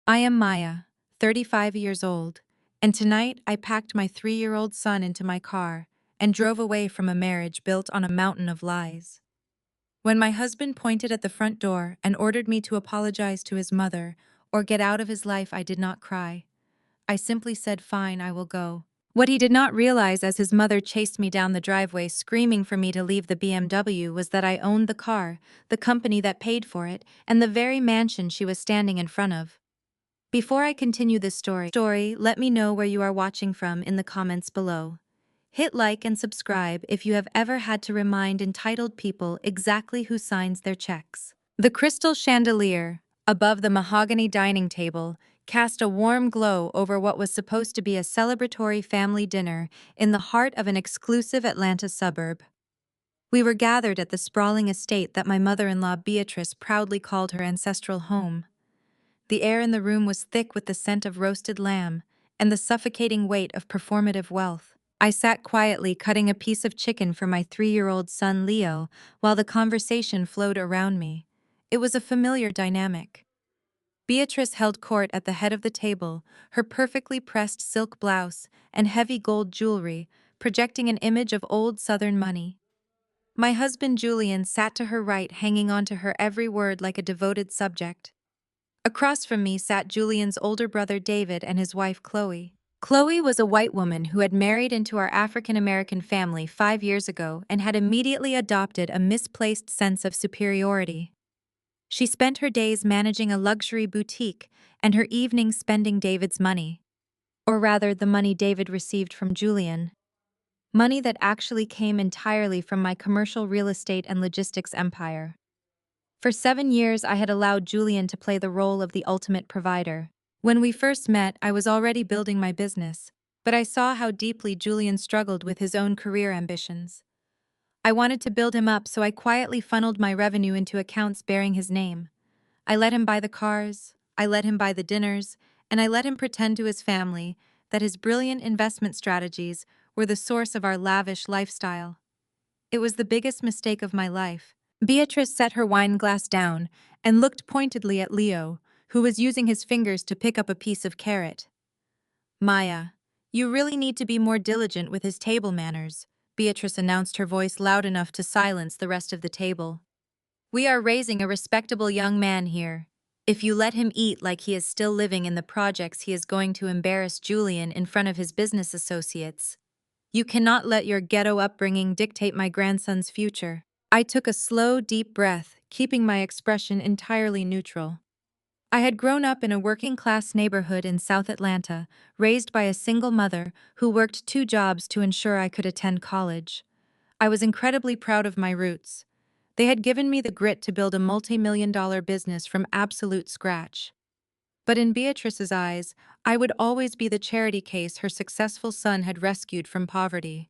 I am Maya, 35 years old, and tonight I packed my 3-year-old son into my car and drove away from a marriage built on a mountain of lies. When my husband pointed at the front door and ordered me to apologize to his mother or get out of his life, I did not cry. I simply said, "Fine, I will go." What he did not realize as his mother chased me down the driveway screaming for me to leave the BMW was that I owned the car, the company that paid for it, and the very mansion she was standing in front of. Before I continue this story, let me know where you are watching from in the comments below. Hit like and subscribe if you have ever had to remind entitled people exactly who signs their checks. The crystal chandelier, above the mahogany dining table, cast a warm glow over what was supposed to be a celebratory family dinner in the heart of an exclusive Atlanta suburb. We were gathered at the sprawling estate that my mother-in-law Beatrice proudly called her ancestral home. The air in the room was thick with the scent of roasted lamb and the suffocating weight of performative wealth. I sat quietly cutting a piece of chicken for my 3-year-old son Leo while the conversation flowed around me. It was a familiar dynamic. Beatrice held court at the head of the table, her perfectly pressed silk blouse and heavy gold jewelry projecting an image of old Southern money. My husband Julian sat to her right, hanging on to her every word like a devoted subject. Across from me sat Julian's older brother David and his wife Chloe. Chloe was a white woman who had married into our African-American family 5 years ago and had immediately adopted a misplaced sense of superiority. She spent her days managing a luxury boutique and her evenings spending David's money. Or rather, the money David received from Julian. Money that actually came entirely from my commercial real estate and logistics empire. For 7 years, I had allowed Julian to play the role of the ultimate provider. When we first met, I was already building my business, but I saw how deeply Julian struggled with his own career ambitions. I wanted to build him up, so I quietly funneled my revenue into accounts bearing his name. I let him buy the cars, I let him buy the dinners, and I let him pretend to his family that his brilliant investment strategies were the source of our lavish lifestyle. It was the biggest mistake of my life. Beatrice set her wine glass down and looked pointedly at Leo, who was using his fingers to pick up a piece of carrot. "Maya, you really need to be more diligent with his table manners," Beatrice announced, her voice loud enough to silence the rest of the table. "We are raising a respectable young man here. If you let him eat like he is still living in the projects, he is going to embarrass Julian in front of his business associates. You cannot let your ghetto upbringing dictate my grandson's future." I took a slow, deep breath, keeping my expression entirely neutral. I had grown up in a working-class neighborhood in South Atlanta, raised by a single mother who worked 2 jobs to ensure I could attend college. I was incredibly proud of my roots. They had given me the grit to build a multi-million-dollar business from absolute scratch. But in Beatrice's eyes, I would always be the charity case her successful son had rescued from poverty.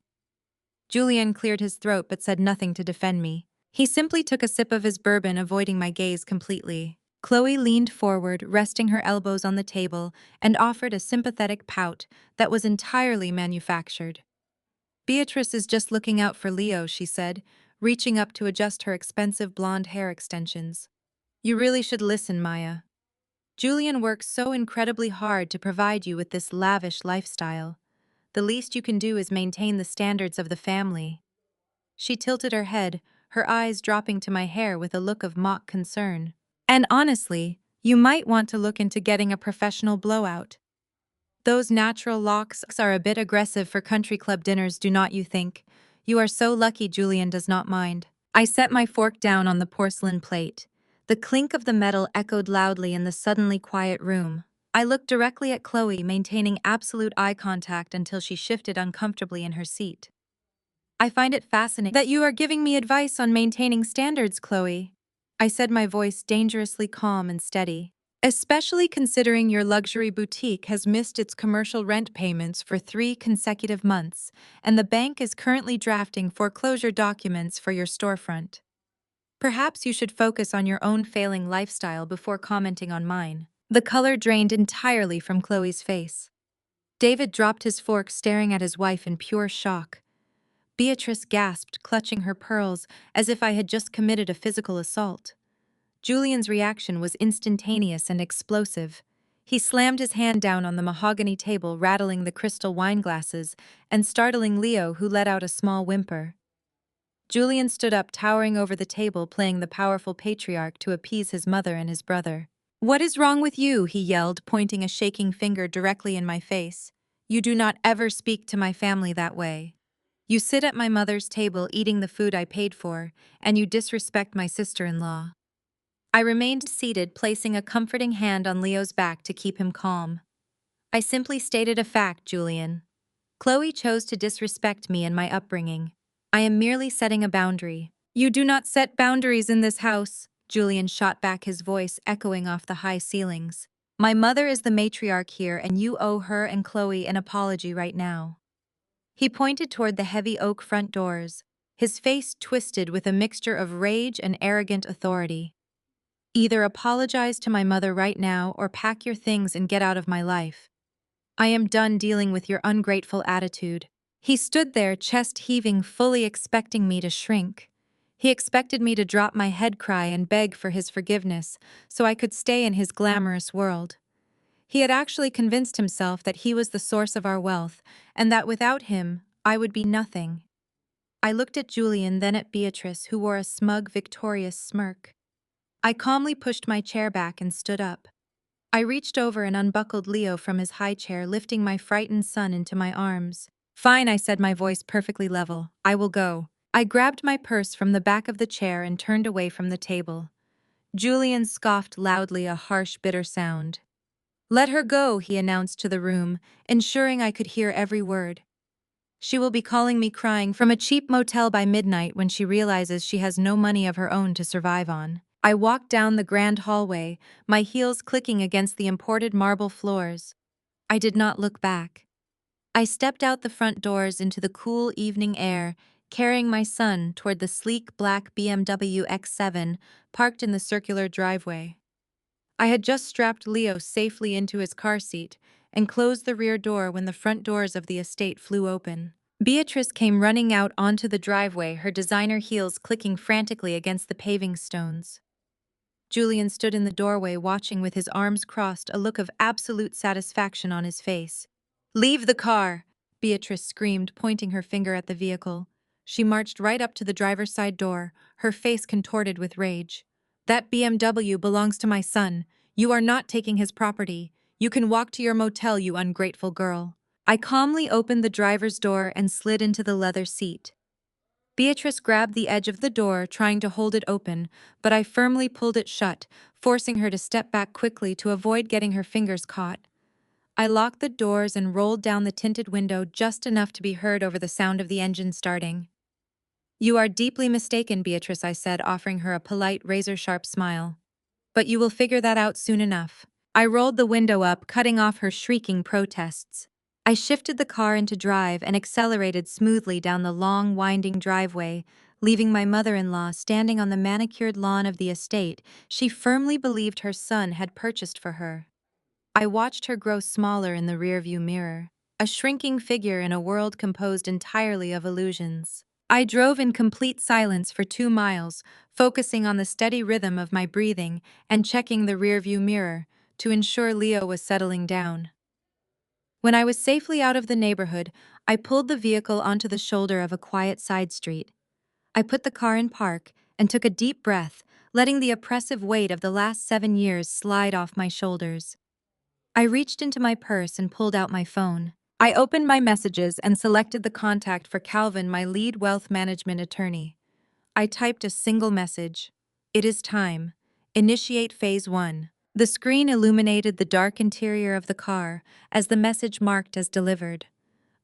Julian cleared his throat but said nothing to defend me. He simply took a sip of his bourbon, avoiding my gaze completely. Chloe leaned forward, resting her elbows on the table, and offered a sympathetic pout that was entirely manufactured. "Beatrice is just looking out for Leo," she said, reaching up to adjust her expensive blonde hair extensions. "You really should listen, Maya. Julian works so incredibly hard to provide you with this lavish lifestyle. The least you can do is maintain the standards of the family." She tilted her head, her eyes dropping to my hair with a look of mock concern. "And honestly, you might want to look into getting a professional blowout. Those natural locks are a bit aggressive for country club dinners, do not you think? You are so lucky Julian does not mind." I set my fork down on the porcelain plate. The clink of the metal echoed loudly in the suddenly quiet room. I looked directly at Chloe, maintaining absolute eye contact until she shifted uncomfortably in her seat. "I find it fascinating that you are giving me advice on maintaining standards, Chloe," I said, my voice dangerously calm and steady. "Especially considering your luxury boutique has missed its commercial rent payments for 3 consecutive months, and the bank is currently drafting foreclosure documents for your storefront. Perhaps you should focus on your own failing lifestyle before commenting on mine." The color drained entirely from Chloe's face. David dropped his fork, staring at his wife in pure shock. Beatrice gasped, clutching her pearls as if I had just committed a physical assault. Julian's reaction was instantaneous and explosive. He slammed his hand down on the mahogany table, rattling the crystal wine glasses and startling Leo, who let out a small whimper. Julian stood up, towering over the table, playing the powerful patriarch to appease his mother and his brother. "What is wrong with you?" he yelled, pointing a shaking finger directly in my face. "You do not ever speak to my family that way. You sit at my mother's table eating the food I paid for, and you disrespect my sister-in-law." I remained seated, placing a comforting hand on Leo's back to keep him calm. "I simply stated a fact, Julian. Chloe chose to disrespect me and my upbringing. I am merely setting a boundary." "You do not set boundaries in this house," Julian shot back, his voice echoing off the high ceilings. "My mother is the matriarch here, and you owe her and Chloe an apology right now." He pointed toward the heavy oak front doors, his face twisted with a mixture of rage and arrogant authority. "Either apologize to my mother right now or pack your things and get out of my life. I am done dealing with your ungrateful attitude." He stood there, chest heaving, fully expecting me to shrink. He expected me to drop my head, cry, and beg for his forgiveness so I could stay in his glamorous world. He had actually convinced himself that he was the source of our wealth, and that without him, I would be nothing. I looked at Julian, then at Beatrice, who wore a smug, victorious smirk. I calmly pushed my chair back and stood up. I reached over and unbuckled Leo from his high chair, lifting my frightened son into my arms. "Fine," I said, my voice perfectly level. "I will go." I grabbed my purse from the back of the chair and turned away from the table. Julian scoffed loudly, a harsh, bitter sound. "Let her go," he announced to the room, ensuring I could hear every word. "She will be calling me crying from a cheap motel by midnight when she realizes she has no money of her own to survive on." I walked down the grand hallway, my heels clicking against the imported marble floors. I did not look back. I stepped out the front doors into the cool evening air, carrying my son toward the sleek black BMW X7 parked in the circular driveway. I had just strapped Leo safely into his car seat and closed the rear door when the front doors of the estate flew open. Beatrice came running out onto the driveway, her designer heels clicking frantically against the paving stones. Julian stood in the doorway, watching with his arms crossed, a look of absolute satisfaction on his face. "Leave the car!" Beatrice screamed, pointing her finger at the vehicle. She marched right up to the driver's side door, her face contorted with rage. "That BMW belongs to my son. You are not taking his property. You can walk to your motel, you ungrateful girl." I calmly opened the driver's door and slid into the leather seat. Beatrice grabbed the edge of the door, trying to hold it open, but I firmly pulled it shut, forcing her to step back quickly to avoid getting her fingers caught. I locked the doors and rolled down the tinted window just enough to be heard over the sound of the engine starting. "You are deeply mistaken, Beatrice," I said, offering her a polite, razor-sharp smile. "But you will figure that out soon enough." I rolled the window up, cutting off her shrieking protests. I shifted the car into drive and accelerated smoothly down the long, winding driveway, leaving my mother-in-law standing on the manicured lawn of the estate she firmly believed her son had purchased for her. I watched her grow smaller in the rearview mirror, a shrinking figure in a world composed entirely of illusions. I drove in complete silence for 2 miles, focusing on the steady rhythm of my breathing and checking the rearview mirror to ensure Leo was settling down. When I was safely out of the neighborhood, I pulled the vehicle onto the shoulder of a quiet side street. I put the car in park and took a deep breath, letting the oppressive weight of the last 7 years slide off my shoulders. I reached into my purse and pulled out my phone. I opened my messages and selected the contact for Calvin, my lead wealth management attorney. I typed a single message. "It is time. Initiate phase 1. The screen illuminated the dark interior of the car as the message marked as delivered.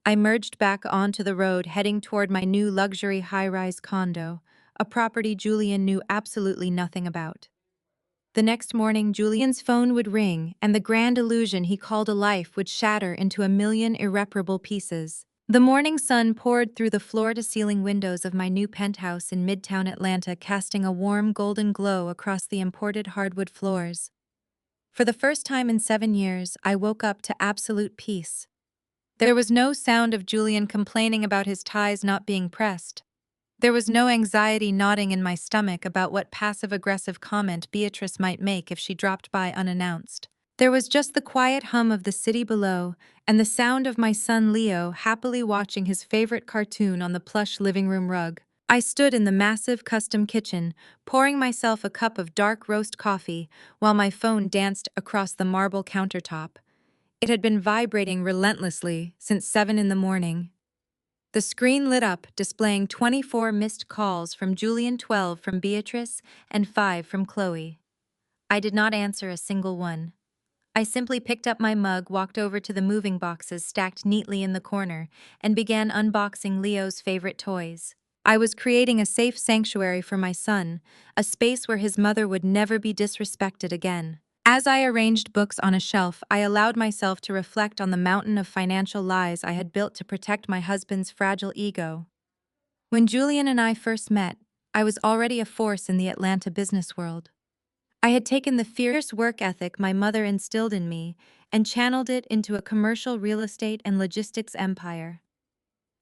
I merged back onto the road, heading toward my new luxury high-rise condo, a property Julian knew absolutely nothing about. The next morning, Julian's phone would ring, and the grand illusion he called a life would shatter into a million irreparable pieces. The morning sun poured through the floor-to-ceiling windows of my new penthouse in Midtown Atlanta, casting a warm golden glow across the imported hardwood floors. For the first time in 7 years, I woke up to absolute peace. There was no sound of Julian complaining about his ties not being pressed. There was no anxiety gnawing in my stomach about what passive-aggressive comment Beatrice might make if she dropped by unannounced. There was just the quiet hum of the city below and the sound of my son Leo happily watching his favorite cartoon on the plush living room rug. I stood in the massive custom kitchen, pouring myself a cup of dark roast coffee while my phone danced across the marble countertop. It had been vibrating relentlessly since 7 in the morning. The screen lit up, displaying 24 missed calls from Julian, 12 from Beatrice, and 5 from Chloe. I did not answer a single one. I simply picked up my mug, walked over to the moving boxes stacked neatly in the corner, and began unboxing Leo's favorite toys. I was creating a safe sanctuary for my son, a space where his mother would never be disrespected again. As I arranged books on a shelf, I allowed myself to reflect on the mountain of financial lies I had built to protect my husband's fragile ego. When Julian and I first met, I was already a force in the Atlanta business world. I had taken the fierce work ethic my mother instilled in me and channeled it into a commercial real estate and logistics empire.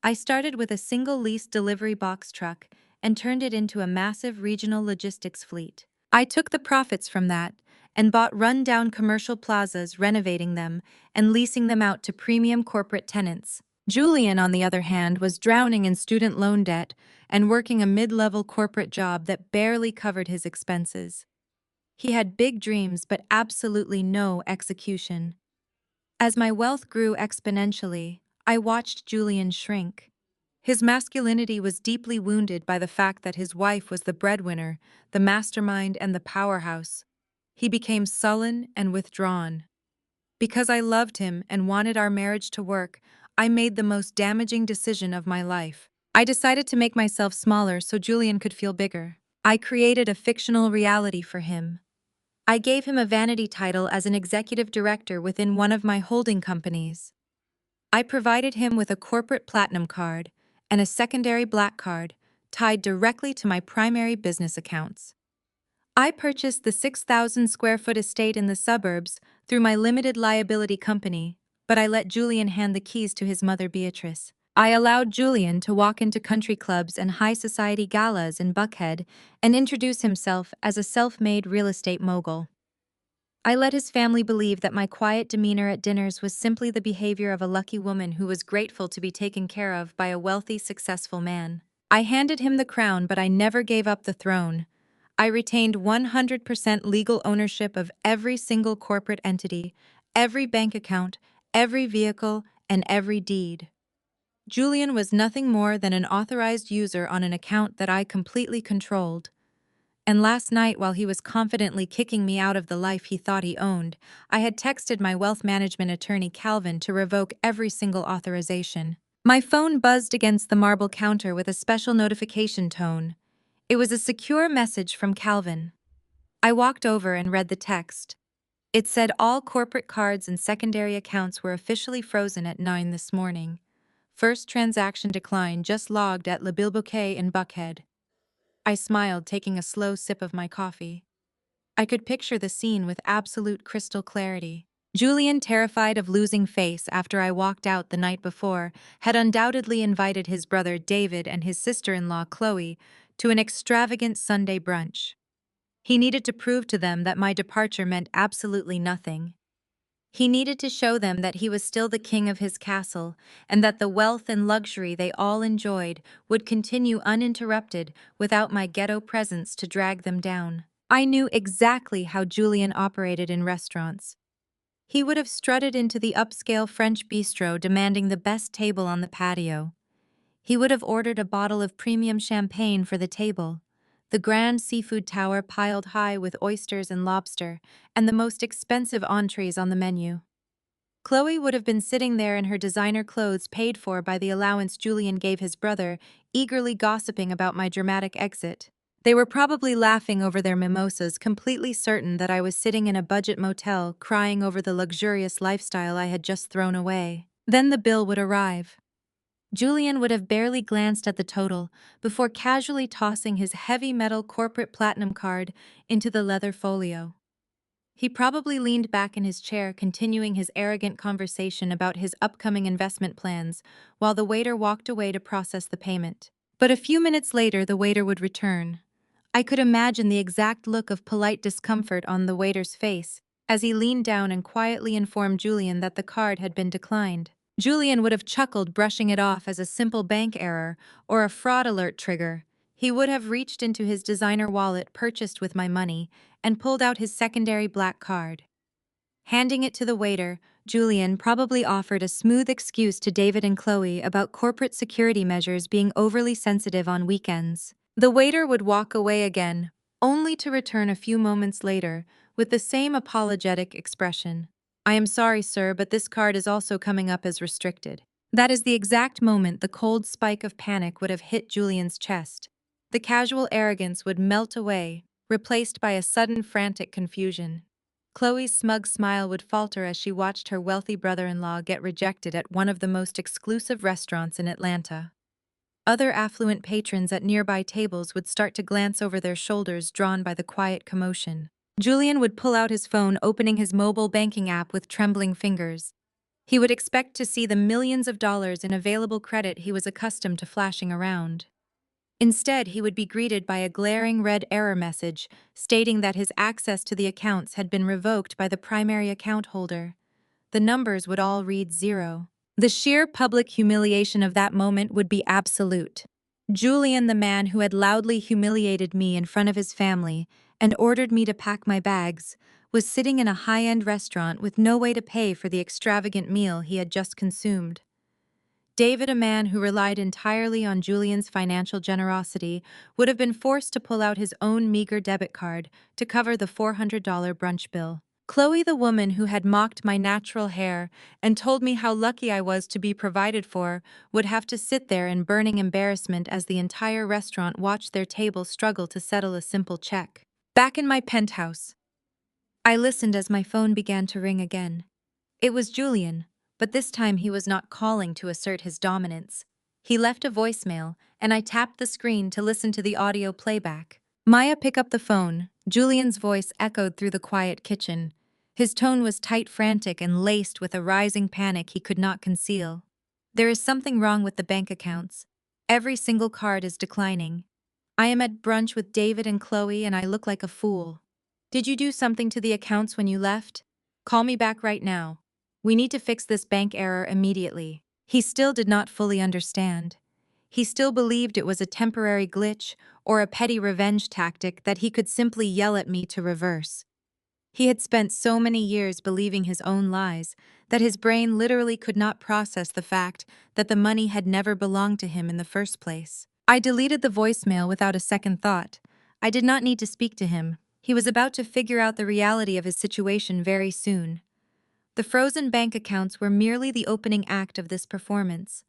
I started with a single leased delivery box truck and turned it into a massive regional logistics fleet. I took the profits from that and bought run-down commercial plazas, renovating them and leasing them out to premium corporate tenants. Julian, on the other hand, was drowning in student loan debt and working a mid-level corporate job that barely covered his expenses. He had big dreams but absolutely no execution. As my wealth grew exponentially, I watched Julian shrink. His masculinity was deeply wounded by the fact that his wife was the breadwinner, the mastermind, and the powerhouse. He became sullen and withdrawn. Because I loved him and wanted our marriage to work, I made the most damaging decision of my life. I decided to make myself smaller so Julian could feel bigger. I created a fictional reality for him. I gave him a vanity title as an executive director within one of my holding companies. I provided him with a corporate platinum card and a secondary black card tied directly to my primary business accounts. I purchased the 6,000 square foot estate in the suburbs through my limited liability company, but I let Julian hand the keys to his mother Beatrice. I allowed Julian to walk into country clubs and high society galas in Buckhead and introduce himself as a self-made real estate mogul. I let his family believe that my quiet demeanor at dinners was simply the behavior of a lucky woman who was grateful to be taken care of by a wealthy, successful man. I handed him the crown, but I never gave up the throne. I retained 100% legal ownership of every single corporate entity, every bank account, every vehicle, and every deed. Julian was nothing more than an authorized user on an account that I completely controlled. And last night, while he was confidently kicking me out of the life he thought he owned, I had texted my wealth management attorney Calvin to revoke every single authorization. My phone buzzed against the marble counter with a special notification tone. It was a secure message from Calvin. I walked over and read the text. It said all corporate cards and secondary accounts were officially frozen at 9 this morning. First transaction decline just logged at Le Bilboquet in Buckhead. I smiled, taking a slow sip of my coffee. I could picture the scene with absolute crystal clarity. Julian, terrified of losing face after I walked out the night before, had undoubtedly invited his brother David and his sister-in-law Chloe to an extravagant Sunday brunch. He needed to prove to them that my departure meant absolutely nothing. He needed to show them that he was still the king of his castle, and that the wealth and luxury they all enjoyed would continue uninterrupted without my ghetto presence to drag them down. I knew exactly how Julian operated in restaurants. He would have strutted into the upscale French bistro demanding the best table on the patio. He would have ordered a bottle of premium champagne for the table, the grand seafood tower piled high with oysters and lobster, and the most expensive entrees on the menu. Chloe would have been sitting there in her designer clothes paid for by the allowance Julian gave his brother, eagerly gossiping about my dramatic exit. They were probably laughing over their mimosas, completely certain that I was sitting in a budget motel, crying over the luxurious lifestyle I had just thrown away. Then the bill would arrive. Julian would have barely glanced at the total before casually tossing his heavy metal corporate platinum card into the leather folio. He probably leaned back in his chair, continuing his arrogant conversation about his upcoming investment plans, while the waiter walked away to process the payment. But a few minutes later, the waiter would return. I could imagine the exact look of polite discomfort on the waiter's face as he leaned down and quietly informed Julian that the card had been declined. Julian would have chuckled, brushing it off as a simple bank error or a fraud alert trigger. He would have reached into his designer wallet purchased with my money and pulled out his secondary black card. Handing it to the waiter, Julian probably offered a smooth excuse to David and Chloe about corporate security measures being overly sensitive on weekends. The waiter would walk away again, only to return a few moments later with the same apologetic expression. "I am sorry, sir, but this card is also coming up as restricted." That is the exact moment the cold spike of panic would have hit Julian's chest. The casual arrogance would melt away, replaced by a sudden frantic confusion. Chloe's smug smile would falter as she watched her wealthy brother-in-law get rejected at one of the most exclusive restaurants in Atlanta. Other affluent patrons at nearby tables would start to glance over their shoulders, drawn by the quiet commotion. Julian would pull out his phone, opening his mobile banking app with trembling fingers. He would expect to see the millions of dollars in available credit he was accustomed to flashing around. Instead, he would be greeted by a glaring red error message stating that his access to the accounts had been revoked by the primary account holder. The numbers would all read 0. The sheer public humiliation of that moment would be absolute. Julian, the man who had loudly humiliated me in front of his family and ordered me to pack my bags, was sitting in a high-end restaurant with no way to pay for the extravagant meal he had just consumed. David, a man who relied entirely on Julian's financial generosity, would have been forced to pull out his own meager debit card to cover the $400 brunch bill. Chloe, the woman who had mocked my natural hair and told me how lucky I was to be provided for, would have to sit there in burning embarrassment as the entire restaurant watched their table struggle to settle a simple check. Back in my penthouse, I listened as my phone began to ring again. It was Julian, but this time he was not calling to assert his dominance. He left a voicemail, and I tapped the screen to listen to the audio playback. "Maya, pick up the phone." Julian's voice echoed through the quiet kitchen. His tone was tight, frantic, and laced with a rising panic he could not conceal. "There is something wrong with the bank accounts. Every single card is declining. I am at brunch with David and Chloe, and I look like a fool. Did you do something to the accounts when you left? Call me back right now. We need to fix this bank error immediately." He still did not fully understand. He still believed it was a temporary glitch or a petty revenge tactic that he could simply yell at me to reverse. He had spent so many years believing his own lies that his brain literally could not process the fact that the money had never belonged to him in the first place. I deleted the voicemail without a second thought. I did not need to speak to him. He was about to figure out the reality of his situation very soon. The frozen bank accounts were merely the opening act of this performance.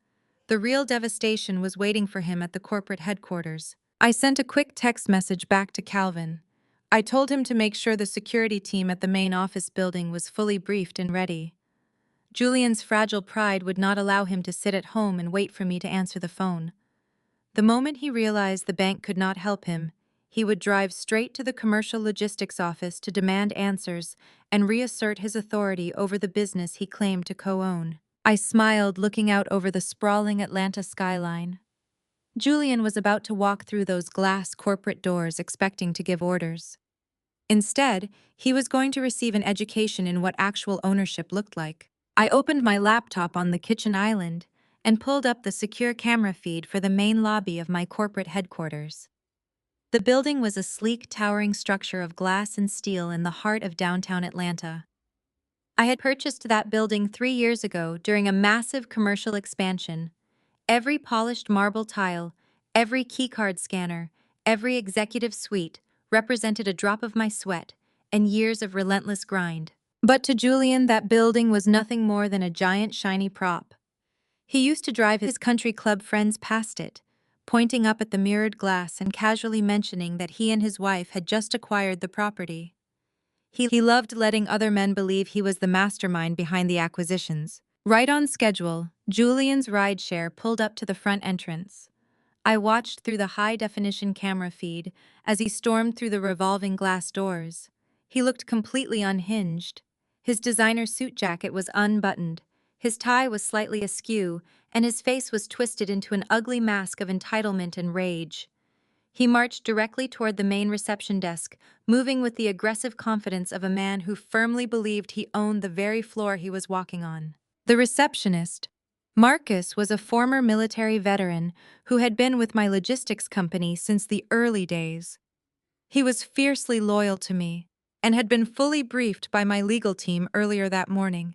The real devastation was waiting for him at the corporate headquarters. I sent a quick text message back to Calvin. I told him to make sure the security team at the main office building was fully briefed and ready. Julian's fragile pride would not allow him to sit at home and wait for me to answer the phone. The moment he realized the bank could not help him, he would drive straight to the commercial logistics office to demand answers and reassert his authority over the business he claimed to co-own. I smiled, looking out over the sprawling Atlanta skyline. Julian was about to walk through those glass corporate doors expecting to give orders. Instead, he was going to receive an education in what actual ownership looked like. I opened my laptop on the kitchen island and pulled up the secure camera feed for the main lobby of my corporate headquarters. The building was a sleek, towering structure of glass and steel in the heart of downtown Atlanta. I had purchased that building 3 years ago during a massive commercial expansion. Every polished marble tile, every keycard scanner, every executive suite represented a drop of my sweat and years of relentless grind. But to Julian, that building was nothing more than a giant shiny prop. He used to drive his country club friends past it, pointing up at the mirrored glass and casually mentioning that he and his wife had just acquired the property. He loved letting other men believe he was the mastermind behind the acquisitions. Right on schedule, Julian's rideshare pulled up to the front entrance. I watched through the high-definition camera feed as he stormed through the revolving glass doors. He looked completely unhinged. His designer suit jacket was unbuttoned, his tie was slightly askew, and his face was twisted into an ugly mask of entitlement and rage. He marched directly toward the main reception desk, moving with the aggressive confidence of a man who firmly believed he owned the very floor he was walking on. The receptionist, Marcus, was a former military veteran who had been with my logistics company since the early days. He was fiercely loyal to me and had been fully briefed by my legal team earlier that morning.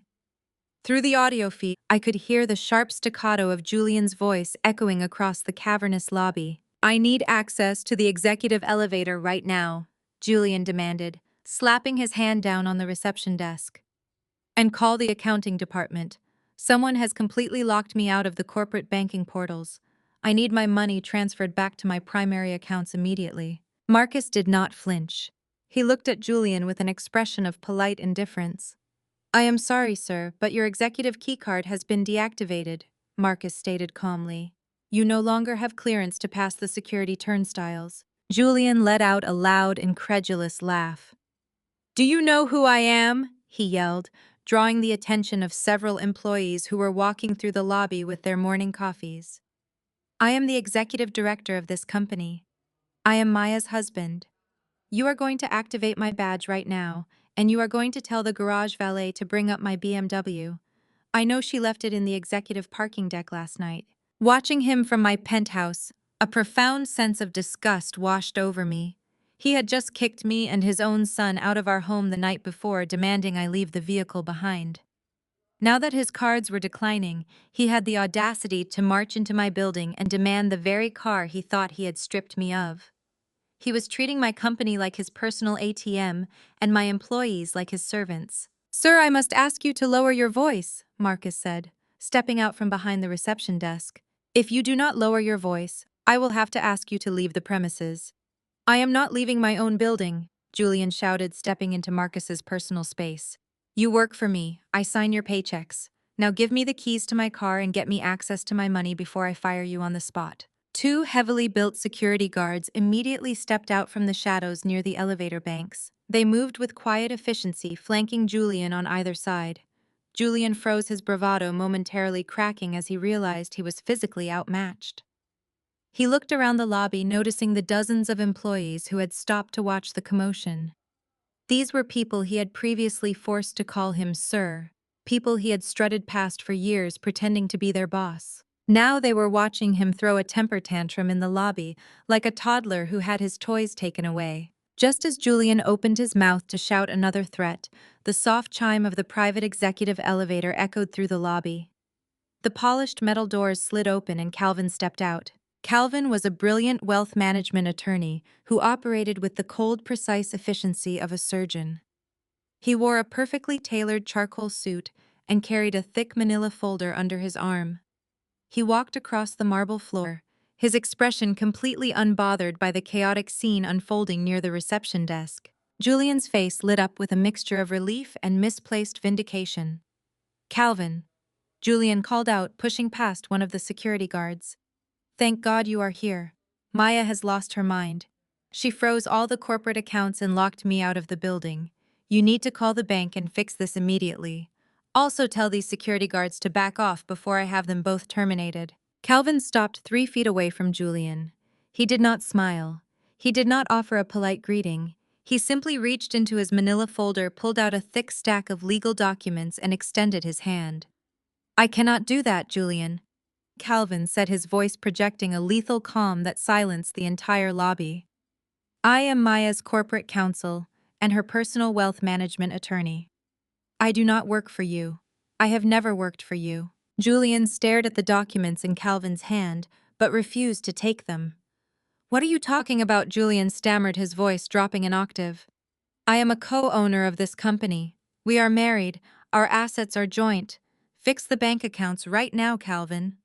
Through the audio feed, I could hear the sharp staccato of Julian's voice echoing across the cavernous lobby. "I need access to the executive elevator right now," Julian demanded, slapping his hand down on the reception desk. "And call the accounting department. Someone has completely locked me out of the corporate banking portals. I need my money transferred back to my primary accounts immediately." Marcus did not flinch. He looked at Julian with an expression of polite indifference. "I am sorry, sir, but your executive keycard has been deactivated," Marcus stated calmly. "You no longer have clearance to pass the security turnstiles." Julian let out a loud, incredulous laugh. "Do you know who I am?" he yelled, drawing the attention of several employees who were walking through the lobby with their morning coffees. "I am the executive director of this company. I am Maya's husband. You are going to activate my badge right now, and you are going to tell the garage valet to bring up my BMW. I know she left it in the executive parking deck last night." Watching him from my penthouse, a profound sense of disgust washed over me. He had just kicked me and his own son out of our home the night before, demanding I leave the vehicle behind. Now that his cards were declining, he had the audacity to march into my building and demand the very car he thought he had stripped me of. He was treating my company like his personal ATM and my employees like his servants. "Sir, I must ask you to lower your voice," Marcus said, stepping out from behind the reception desk. "If you do not lower your voice, I will have to ask you to leave the premises." "I am not leaving my own building," Julian shouted, stepping into Marcus's personal space. "You work for me. I sign your paychecks. Now give me the keys to my car and get me access to my money before I fire you on the spot." Two heavily built security guards immediately stepped out from the shadows near the elevator banks. They moved with quiet efficiency, flanking Julian on either side. Julian froze, his bravado momentarily cracking as he realized he was physically outmatched. He looked around the lobby, noticing the dozens of employees who had stopped to watch the commotion. These were people he had previously forced to call him sir, people he had strutted past for years pretending to be their boss. Now they were watching him throw a temper tantrum in the lobby, like a toddler who had his toys taken away. Just as Julian opened his mouth to shout another threat, the soft chime of the private executive elevator echoed through the lobby. The polished metal doors slid open and Calvin stepped out. Calvin was a brilliant wealth management attorney who operated with the cold, precise efficiency of a surgeon. He wore a perfectly tailored charcoal suit and carried a thick manila folder under his arm. He walked across the marble floor, his expression completely unbothered by the chaotic scene unfolding near the reception desk. Julian's face lit up with a mixture of relief and misplaced vindication. "Calvin," Julian called out, pushing past one of the security guards. "Thank God you are here. Maya has lost her mind. She froze all the corporate accounts and locked me out of the building. You need to call the bank and fix this immediately. Also tell these security guards to back off before I have them both terminated." Calvin stopped 3 feet away from Julian. He did not smile. He did not offer a polite greeting. He simply reached into his manila folder, pulled out a thick stack of legal documents, and extended his hand. "I cannot do that, Julian," Calvin said, his voice projecting a lethal calm that silenced the entire lobby. "I am Maya's corporate counsel and her personal wealth management attorney. I do not work for you. I have never worked for you." Julian stared at the documents in Calvin's hand, but refused to take them. "What are you talking about?" Julian stammered, his voice dropping an octave. "I am a co-owner of this company. We are married. Our assets are joint. Fix the bank accounts right now, Calvin."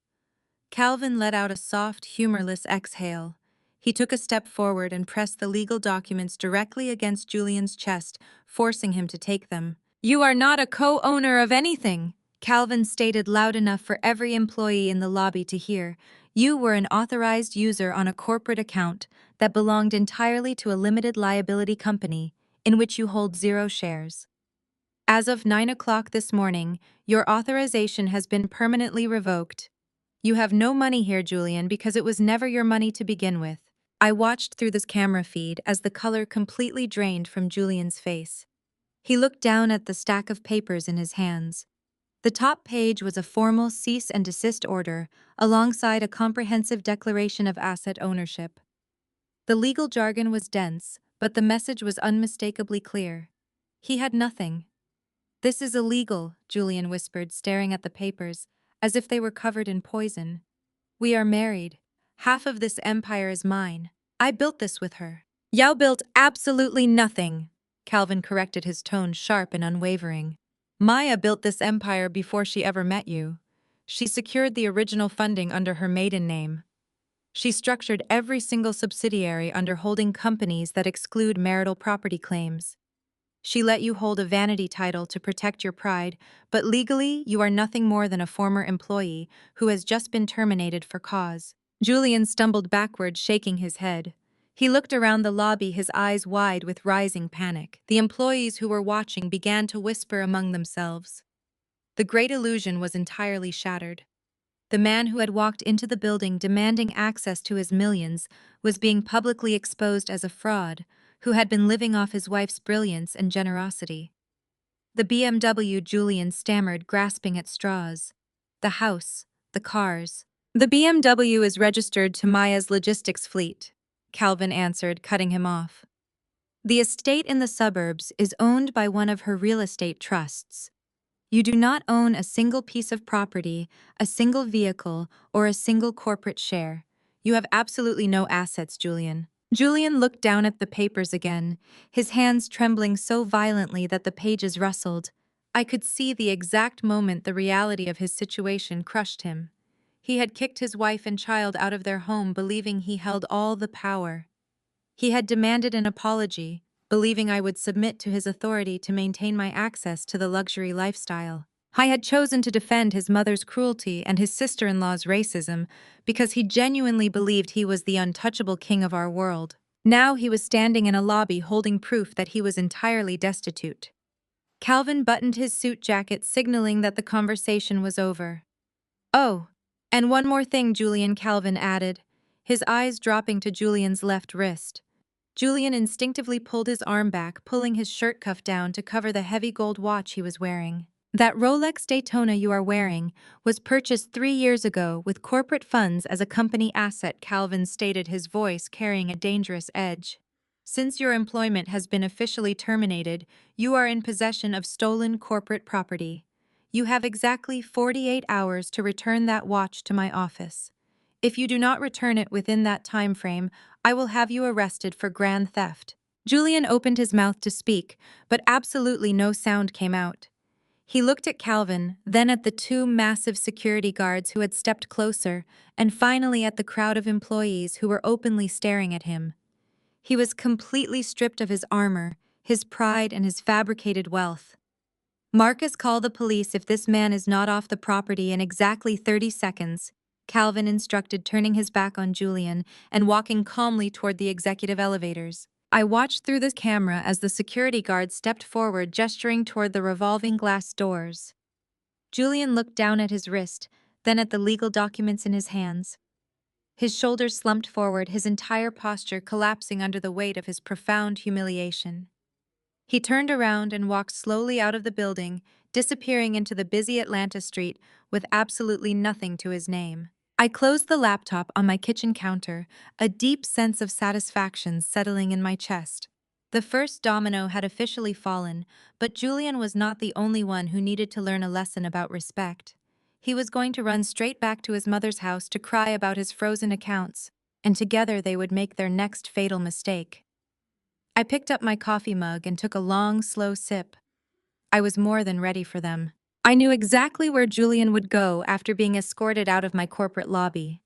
Calvin let out a soft, humorless exhale. He took a step forward and pressed the legal documents directly against Julian's chest, forcing him to take them. "You are not a co-owner of anything," Calvin stated loud enough for every employee in the lobby to hear. "You were an authorized user on a corporate account that belonged entirely to a limited liability company in which you hold 0 shares. As of 9 o'clock this morning, your authorization has been permanently revoked. You have no money here, Julian, because it was never your money to begin with. I watched through this camera feed as the color completely drained from Julian's face. He looked down at the stack of papers in his hands. The top page was a formal cease and desist order, alongside a comprehensive declaration of asset ownership. The legal jargon was dense, but the message was unmistakably clear. He had nothing. "This is illegal," Julian whispered, staring at the papers, as if they were covered in poison. "We are married. Half of this empire is mine. I built this with her." "Yao built absolutely nothing," Calvin corrected, his tone sharp and unwavering. "Maya built this empire before she ever met you. She secured the original funding under her maiden name. She structured every single subsidiary under holding companies that exclude marital property claims. She let you hold a vanity title to protect your pride, but legally you are nothing more than a former employee who has just been terminated for cause." Julian stumbled backward, shaking his head. He looked around the lobby, his eyes wide with rising panic. The employees who were watching began to whisper among themselves. The great illusion was entirely shattered. The man who had walked into the building demanding access to his millions was being publicly exposed as a fraud who had been living off his wife's brilliance and generosity. "The BMW," Julian stammered, grasping at straws. "The house, the cars." "The BMW is registered to Maya's logistics fleet," Calvin answered, cutting him off. "The estate in the suburbs is owned by one of her real estate trusts. You do not own a single piece of property, a single vehicle, or a single corporate share. You have absolutely no assets, Julian." Julian looked down at the papers again, his hands trembling so violently that the pages rustled. I could see the exact moment the reality of his situation crushed him. He had kicked his wife and child out of their home, believing he held all the power. He had demanded an apology, believing I would submit to his authority to maintain my access to the luxury lifestyle. I had chosen to defend his mother's cruelty and his sister-in-law's racism because he genuinely believed he was the untouchable king of our world. Now he was standing in a lobby holding proof that he was entirely destitute. Calvin buttoned his suit jacket, signaling that the conversation was over. "Oh, and one more thing," Calvin added, his eyes dropping to Julian's left wrist. Julian instinctively pulled his arm back, pulling his shirt cuff down to cover the heavy gold watch he was wearing. "That Rolex Daytona you are wearing was purchased 3 years ago with corporate funds as a company asset," Calvin stated, his voice carrying a dangerous edge. "Since your employment has been officially terminated, you are in possession of stolen corporate property. You have exactly 48 hours to return that watch to my office. If you do not return it within that time frame, I will have you arrested for grand theft." Julian opened his mouth to speak, but absolutely no sound came out. He looked at Calvin, then at the two massive security guards who had stepped closer, and finally at the crowd of employees who were openly staring at him. He was completely stripped of his armor, his pride, and his fabricated wealth. "Marcus, call the police if this man is not off the property in exactly 30 seconds, Calvin instructed, turning his back on Julian and walking calmly toward the executive elevators. I watched through the camera as the security guard stepped forward, gesturing toward the revolving glass doors. Julian looked down at his wrist, then at the legal documents in his hands. His shoulders slumped forward, his entire posture collapsing under the weight of his profound humiliation. He turned around and walked slowly out of the building, disappearing into the busy Atlanta street with absolutely nothing to his name. I closed the laptop on my kitchen counter, a deep sense of satisfaction settling in my chest. The first domino had officially fallen, but Julian was not the only one who needed to learn a lesson about respect. He was going to run straight back to his mother's house to cry about his frozen accounts, and together they would make their next fatal mistake. I picked up my coffee mug and took a long, slow sip. I was more than ready for them. I knew exactly where Julian would go after being escorted out of my corporate lobby.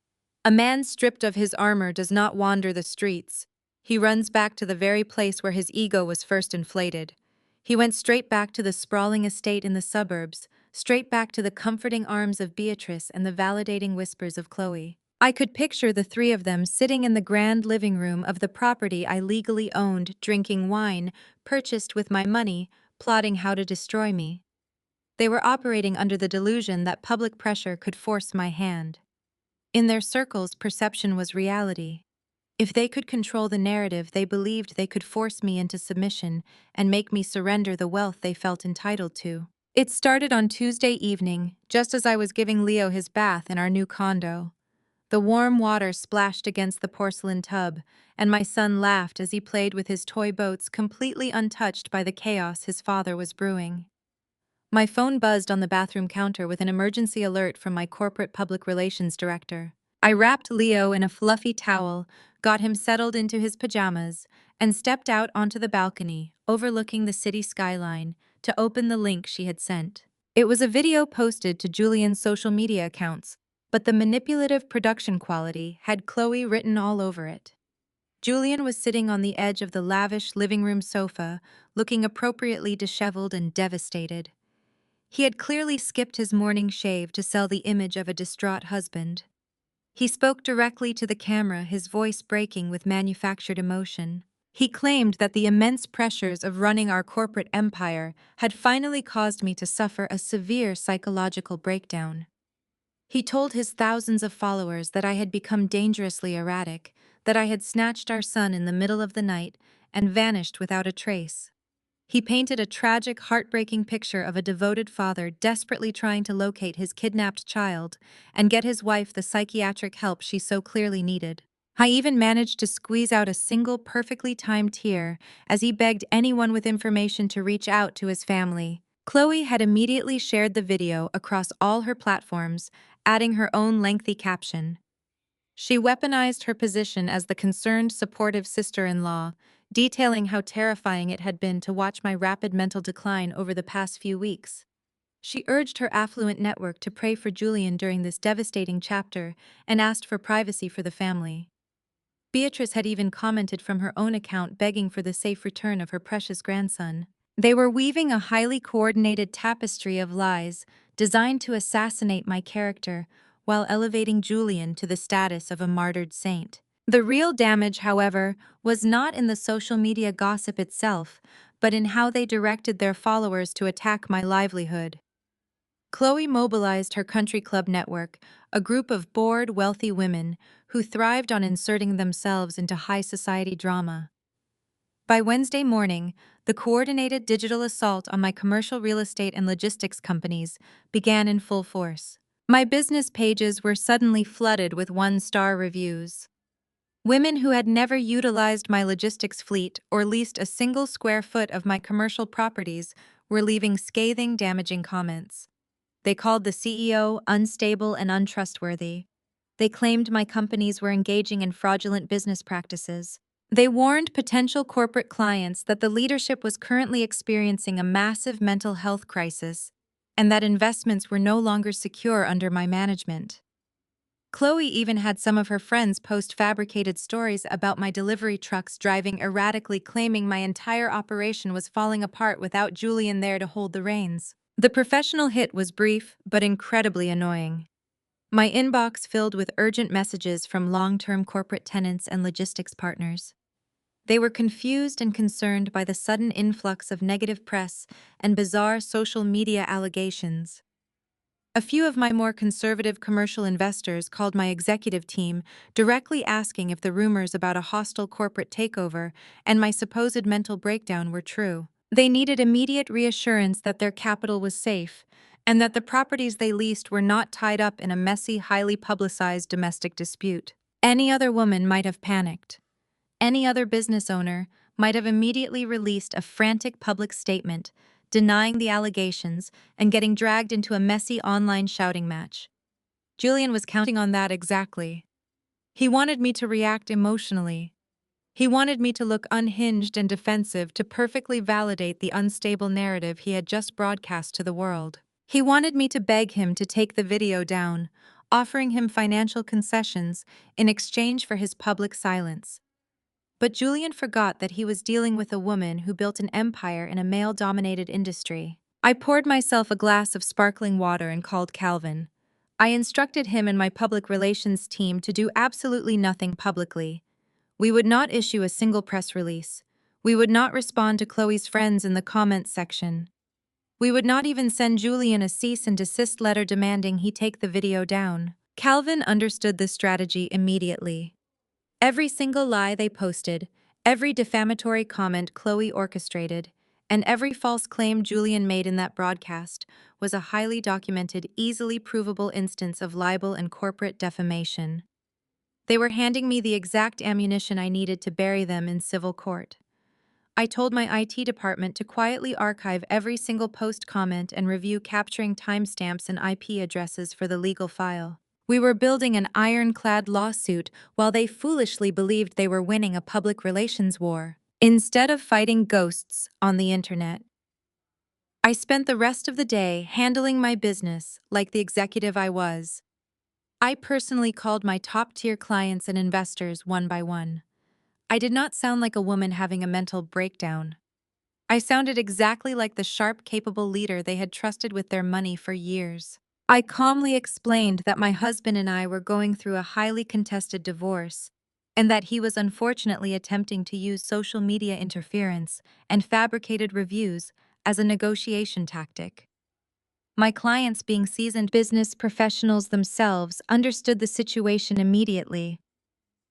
A man stripped of his armor does not wander the streets. He runs back to the very place where his ego was first inflated. He went straight back to the sprawling estate in the suburbs, straight back to the comforting arms of Beatrice and the validating whispers of Chloe. I could picture the three of them sitting in the grand living room of the property I legally owned, drinking wine, purchased with my money, plotting how to destroy me. They were operating under the delusion that public pressure could force my hand. In their circles, perception was reality. If they could control the narrative, they believed they could force me into submission and make me surrender the wealth they felt entitled to. It started on Tuesday evening, just as I was giving Leo his bath in our new condo. The warm water splashed against the porcelain tub, and my son laughed as he played with his toy boats, completely untouched by the chaos his father was brewing. My phone buzzed on the bathroom counter with an emergency alert from my corporate public relations director. I wrapped Leo in a fluffy towel, got him settled into his pajamas, and stepped out onto the balcony, overlooking the city skyline, to open the link she had sent. It was a video posted to Julian's social media accounts, but the manipulative production quality had Chloe written all over it. Julian was sitting on the edge of the lavish living room sofa, looking appropriately disheveled and devastated. He had clearly skipped his morning shave to sell the image of a distraught husband. He spoke directly to the camera, his voice breaking with manufactured emotion. He claimed that the immense pressures of running our corporate empire had finally caused me to suffer a severe psychological breakdown. He told his thousands of followers that I had become dangerously erratic, that I had snatched our son in the middle of the night and vanished without a trace. He painted a tragic, heartbreaking picture of a devoted father desperately trying to locate his kidnapped child and get his wife the psychiatric help she so clearly needed. I even managed to squeeze out a single perfectly timed tear as he begged anyone with information to reach out to his family. Chloe had immediately shared the video across all her platforms, adding her own lengthy caption. She weaponized her position as the concerned, supportive sister-in-law, detailing how terrifying it had been to watch my rapid mental decline over the past few weeks. She urged her affluent network to pray for Julian during this devastating chapter and asked for privacy for the family. Beatrice had even commented from her own account begging for the safe return of her precious grandson. They were weaving a highly coordinated tapestry of lies designed to assassinate my character while elevating Julian to the status of a martyred saint. The real damage, however, was not in the social media gossip itself, but in how they directed their followers to attack my livelihood. Chloe mobilized her country club network, a group of bored, wealthy women who thrived on inserting themselves into high society drama. By Wednesday morning, the coordinated digital assault on my commercial real estate and logistics companies began in full force. My business pages were suddenly flooded with one-star reviews. Women who had never utilized my logistics fleet or leased a single square foot of my commercial properties were leaving scathing, damaging comments. They called the CEO unstable and untrustworthy. They claimed my companies were engaging in fraudulent business practices. They warned potential corporate clients that the leadership was currently experiencing a massive mental health crisis and that investments were no longer secure under my management. Chloe even had some of her friends post fabricated stories about my delivery trucks driving erratically, claiming my entire operation was falling apart without Julian there to hold the reins. The professional hit was brief but incredibly annoying. My inbox filled with urgent messages from long-term corporate tenants and logistics partners. They were confused and concerned by the sudden influx of negative press and bizarre social media allegations. A few of my more conservative commercial investors called my executive team, directly asking if the rumors about a hostile corporate takeover and my supposed mental breakdown were true. They needed immediate reassurance that their capital was safe and that the properties they leased were not tied up in a messy, highly publicized domestic dispute. Any other woman might have panicked. Any other business owner might have immediately released a frantic public statement denying the allegations and getting dragged into a messy online shouting match. Julian was counting on that exactly. He wanted me to react emotionally. He wanted me to look unhinged and defensive to perfectly validate the unstable narrative he had just broadcast to the world. He wanted me to beg him to take the video down, offering him financial concessions in exchange for his public silence. But Julian forgot that he was dealing with a woman who built an empire in a male-dominated industry. I poured myself a glass of sparkling water and called Calvin. I instructed him and my public relations team to do absolutely nothing publicly. We would not issue a single press release. We would not respond to Chloe's friends in the comments section. We would not even send Julian a cease and desist letter demanding he take the video down. Calvin understood this strategy immediately. Every single lie they posted, every defamatory comment Chloe orchestrated, and every false claim Julian made in that broadcast was a highly documented, easily provable instance of libel and corporate defamation. They were handing me the exact ammunition I needed to bury them in civil court. I told my IT department to quietly archive every single post comment and review capturing timestamps and IP addresses for the legal file. We were building an ironclad lawsuit while they foolishly believed they were winning a public relations war. Instead of fighting ghosts on the internet, I spent the rest of the day handling my business like the executive I was. I personally called my top-tier clients and investors one by one. I did not sound like a woman having a mental breakdown. I sounded exactly like the sharp, capable leader they had trusted with their money for years. I calmly explained that my husband and I were going through a highly contested divorce, and that he was unfortunately attempting to use social media interference and fabricated reviews as a negotiation tactic. My clients, being seasoned business professionals themselves, understood the situation immediately.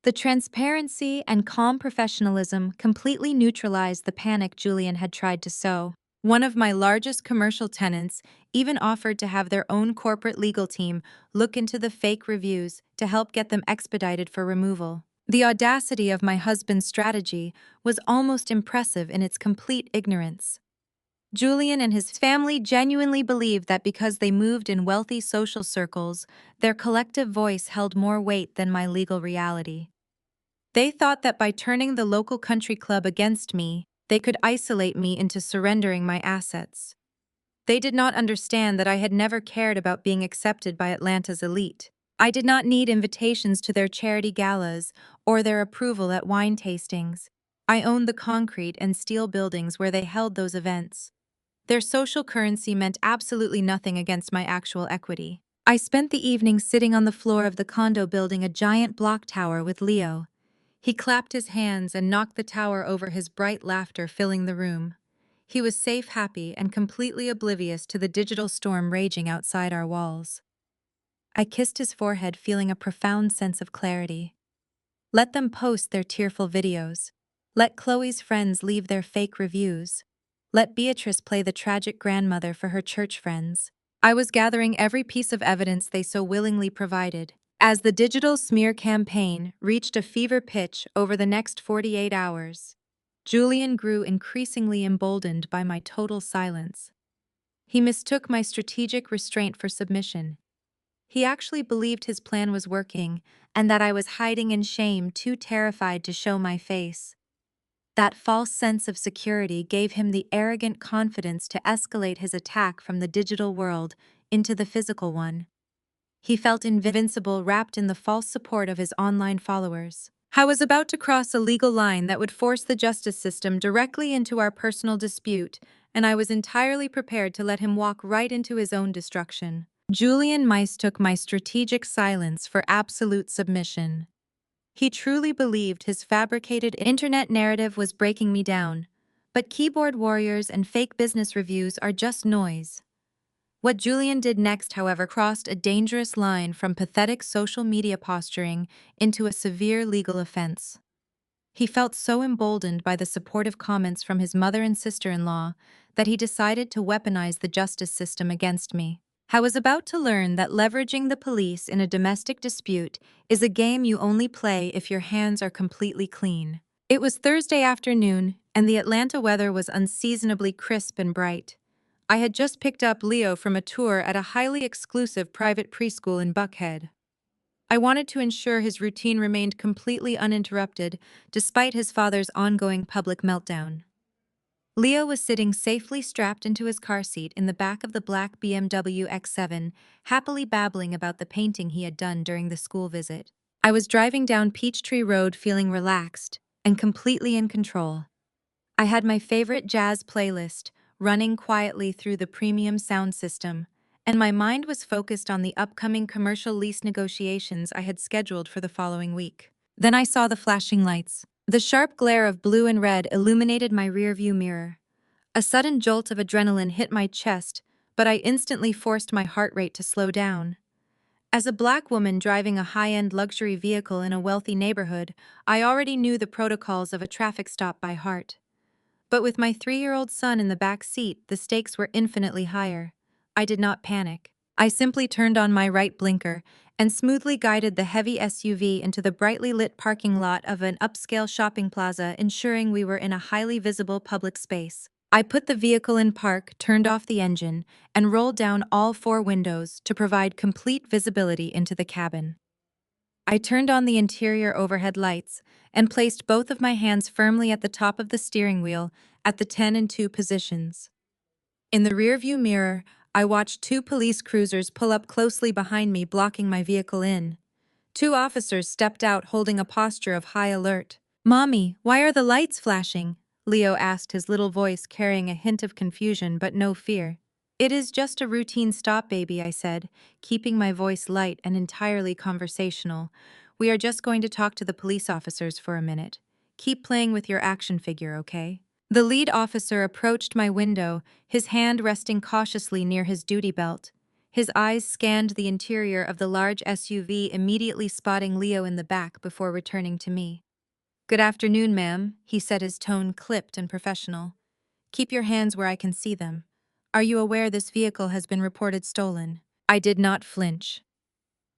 The transparency and calm professionalism completely neutralized the panic Julian had tried to sow. One of my largest commercial tenants even offered to have their own corporate legal team look into the fake reviews to help get them expedited for removal. The audacity of my husband's strategy was almost impressive in its complete ignorance. Julian and his family genuinely believed that because they moved in wealthy social circles, their collective voice held more weight than my legal reality. They thought that by turning the local country club against me, they could isolate me into surrendering my assets. They did not understand that I had never cared about being accepted by Atlanta's elite. I did not need invitations to their charity galas or their approval at wine tastings. I owned the concrete and steel buildings where they held those events. Their social currency meant absolutely nothing against my actual equity. I spent the evening sitting on the floor of the condo building a giant block tower with Leo. He clapped his hands and knocked the tower over, his bright laughter filling the room. He was safe, happy, and completely oblivious to the digital storm raging outside our walls. I kissed his forehead, feeling a profound sense of clarity. Let them post their tearful videos. Let Chloe's friends leave their fake reviews. Let Beatrice play the tragic grandmother for her church friends. I was gathering every piece of evidence they so willingly provided. As the digital smear campaign reached a fever pitch over the next 48 hours, Julian grew increasingly emboldened by my total silence. He mistook my strategic restraint for submission. He actually believed his plan was working and that I was hiding in shame, too terrified to show my face. That false sense of security gave him the arrogant confidence to escalate his attack from the digital world into the physical one. He felt invincible, wrapped in the false support of his online followers. I was about to cross a legal line that would force the justice system directly into our personal dispute, and I was entirely prepared to let him walk right into his own destruction. Julian mistook my strategic silence for absolute submission. He truly believed his fabricated internet narrative was breaking me down, but keyboard warriors and fake business reviews are just noise. What Julian did next, however, crossed a dangerous line from pathetic social media posturing into a severe legal offense. He felt so emboldened by the supportive comments from his mother and sister-in-law that he decided to weaponize the justice system against me. I was about to learn that leveraging the police in a domestic dispute is a game you only play if your hands are completely clean. It was Thursday afternoon, and the Atlanta weather was unseasonably crisp and bright. I had just picked up Leo from a tour at a highly exclusive private preschool in Buckhead. I wanted to ensure his routine remained completely uninterrupted, despite his father's ongoing public meltdown. Leo was sitting safely strapped into his car seat in the back of the black BMW X7, happily babbling about the painting he had done during the school visit. I was driving down Peachtree Road feeling relaxed and completely in control. I had my favorite jazz playlist running quietly through the premium sound system, and my mind was focused on the upcoming commercial lease negotiations I had scheduled for the following week. Then I saw the flashing lights. The sharp glare of blue and red illuminated my rearview mirror. A sudden jolt of adrenaline hit my chest, but I instantly forced my heart rate to slow down. As a black woman driving a high-end luxury vehicle in a wealthy neighborhood, I already knew the protocols of a traffic stop by heart. But with my 3-year-old son in the back seat, the stakes were infinitely higher. I did not panic. I simply turned on my right blinker and smoothly guided the heavy SUV into the brightly lit parking lot of an upscale shopping plaza, ensuring we were in a highly visible public space. I put the vehicle in park, turned off the engine, and rolled down all 4 windows to provide complete visibility into the cabin. I turned on the interior overhead lights and placed both of my hands firmly at the top of the steering wheel at the 10 and 2 positions. In the rearview mirror, I watched 2 police cruisers pull up closely behind me, blocking my vehicle in. 2 officers stepped out holding a posture of high alert. "Mommy, why are the lights flashing?" Leo asked, his little voice carrying a hint of confusion but no fear. "It is just a routine stop, baby," I said, keeping my voice light and entirely conversational. "We are just going to talk to the police officers for a minute. Keep playing with your action figure, okay?" The lead officer approached my window, his hand resting cautiously near his duty belt. His eyes scanned the interior of the large SUV, immediately spotting Leo in the back before returning to me. "Good afternoon, ma'am," he said, his tone clipped and professional. "Keep your hands where I can see them. Are you aware this vehicle has been reported stolen?" I did not flinch.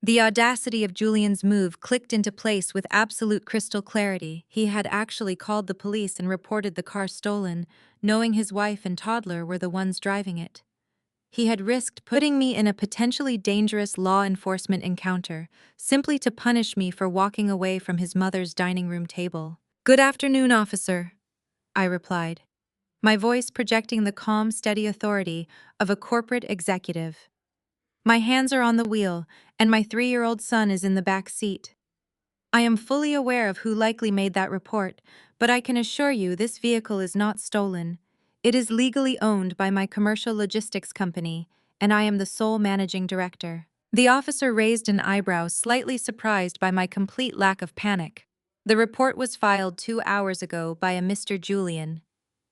The audacity of Julian's move clicked into place with absolute crystal clarity. He had actually called the police and reported the car stolen, knowing his wife and toddler were the ones driving it. He had risked putting me in a potentially dangerous law enforcement encounter, simply to punish me for walking away from his mother's dining room table. "Good afternoon, officer," I replied, my voice projecting the calm, steady authority of a corporate executive. My hands are on the wheel, and my 3-year-old son is in the back seat. I am fully aware of who likely made that report, but I can assure you this vehicle is not stolen. It is legally owned by my commercial logistics company, and I am the sole managing director. The officer raised an eyebrow, slightly surprised by my complete lack of panic. The report was filed 2 hours ago by a Mr. Julian.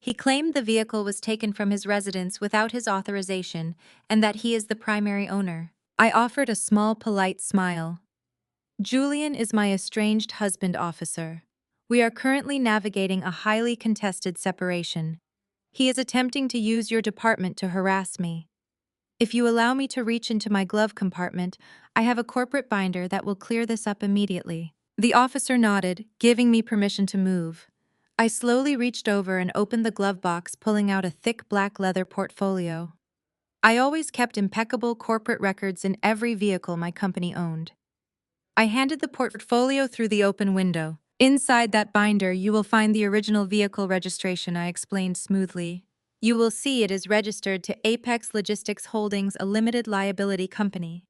He claimed the vehicle was taken from his residence without his authorization and that he is the primary owner. I offered a small, polite smile. "Julian is my estranged husband, officer. We are currently navigating a highly contested separation. He is attempting to use your department to harass me. If you allow me to reach into my glove compartment, I have a corporate binder that will clear this up immediately." The officer nodded, giving me permission to move. I slowly reached over and opened the glove box, pulling out a thick black leather portfolio. I always kept impeccable corporate records in every vehicle my company owned. I handed the portfolio through the open window. "Inside that binder, you will find the original vehicle registration," I explained smoothly. "You will see it is registered to Apex Logistics Holdings, a limited liability company.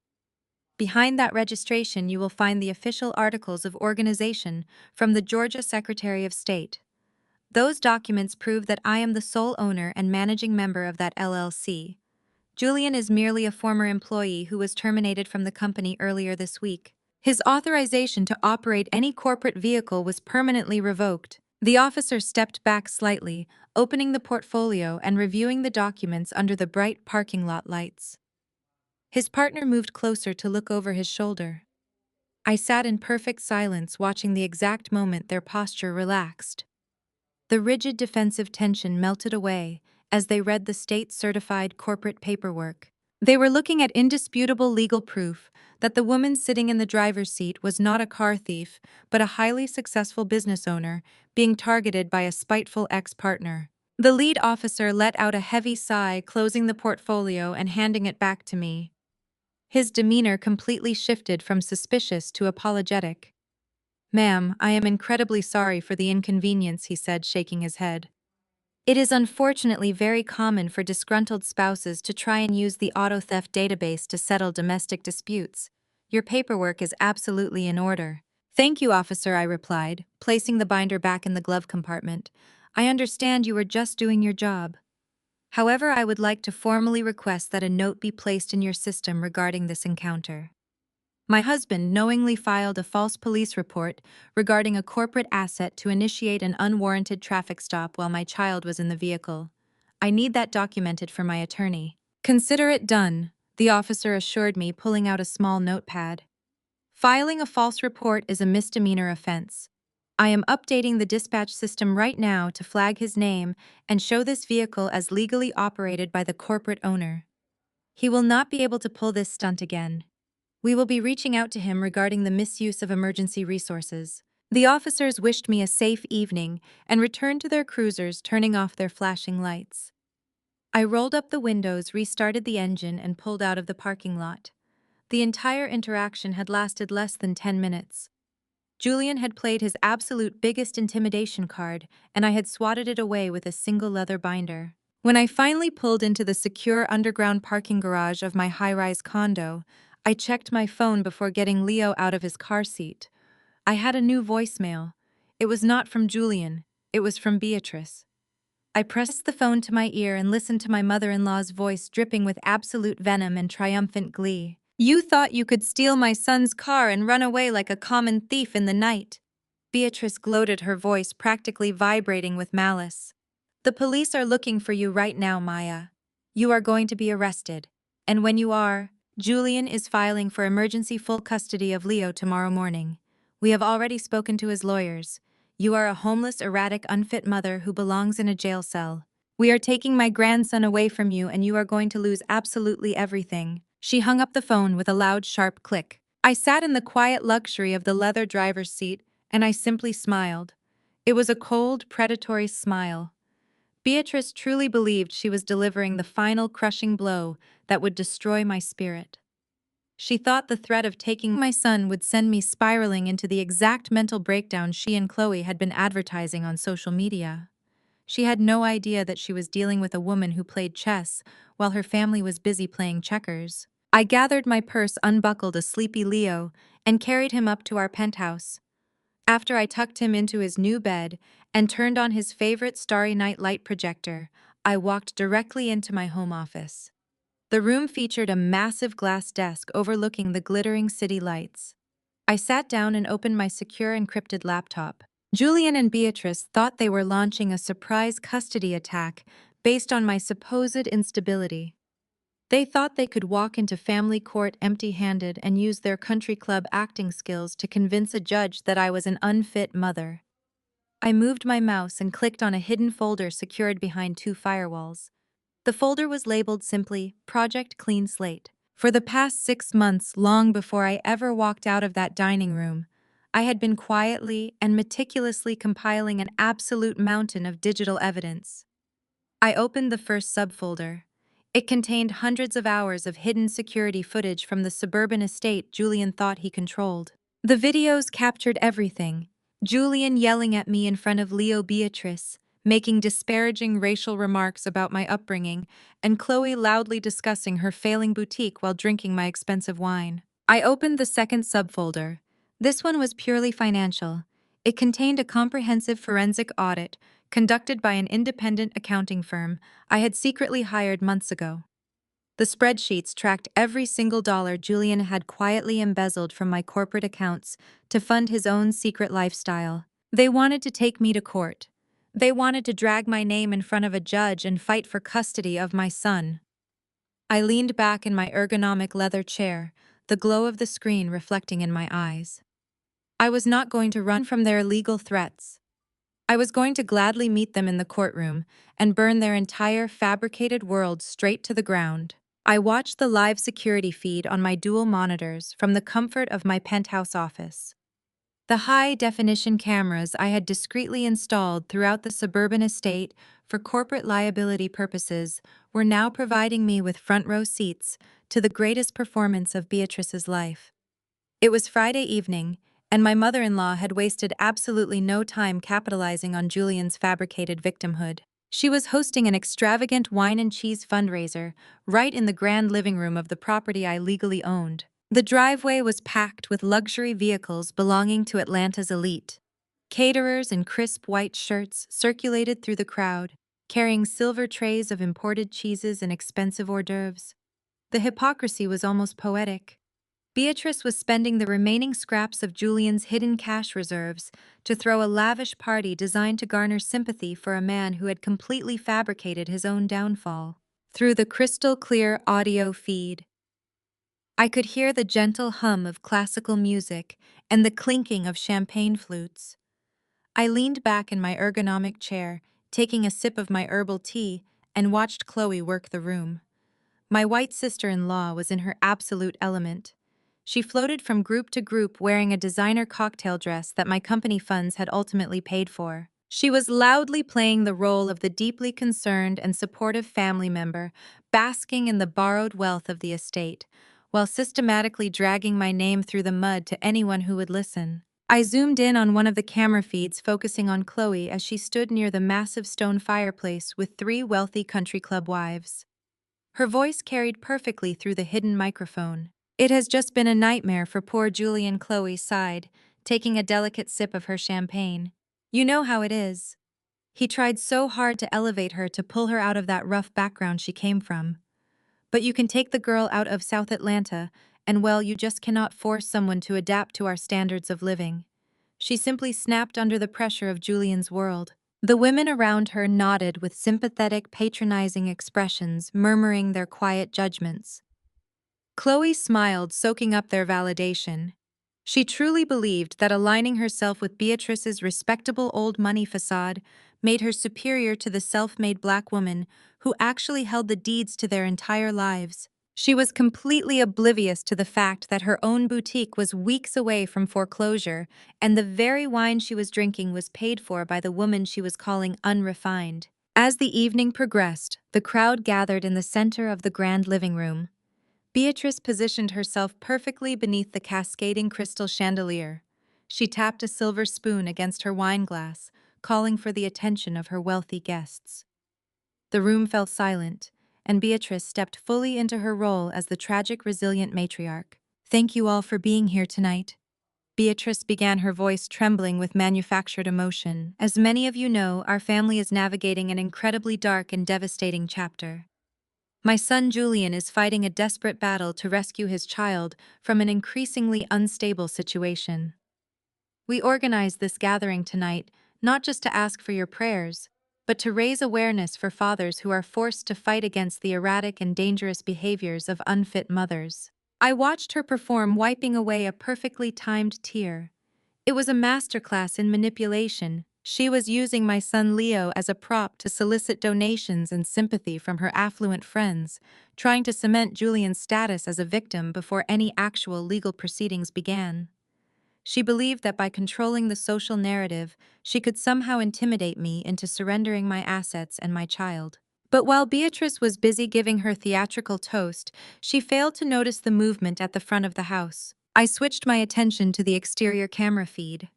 Behind that registration, you will find the official articles of organization from the Georgia Secretary of State. Those documents prove that I am the sole owner and managing member of that LLC. Julian is merely a former employee who was terminated from the company earlier this week. His authorization to operate any corporate vehicle was permanently revoked." The officer stepped back slightly, opening the portfolio and reviewing the documents under the bright parking lot lights. His partner moved closer to look over his shoulder. I sat in perfect silence, watching the exact moment their posture relaxed. The rigid defensive tension melted away as they read the state-certified corporate paperwork. They were looking at indisputable legal proof that the woman sitting in the driver's seat was not a car thief, but a highly successful business owner being targeted by a spiteful ex-partner. The lead officer let out a heavy sigh, closing the portfolio and handing it back to me. His demeanor completely shifted from suspicious to apologetic. "Ma'am, I am incredibly sorry for the inconvenience," he said, shaking his head. "It is unfortunately very common for disgruntled spouses to try and use the auto theft database to settle domestic disputes. Your paperwork is absolutely in order." "Thank you, officer," I replied, placing the binder back in the glove compartment. "I understand you were just doing your job. However, I would like to formally request that a note be placed in your system regarding this encounter. My husband knowingly filed a false police report regarding a corporate asset to initiate an unwarranted traffic stop while my child was in the vehicle. I need that documented for my attorney." "Consider it done," the officer assured me, pulling out a small notepad. Filing a false report is a misdemeanor offense. I am updating the dispatch system right now to flag his name and show this vehicle as legally operated by the corporate owner. He will not be able to pull this stunt again. We will be reaching out to him regarding the misuse of emergency resources. The officers wished me a safe evening and returned to their cruisers, turning off their flashing lights. I rolled up the windows, restarted the engine, and pulled out of the parking lot. The entire interaction had lasted less than 10 minutes. Julian had played his absolute biggest intimidation card, and I had swatted it away with a single leather binder. When I finally pulled into the secure underground parking garage of my high-rise condo, I checked my phone before getting Leo out of his car seat. I had a new voicemail. It was not from Julian, it was from Beatrice. I pressed the phone to my ear and listened to my mother-in-law's voice dripping with absolute venom and triumphant glee. "You thought you could steal my son's car and run away like a common thief in the night." Beatrice gloated, her voice practically vibrating with malice. "The police are looking for you right now, Maya. You are going to be arrested. And when you are, Julian is filing for emergency full custody of Leo tomorrow morning. We have already spoken to his lawyers. You are a homeless, erratic, unfit mother who belongs in a jail cell. We are taking my grandson away from you, and you are going to lose absolutely everything." She hung up the phone with a loud, sharp click. I sat in the quiet luxury of the leather driver's seat, and I simply smiled. It was a cold, predatory smile. Beatrice truly believed she was delivering the final crushing blow that would destroy my spirit. She thought the threat of taking my son would send me spiraling into the exact mental breakdown she and Chloe had been advertising on social media. She had no idea that she was dealing with a woman who played chess while her family was busy playing checkers. I gathered my purse, unbuckled a sleepy Leo, and carried him up to our penthouse. After I tucked him into his new bed and turned on his favorite Starry Night light projector, I walked directly into my home office. The room featured a massive glass desk overlooking the glittering city lights. I sat down and opened my secure encrypted laptop. Julian and Beatrice thought they were launching a surprise custody attack based on my supposed instability. They thought they could walk into family court empty-handed and use their country club acting skills to convince a judge that I was an unfit mother. I moved my mouse and clicked on a hidden folder secured behind two firewalls. The folder was labeled simply, Project Clean Slate. For the past 6 months, long before I ever walked out of that dining room, I had been quietly and meticulously compiling an absolute mountain of digital evidence. I opened the first subfolder. It contained hundreds of hours of hidden security footage from the suburban estate Julian thought he controlled. The videos captured everything. Julian yelling at me in front of Leo Beatrice, making disparaging racial remarks about my upbringing, and Chloe loudly discussing her failing boutique while drinking my expensive wine. I opened the second subfolder. This one was purely financial. It contained a comprehensive forensic audit conducted by an independent accounting firm I had secretly hired months ago. The spreadsheets tracked every single dollar Julian had quietly embezzled from my corporate accounts to fund his own secret lifestyle. They wanted to take me to court. They wanted to drag my name in front of a judge and fight for custody of my son. I leaned back in my ergonomic leather chair, the glow of the screen reflecting in my eyes. I was not going to run from their legal threats. I was going to gladly meet them in the courtroom and burn their entire fabricated world straight to the ground. I watched the live security feed on my dual monitors from the comfort of my penthouse office. The high-definition cameras I had discreetly installed throughout the suburban estate for corporate liability purposes were now providing me with front-row seats to the greatest performance of Beatrice's life. It was Friday evening, and my mother-in-law had wasted absolutely no time capitalizing on Julian's fabricated victimhood. She was hosting an extravagant wine and cheese fundraiser right in the grand living room of the property I legally owned. The driveway was packed with luxury vehicles belonging to Atlanta's elite. Caterers in crisp white shirts circulated through the crowd, carrying silver trays of imported cheeses and expensive hors d'oeuvres. The hypocrisy was almost poetic. Beatrice was spending the remaining scraps of Julian's hidden cash reserves to throw a lavish party designed to garner sympathy for a man who had completely fabricated his own downfall. Through the crystal-clear audio feed, I could hear the gentle hum of classical music and the clinking of champagne flutes. I leaned back in my ergonomic chair, taking a sip of my herbal tea, and watched Chloe work the room. My white sister-in-law was in her absolute element. She floated from group to group wearing a designer cocktail dress that my company funds had ultimately paid for. She was loudly playing the role of the deeply concerned and supportive family member, basking in the borrowed wealth of the estate, while systematically dragging my name through the mud to anyone who would listen. I zoomed in on one of the camera feeds focusing on Chloe as she stood near the massive stone fireplace with three wealthy country club wives. Her voice carried perfectly through the hidden microphone. "It has just been a nightmare for poor Julian," Chloe sighed, taking a delicate sip of her champagne. "You know how it is. He tried so hard to elevate her, to pull her out of that rough background she came from. But you can take the girl out of South Atlanta, and well, you just cannot force someone to adapt to our standards of living." She simply snapped under the pressure of Julian's world. The women around her nodded with sympathetic, patronizing expressions, murmuring their quiet judgments. Chloe smiled, soaking up their validation. She truly believed that aligning herself with Beatrice's respectable old money facade made her superior to the self-made black woman who actually held the deeds to their entire lives. She was completely oblivious to the fact that her own boutique was weeks away from foreclosure, and the very wine she was drinking was paid for by the woman she was calling unrefined. As the evening progressed, the crowd gathered in the center of the grand living room. Beatrice positioned herself perfectly beneath the cascading crystal chandelier. She tapped a silver spoon against her wine glass, calling for the attention of her wealthy guests. The room fell silent, and Beatrice stepped fully into her role as the tragic, resilient matriarch. "Thank you all for being here tonight." Beatrice began, her voice trembling with manufactured emotion. "As many of you know, our family is navigating an incredibly dark and devastating chapter. My son Julian is fighting a desperate battle to rescue his child from an increasingly unstable situation. We organized this gathering tonight not just to ask for your prayers, but to raise awareness for fathers who are forced to fight against the erratic and dangerous behaviors of unfit mothers." I watched her perform, wiping away a perfectly timed tear. It was a masterclass in manipulation. She was using my son Leo as a prop to solicit donations and sympathy from her affluent friends, trying to cement Julian's status as a victim before any actual legal proceedings began. She believed that by controlling the social narrative, she could somehow intimidate me into surrendering my assets and my child. But while Beatrice was busy giving her theatrical toast, she failed to notice the movement at the front of the house. I switched my attention to the exterior camera feed.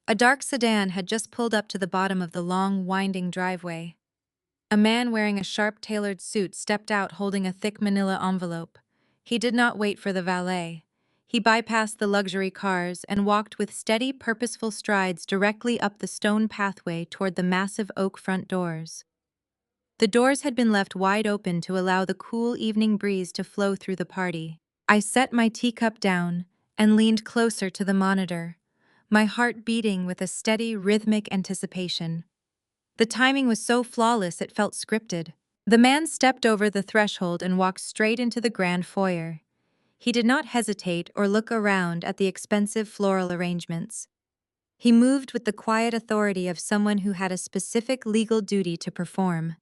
A dark sedan had just pulled up to the bottom of the long, winding driveway. A man wearing a sharp-tailored suit stepped out holding a thick manila envelope. He did not wait for the valet. He bypassed the luxury cars and walked with steady, purposeful strides directly up the stone pathway toward the massive oak front doors. The doors had been left wide open to allow the cool evening breeze to flow through the party. I set my teacup down and leaned closer to the monitor, my heart beating with a steady, rhythmic anticipation. The timing was so flawless it felt scripted. The man stepped over the threshold and walked straight into the grand foyer. He did not hesitate or look around at the expensive floral arrangements. He moved with the quiet authority of someone who had a specific legal duty to perform.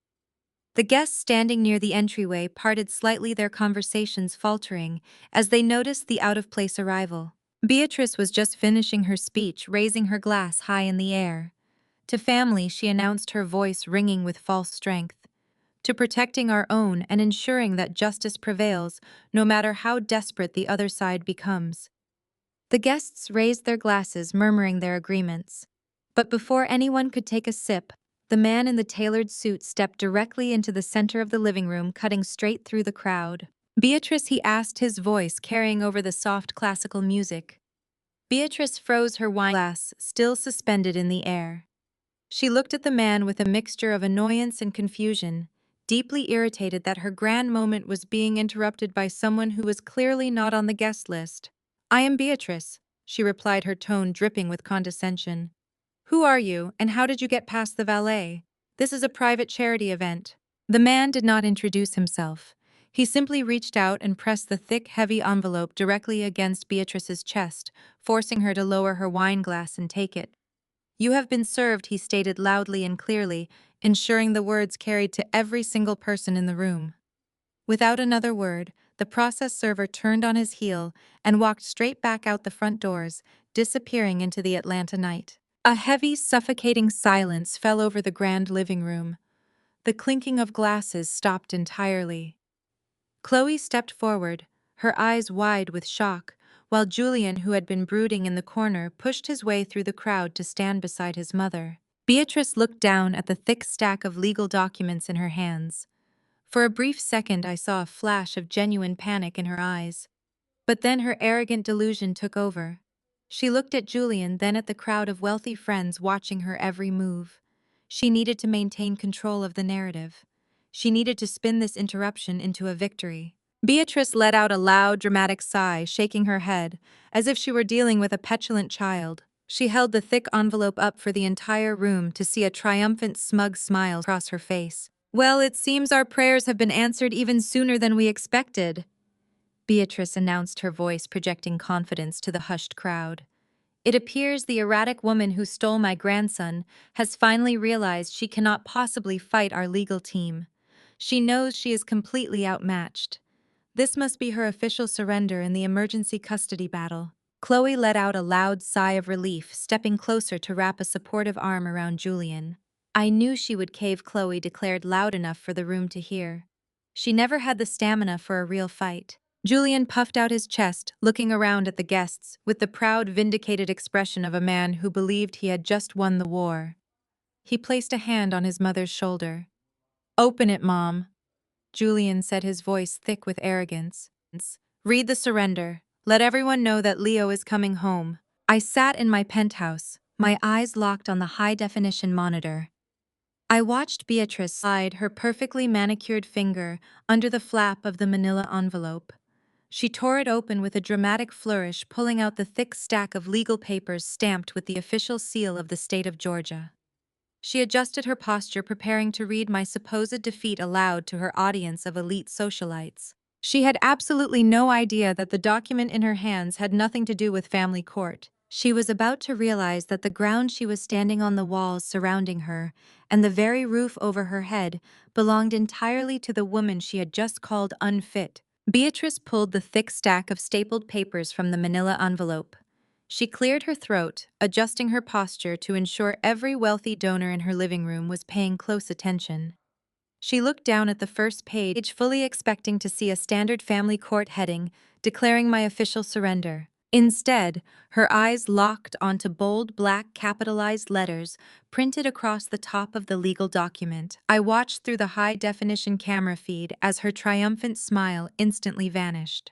The guests standing near the entryway parted slightly, their conversations faltering as they noticed the out-of-place arrival. Beatrice was just finishing her speech, raising her glass high in the air. To family, she announced, her voice ringing with false strength. To protecting our own and ensuring that justice prevails, no matter how desperate the other side becomes. The guests raised their glasses, murmuring their agreements. But before anyone could take a sip, the man in the tailored suit stepped directly into the center of the living room, cutting straight through the crowd. "Beatrice," he asked, his voice carrying over the soft classical music. Beatrice froze, her wine glass still suspended in the air. She looked at the man with a mixture of annoyance and confusion, deeply irritated that her grand moment was being interrupted by someone who was clearly not on the guest list. "I am Beatrice," she replied, her tone dripping with condescension. "Who are you, and how did you get past the valet? This is a private charity event." The man did not introduce himself. He simply reached out and pressed the thick, heavy envelope directly against Beatrice's chest, forcing her to lower her wine glass and take it. "You have been served," he stated loudly and clearly, ensuring the words carried to every single person in the room. Without another word, the process server turned on his heel and walked straight back out the front doors, disappearing into the Atlanta night. A heavy, suffocating silence fell over the grand living room. The clinking of glasses stopped entirely. Chloe stepped forward, her eyes wide with shock, while Julian, who had been brooding in the corner, pushed his way through the crowd to stand beside his mother. Beatrice looked down at the thick stack of legal documents in her hands. For a brief second, I saw a flash of genuine panic in her eyes. But then her arrogant delusion took over. She looked at Julian, then at the crowd of wealthy friends watching her every move. She needed to maintain control of the narrative. She needed to spin this interruption into a victory. Beatrice let out a loud, dramatic sigh, shaking her head, as if she were dealing with a petulant child. She held the thick envelope up for the entire room to see a triumphant, smug smile cross her face. "Well, it seems our prayers have been answered even sooner than we expected," Beatrice announced, her voice projecting confidence to the hushed crowd. "It appears the erratic woman who stole my grandson has finally realized she cannot possibly fight our legal team. She knows she is completely outmatched. This must be her official surrender in the emergency custody battle." Chloe let out a loud sigh of relief, stepping closer to wrap a supportive arm around Julian. "I knew she would cave," Chloe declared loud enough for the room to hear. "She never had the stamina for a real fight." Julian puffed out his chest, looking around at the guests with the proud, vindicated expression of a man who believed he had just won the war. He placed a hand on his mother's shoulder. "Open it, Mom," Julian said, his voice thick with arrogance. "Read the surrender. Let everyone know that Leo is coming home." I sat in my penthouse, my eyes locked on the high-definition monitor. I watched Beatrice slide her perfectly manicured finger under the flap of the manila envelope. She tore it open with a dramatic flourish, pulling out the thick stack of legal papers stamped with the official seal of the state of Georgia. She adjusted her posture, preparing to read my supposed defeat aloud to her audience of elite socialites. She had absolutely no idea that the document in her hands had nothing to do with family court. She was about to realize that the ground she was standing on, the walls surrounding her, and the very roof over her head belonged entirely to the woman she had just called unfit. Beatrice pulled the thick stack of stapled papers from the manila envelope. She cleared her throat, adjusting her posture to ensure every wealthy donor in her living room was paying close attention. She looked down at the first page, fully expecting to see a standard family court heading declaring my official surrender. Instead, her eyes locked onto bold black capitalized letters printed across the top of the legal document. I watched through the high-definition camera feed as her triumphant smile instantly vanished.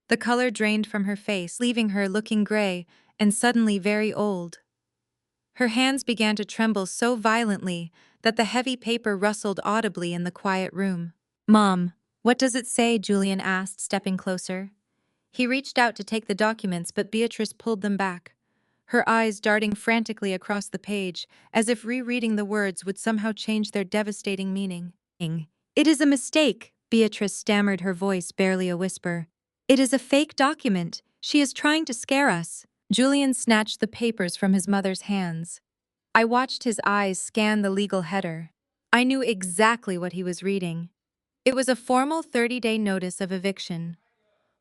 The color drained from her face, leaving her looking gray and suddenly very old. Her hands began to tremble so violently that the heavy paper rustled audibly in the quiet room. "Mom, what does it say?" Julian asked, stepping closer. He reached out to take the documents, but Beatrice pulled them back, her eyes darting frantically across the page, as if rereading the words would somehow change their devastating meaning. "It is a mistake," Beatrice stammered, her voice barely a whisper. "It is a fake document. She is trying to scare us." Julian snatched the papers from his mother's hands. I watched his eyes scan the legal header. I knew exactly what he was reading. It was a formal 30-day notice of eviction.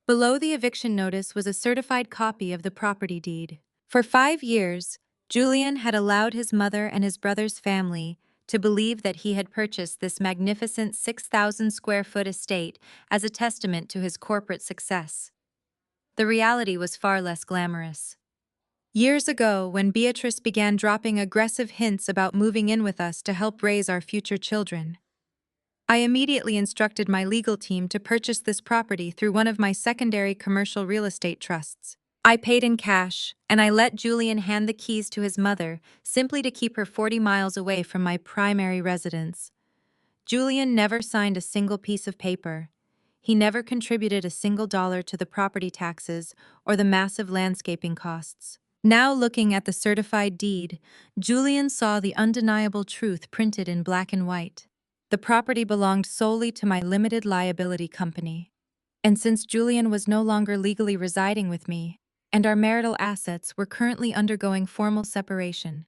Below the eviction notice was a certified copy of the property deed. For 5 years, Julian had allowed his mother and his brother's family to believe that he had purchased this magnificent 6,000-square-foot estate as a testament to his corporate success. The reality was far less glamorous. Years ago, when Beatrice began dropping aggressive hints about moving in with us to help raise our future children, I immediately instructed my legal team to purchase this property through one of my secondary commercial real estate trusts. I paid in cash, and I let Julian hand the keys to his mother, simply to keep her 40 miles away from my primary residence. Julian never signed a single piece of paper. He never contributed a single dollar to the property taxes or the massive landscaping costs. Now, looking at the certified deed, Julian saw the undeniable truth printed in black and white. The property belonged solely to my limited liability company. And since Julian was no longer legally residing with me, and our marital assets were currently undergoing formal separation,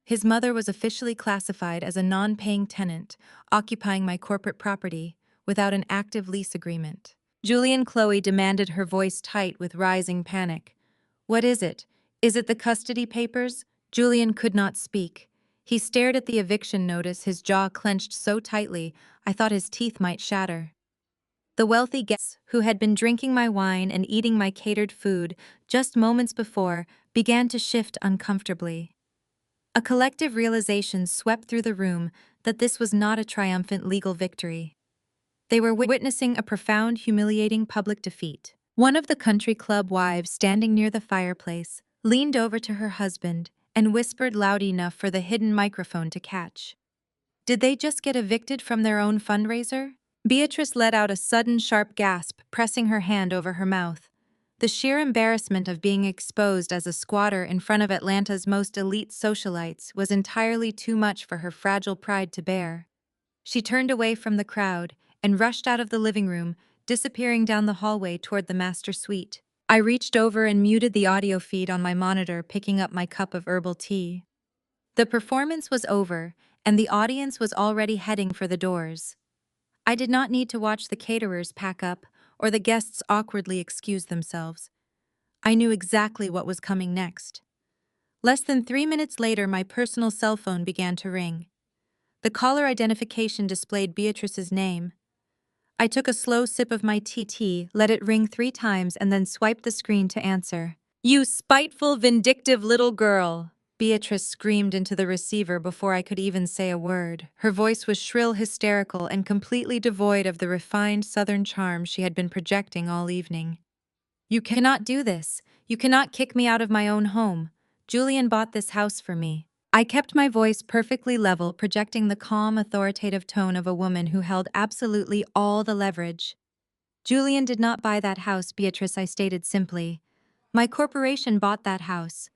his mother was officially classified as a non-paying tenant, occupying my corporate property without an active lease agreement. Julian Chloe demanded, her voice tight with rising panic. What is it? Is it the custody papers? Julian could not speak. He stared at the eviction notice, his jaw clenched so tightly I thought his teeth might shatter. The wealthy guests, who had been drinking my wine and eating my catered food just moments before, began to shift uncomfortably. A collective realization swept through the room that this was not a triumphant legal victory. They were witnessing a profound, humiliating public defeat. One of the country club wives, standing near the fireplace, leaned over to her husband and whispered loud enough for the hidden microphone to catch. Did they just get evicted from their own fundraiser? Beatrice let out a sudden sharp gasp, pressing her hand over her mouth. The sheer embarrassment of being exposed as a squatter in front of Atlanta's most elite socialites was entirely too much for her fragile pride to bear. She turned away from the crowd and rushed out of the living room, disappearing down the hallway toward the master suite. I reached over and muted the audio feed on my monitor, picking up my cup of herbal tea. The performance was over, and the audience was already heading for the doors. I did not need to watch the caterers pack up or the guests awkwardly excuse themselves. I knew exactly what was coming next. Less than 3 minutes later, my personal cell phone began to ring. The caller identification displayed Beatrice's name. I took a slow sip of my tea, let it ring 3 times, and then swiped the screen to answer. "You spiteful, vindictive little girl!" Beatrice screamed into the receiver before I could even say a word. Her voice was shrill, hysterical, and completely devoid of the refined southern charm she had been projecting all evening. "You cannot do this. You cannot kick me out of my own home. Julian bought this house for me." I kept my voice perfectly level, projecting the calm, authoritative tone of a woman who held absolutely all the leverage. "Julian did not buy that house, Beatrice," I stated simply. "My corporation bought that house.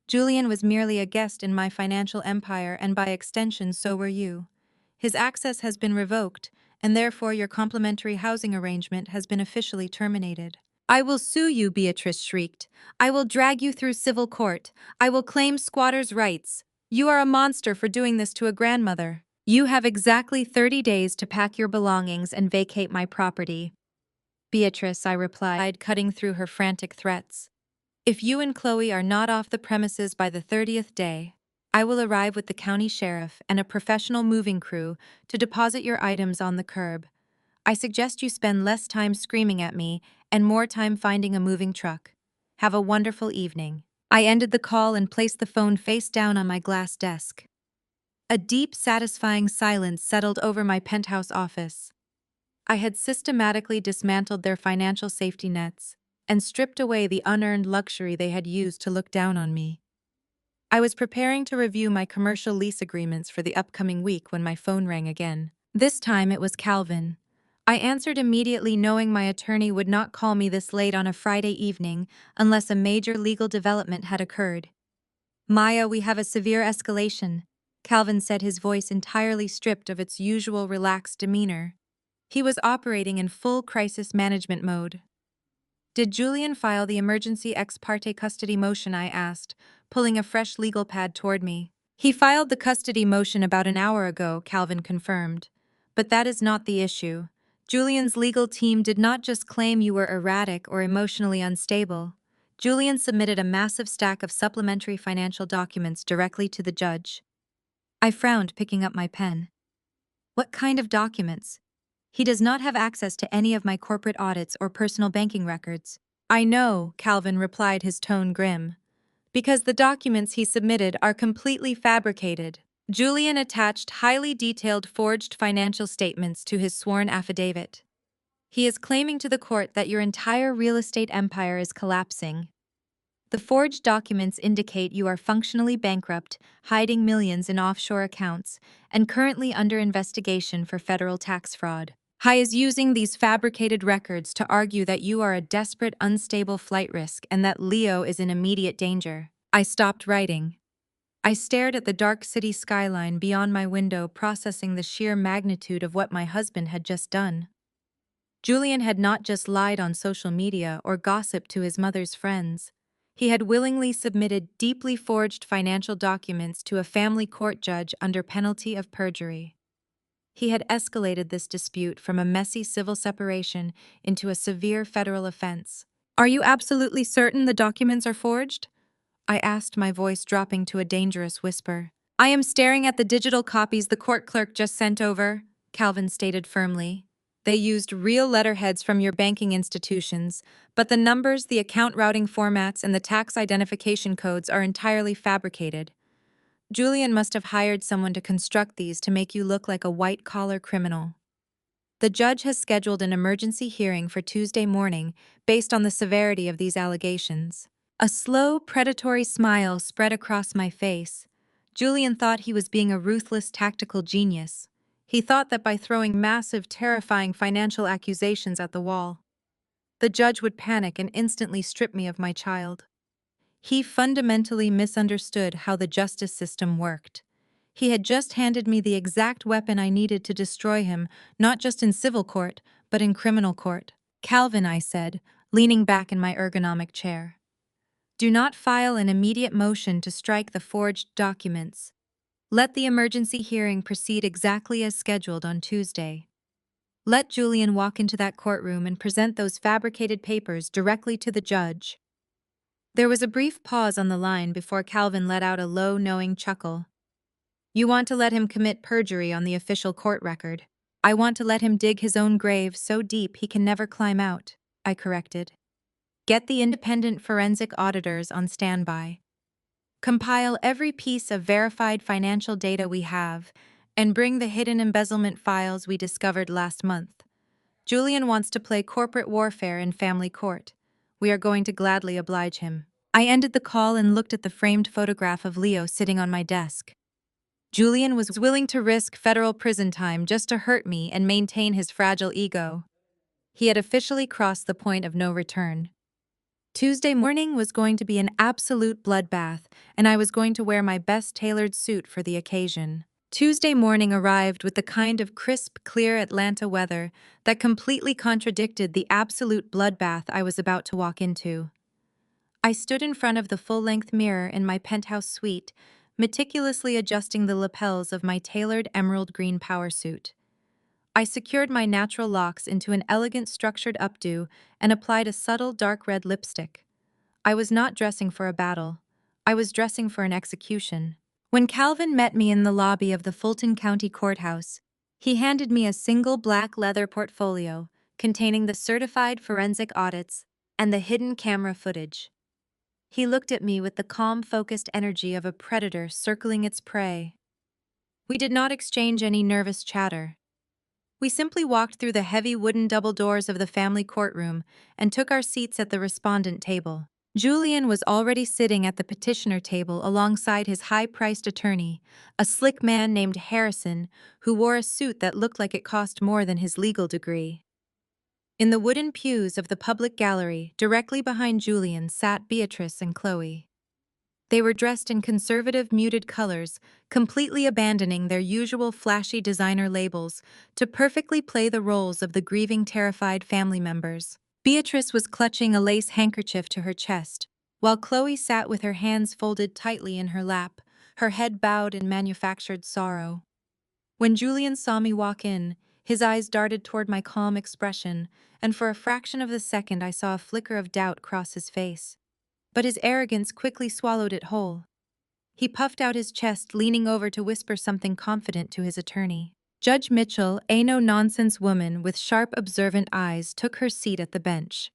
Julian was merely a guest in my financial empire, and by extension so were you. His access has been revoked, and therefore your complimentary housing arrangement has been officially terminated." "I will sue you," Beatrice shrieked. "I will drag you through civil court. I will claim squatters' rights. You are a monster for doing this to a grandmother. You have exactly 30 days to pack your belongings and vacate my property." "Beatrice," I replied, cutting through her frantic threats. "If you and Chloe are not off the premises by the 30th day, I will arrive with the county sheriff and a professional moving crew to deposit your items on the curb. I suggest you spend less time screaming at me and more time finding a moving truck. Have a wonderful evening." I ended the call and placed the phone face down on my glass desk. A deep, satisfying silence settled over my penthouse office. I had systematically dismantled their financial safety nets and stripped away the unearned luxury they had used to look down on me. I was preparing to review my commercial lease agreements for the upcoming week when my phone rang again. This time it was Calvin. I answered immediately, knowing my attorney would not call me this late on a Friday evening unless a major legal development had occurred. "Maya, we have a severe escalation," Calvin said, his voice entirely stripped of its usual relaxed demeanor. He was operating in full crisis management mode. "Did Julian file the emergency ex parte custody motion?" I asked, pulling a fresh legal pad toward me. "He filed the custody motion about an hour ago," Calvin confirmed. "But that is not the issue. Julian's legal team did not just claim you were erratic or emotionally unstable. Julian submitted a massive stack of supplementary financial documents directly to the judge." I frowned, picking up my pen. "What kind of documents?" "He does not have access to any of my corporate audits or personal banking records." "I know," Calvin replied, his tone grim. "Because the documents he submitted are completely fabricated." Julian attached highly detailed forged financial statements to his sworn affidavit. "He is claiming to the court that your entire real estate empire is collapsing. The forged documents indicate you are functionally bankrupt, hiding millions in offshore accounts, and currently under investigation for federal tax fraud. He is using these fabricated records to argue that you are a desperate, unstable flight risk and that Leo is in immediate danger." I stopped writing. I stared at the dark city skyline beyond my window, processing the sheer magnitude of what my husband had just done. Julian had not just lied on social media or gossiped to his mother's friends. He had willingly submitted deeply forged financial documents to a family court judge under penalty of perjury. He had escalated this dispute from a messy civil separation into a severe federal offense. "Are you absolutely certain the documents are forged?" I asked, my voice dropping to a dangerous whisper. "I am staring at the digital copies the court clerk just sent over," Calvin stated firmly. "They used real letterheads from your banking institutions, but the numbers, the account routing formats, and the tax identification codes are entirely fabricated. Julian must have hired someone to construct these to make you look like a white-collar criminal." The judge has scheduled an emergency hearing for Tuesday morning based on the severity of these allegations. A slow, predatory smile spread across my face. Julian thought he was being a ruthless tactical genius. He thought that by throwing massive, terrifying financial accusations at the wall, the judge would panic and instantly strip me of my child. He fundamentally misunderstood how the justice system worked. He had just handed me the exact weapon I needed to destroy him, not just in civil court, but in criminal court. "Calvin," I said, leaning back in my ergonomic chair, "do not file an immediate motion to strike the forged documents. Let the emergency hearing proceed exactly as scheduled on Tuesday. Let Julian walk into that courtroom and present those fabricated papers directly to the judge." There was a brief pause on the line before Calvin let out a low, knowing chuckle. "You want to let him commit perjury on the official court record. I want to let him dig his own grave so deep he can never climb out," I corrected. "Get the independent forensic auditors on standby. Compile every piece of verified financial data we have, and bring the hidden embezzlement files we discovered last month. Julian wants to play corporate warfare in family court. We are going to gladly oblige him." I ended the call and looked at the framed photograph of Leo sitting on my desk. Julian was willing to risk federal prison time just to hurt me and maintain his fragile ego. He had officially crossed the point of no return. Tuesday morning was going to be an absolute bloodbath, and I was going to wear my best tailored suit for the occasion. Tuesday morning arrived with the kind of crisp, clear Atlanta weather that completely contradicted the absolute bloodbath I was about to walk into. I stood in front of the full-length mirror in my penthouse suite, meticulously adjusting the lapels of my tailored emerald green power suit. I secured my natural locks into an elegant structured updo and applied a subtle dark red lipstick. I was not dressing for a battle. I was dressing for an execution. When Calvin met me in the lobby of the Fulton County Courthouse, he handed me a single black leather portfolio containing the certified forensic audits and the hidden camera footage. He looked at me with the calm, focused energy of a predator circling its prey. We did not exchange any nervous chatter. We simply walked through the heavy wooden double doors of the family courtroom and took our seats at the respondent table. Julian was already sitting at the petitioner table alongside his high-priced attorney, a slick man named Harrison, who wore a suit that looked like it cost more than his legal degree. In the wooden pews of the public gallery, directly behind Julian, sat Beatrice and Chloe. They were dressed in conservative, muted colors, completely abandoning their usual flashy designer labels to perfectly play the roles of the grieving, terrified family members. Beatrice was clutching a lace handkerchief to her chest, while Chloe sat with her hands folded tightly in her lap, her head bowed in manufactured sorrow. When Julian saw me walk in, his eyes darted toward my calm expression, and for a fraction of a second I saw a flicker of doubt cross his face. But his arrogance quickly swallowed it whole. He puffed out his chest, leaning over to whisper something confident to his attorney. Judge Mitchell, a no-nonsense woman with sharp, observant eyes, took her seat at the bench.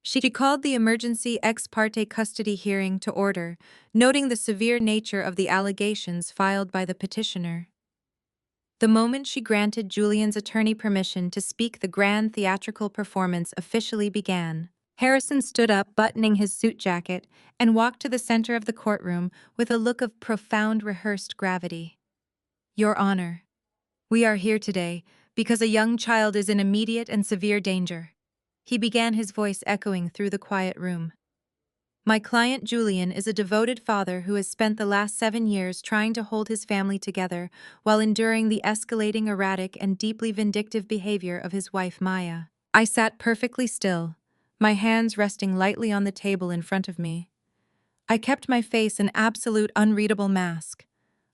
She called the emergency ex parte custody hearing to order, noting the severe nature of the allegations filed by the petitioner. The moment she granted Julian's attorney permission to speak, the grand theatrical performance officially began. Harrison stood up, buttoning his suit jacket, and walked to the center of the courtroom with a look of profound, rehearsed gravity. "Your Honor, we are here today because a young child is in immediate and severe danger." He began, his voice echoing through the quiet room. My client Julian is a devoted father who has spent the last 7 years trying to hold his family together while enduring the escalating, erratic, and deeply vindictive behavior of his wife Maya. I sat perfectly still, my hands resting lightly on the table in front of me. I kept my face an absolute unreadable mask.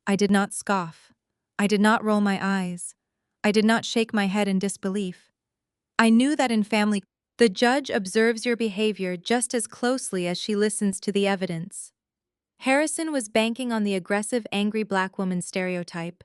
I did not scoff. I did not roll my eyes. I did not shake my head in disbelief. I knew that in family, the judge observes your behavior just as closely as she listens to the evidence. Harrison was banking on the aggressive, angry black woman stereotype.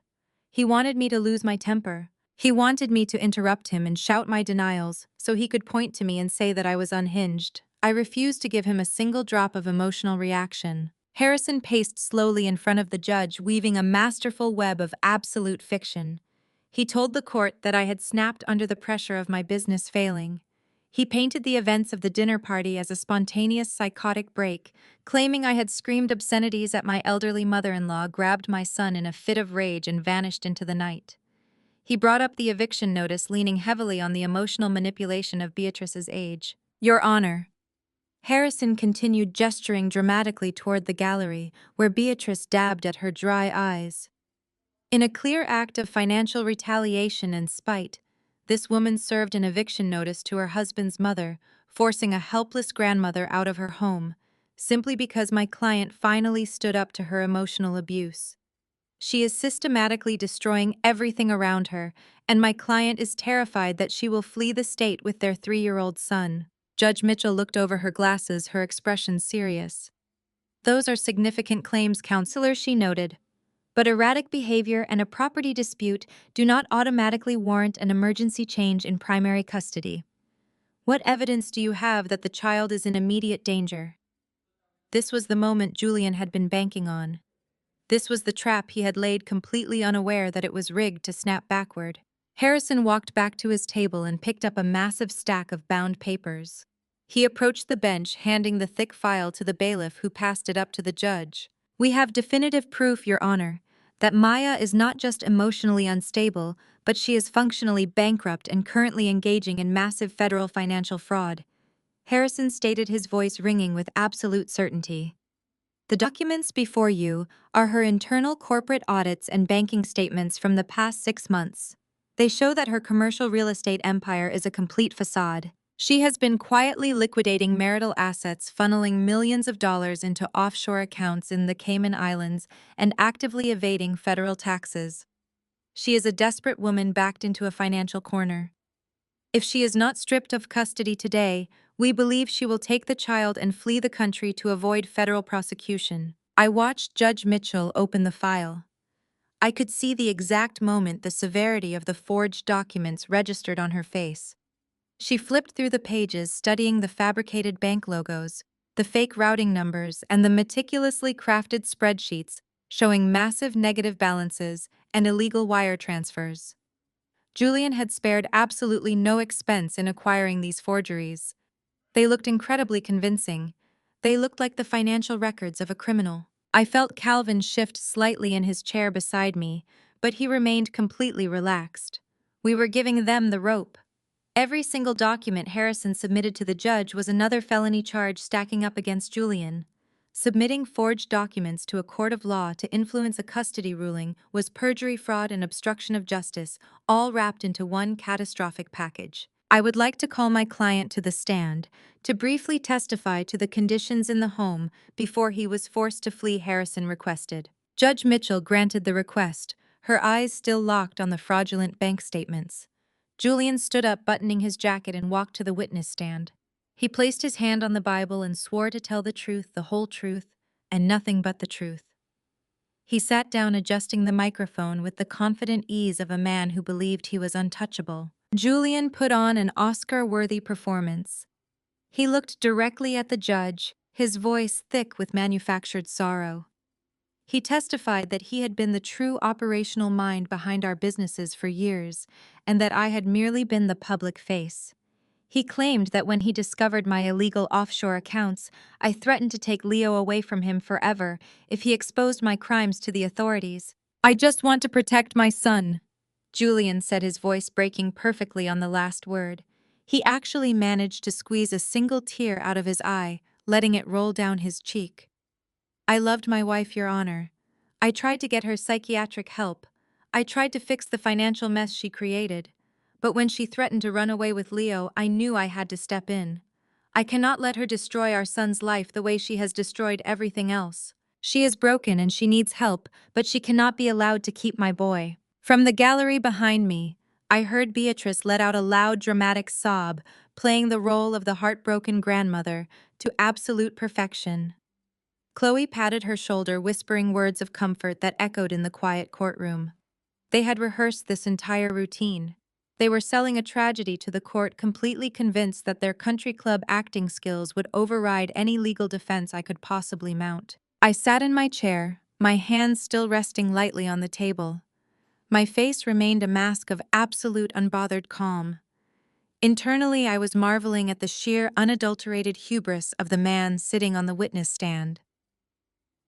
He wanted me to lose my temper. He wanted me to interrupt him and shout my denials so he could point to me and say that I was unhinged. I refused to give him a single drop of emotional reaction. Harrison paced slowly in front of the judge, weaving a masterful web of absolute fiction. He told the court that I had snapped under the pressure of my business failing. He painted the events of the dinner party as a spontaneous psychotic break, claiming I had screamed obscenities at my elderly mother-in-law, grabbed my son in a fit of rage, and vanished into the night. He brought up the eviction notice, leaning heavily on the emotional manipulation of Beatrice's age. Your Honor. Harrison continued, gesturing dramatically toward the gallery, where Beatrice dabbed at her dry eyes. In a clear act of financial retaliation and spite, this woman served an eviction notice to her husband's mother, forcing a helpless grandmother out of her home, simply because my client finally stood up to her emotional abuse. She is systematically destroying everything around her, and my client is terrified that she will flee the state with their 3-year-old son. Judge Mitchell looked over her glasses, her expression serious. Those are significant claims, Counselor, she noted. But erratic behavior and a property dispute do not automatically warrant an emergency change in primary custody. What evidence do you have that the child is in immediate danger? This was the moment Julian had been banking on. This was the trap he had laid, completely unaware that it was rigged to snap backward. Harrison walked back to his table and picked up a massive stack of bound papers. He approached the bench, handing the thick file to the bailiff, who passed it up to the judge. We have definitive proof, Your Honor, that Maya is not just emotionally unstable, but she is functionally bankrupt and currently engaging in massive federal financial fraud. Harrison stated, his voice ringing with absolute certainty. The documents before you are her internal corporate audits and banking statements from the past 6 months. They show that her commercial real estate empire is a complete facade. She has been quietly liquidating marital assets, funneling millions of dollars into offshore accounts in the Cayman Islands, and actively evading federal taxes. She is a desperate woman backed into a financial corner. If she is not stripped of custody today, we believe she will take the child and flee the country to avoid federal prosecution. I watched Judge Mitchell open the file. I could see the exact moment the severity of the forged documents registered on her face. She flipped through the pages, studying the fabricated bank logos, the fake routing numbers, and the meticulously crafted spreadsheets showing massive negative balances and illegal wire transfers. Julian had spared absolutely no expense in acquiring these forgeries. They looked incredibly convincing. They looked like the financial records of a criminal. I felt Calvin shift slightly in his chair beside me, but he remained completely relaxed. We were giving them the rope. Every single document Harrison submitted to the judge was another felony charge stacking up against Julian. Submitting forged documents to a court of law to influence a custody ruling was perjury, fraud, and obstruction of justice, all wrapped into one catastrophic package. I would like to call my client to the stand to briefly testify to the conditions in the home before he was forced to flee, Harrison requested. Judge Mitchell granted the request, her eyes still locked on the fraudulent bank statements. Julian stood up, buttoning his jacket, and walked to the witness stand. He placed his hand on the Bible and swore to tell the truth, the whole truth, and nothing but the truth. He sat down, adjusting the microphone with the confident ease of a man who believed he was untouchable. Julian put on an Oscar-worthy performance. He looked directly at the judge, his voice thick with manufactured sorrow. He testified that he had been the true operational mind behind our businesses for years, and that I had merely been the public face. He claimed that when he discovered my illegal offshore accounts, I threatened to take Leo away from him forever if he exposed my crimes to the authorities. I just want to protect my son, Julian said, his voice breaking perfectly on the last word. He actually managed to squeeze a single tear out of his eye, letting it roll down his cheek. I loved my wife, Your Honor. I tried to get her psychiatric help. I tried to fix the financial mess she created. But when she threatened to run away with Leo, I knew I had to step in. I cannot let her destroy our son's life the way she has destroyed everything else. She is broken and she needs help, but she cannot be allowed to keep my boy. From the gallery behind me, I heard Beatrice let out a loud, dramatic sob, playing the role of the heartbroken grandmother to absolute perfection. Chloe patted her shoulder, whispering words of comfort that echoed in the quiet courtroom. They had rehearsed this entire routine. They were selling a tragedy to the court, completely convinced that their country club acting skills would override any legal defense I could possibly mount. I sat in my chair, my hands still resting lightly on the table. My face remained a mask of absolute unbothered calm. Internally, I was marveling at the sheer, unadulterated hubris of the man sitting on the witness stand.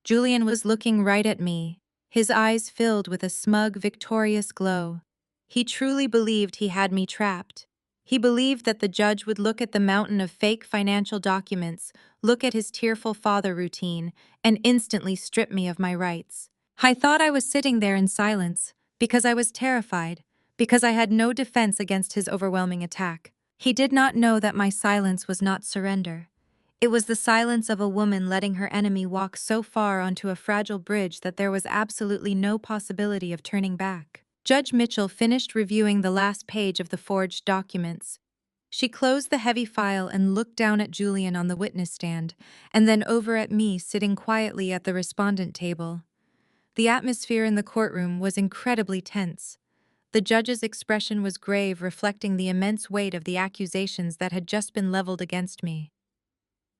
Julian was looking right at me, his eyes filled with a smug, victorious glow. He truly believed he had me trapped. He believed that the judge would look at the mountain of fake financial documents, look at his tearful father routine, and instantly strip me of my rights. I thought I was sitting there in silence, because I was terrified, because I had no defense against his overwhelming attack. He did not know that my silence was not surrender. It was the silence of a woman letting her enemy walk so far onto a fragile bridge that there was absolutely no possibility of turning back. Judge Mitchell finished reviewing the last page of the forged documents. She closed the heavy file and looked down at Julian on the witness stand, and then over at me sitting quietly at the respondent table. The atmosphere in the courtroom was incredibly tense. The judge's expression was grave, reflecting the immense weight of the accusations that had just been leveled against me.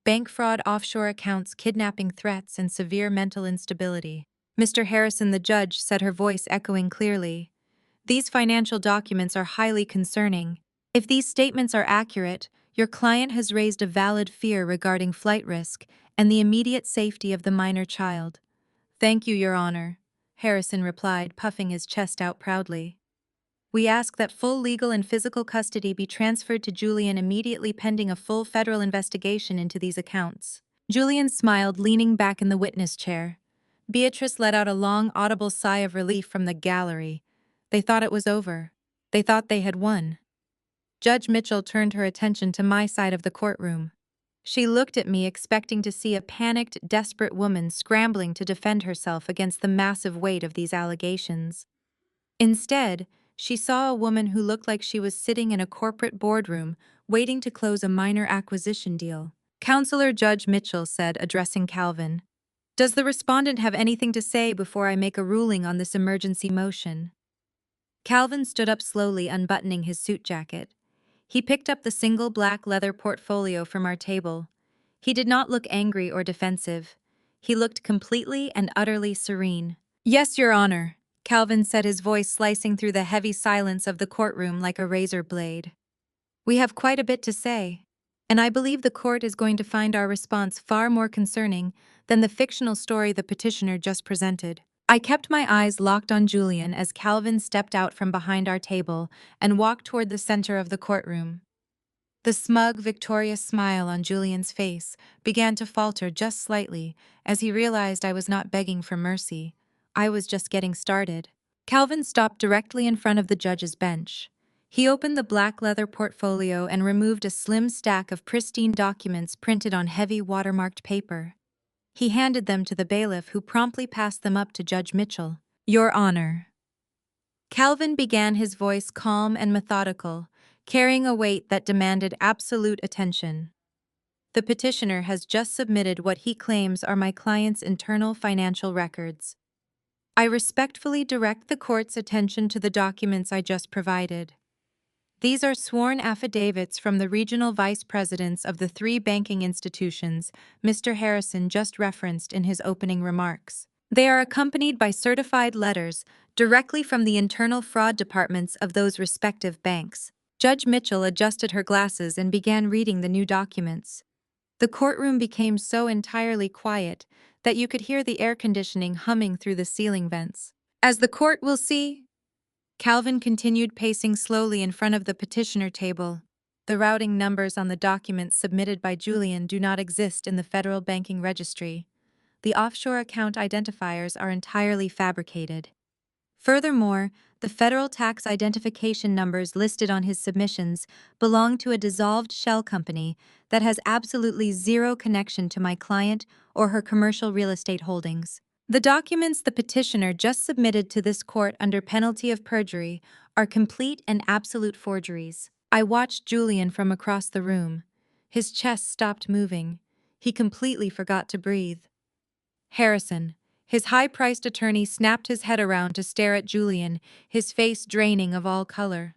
Bank fraud, offshore accounts, kidnapping threats, and severe mental instability. Mr. Harrison, the judge, said, her voice echoing clearly. These financial documents are highly concerning. If these statements are accurate, your client has raised a valid fear regarding flight risk and the immediate safety of the minor child. Thank you, Your Honor, Harrison replied, puffing his chest out proudly. We ask that full legal and physical custody be transferred to Julian immediately, pending a full federal investigation into these accounts. Julian smiled, leaning back in the witness chair. Beatrice let out a long, audible sigh of relief from the gallery. They thought it was over. They thought they had won. Judge Mitchell turned her attention to my side of the courtroom. She looked at me, expecting to see a panicked, desperate woman scrambling to defend herself against the massive weight of these allegations. Instead, she saw a woman who looked like she was sitting in a corporate boardroom, waiting to close a minor acquisition deal. Counselor, Judge Mitchell said, addressing Calvin, "Does the respondent have anything to say before I make a ruling on this emergency motion?" Calvin stood up slowly, unbuttoning his suit jacket. He picked up the single black leather portfolio from our table. He did not look angry or defensive. He looked completely and utterly serene. "Yes, Your Honor," Calvin said, his voice slicing through the heavy silence of the courtroom like a razor blade. "We have quite a bit to say, and I believe the court is going to find our response far more concerning than the fictional story the petitioner just presented." I kept my eyes locked on Julian as Calvin stepped out from behind our table and walked toward the center of the courtroom. The smug, victorious smile on Julian's face began to falter just slightly as he realized I was not begging for mercy. I was just getting started. Calvin stopped directly in front of the judge's bench. He opened the black leather portfolio and removed a slim stack of pristine documents printed on heavy watermarked paper. He handed them to the bailiff, who promptly passed them up to Judge Mitchell. "Your Honor." Calvin began, his voice calm and methodical, carrying a weight that demanded absolute attention. "The petitioner has just submitted what he claims are my client's internal financial records. I respectfully direct the court's attention to the documents I just provided. These are sworn affidavits from the regional vice presidents of the 3 banking institutions Mr. Harrison just referenced in his opening remarks. They are accompanied by certified letters directly from the internal fraud departments of those respective banks." Judge Mitchell adjusted her glasses and began reading the new documents. The courtroom became so entirely quiet that you could hear the air conditioning humming through the ceiling vents. "As the court will see," Calvin continued, pacing slowly in front of the petitioner table, The routing numbers on the documents submitted by Julian do not exist in the federal banking registry. The offshore account identifiers are entirely fabricated. Furthermore, the federal tax identification numbers listed on his submissions belong to a dissolved shell company that has absolutely zero connection to my client or her commercial real estate holdings. The documents the petitioner just submitted to this court under penalty of perjury are complete and absolute forgeries. I watched Julian from across the room. His chest stopped moving. He completely forgot to breathe. Harrison, his high-priced attorney, snapped his head around to stare at Julian, his face draining of all color.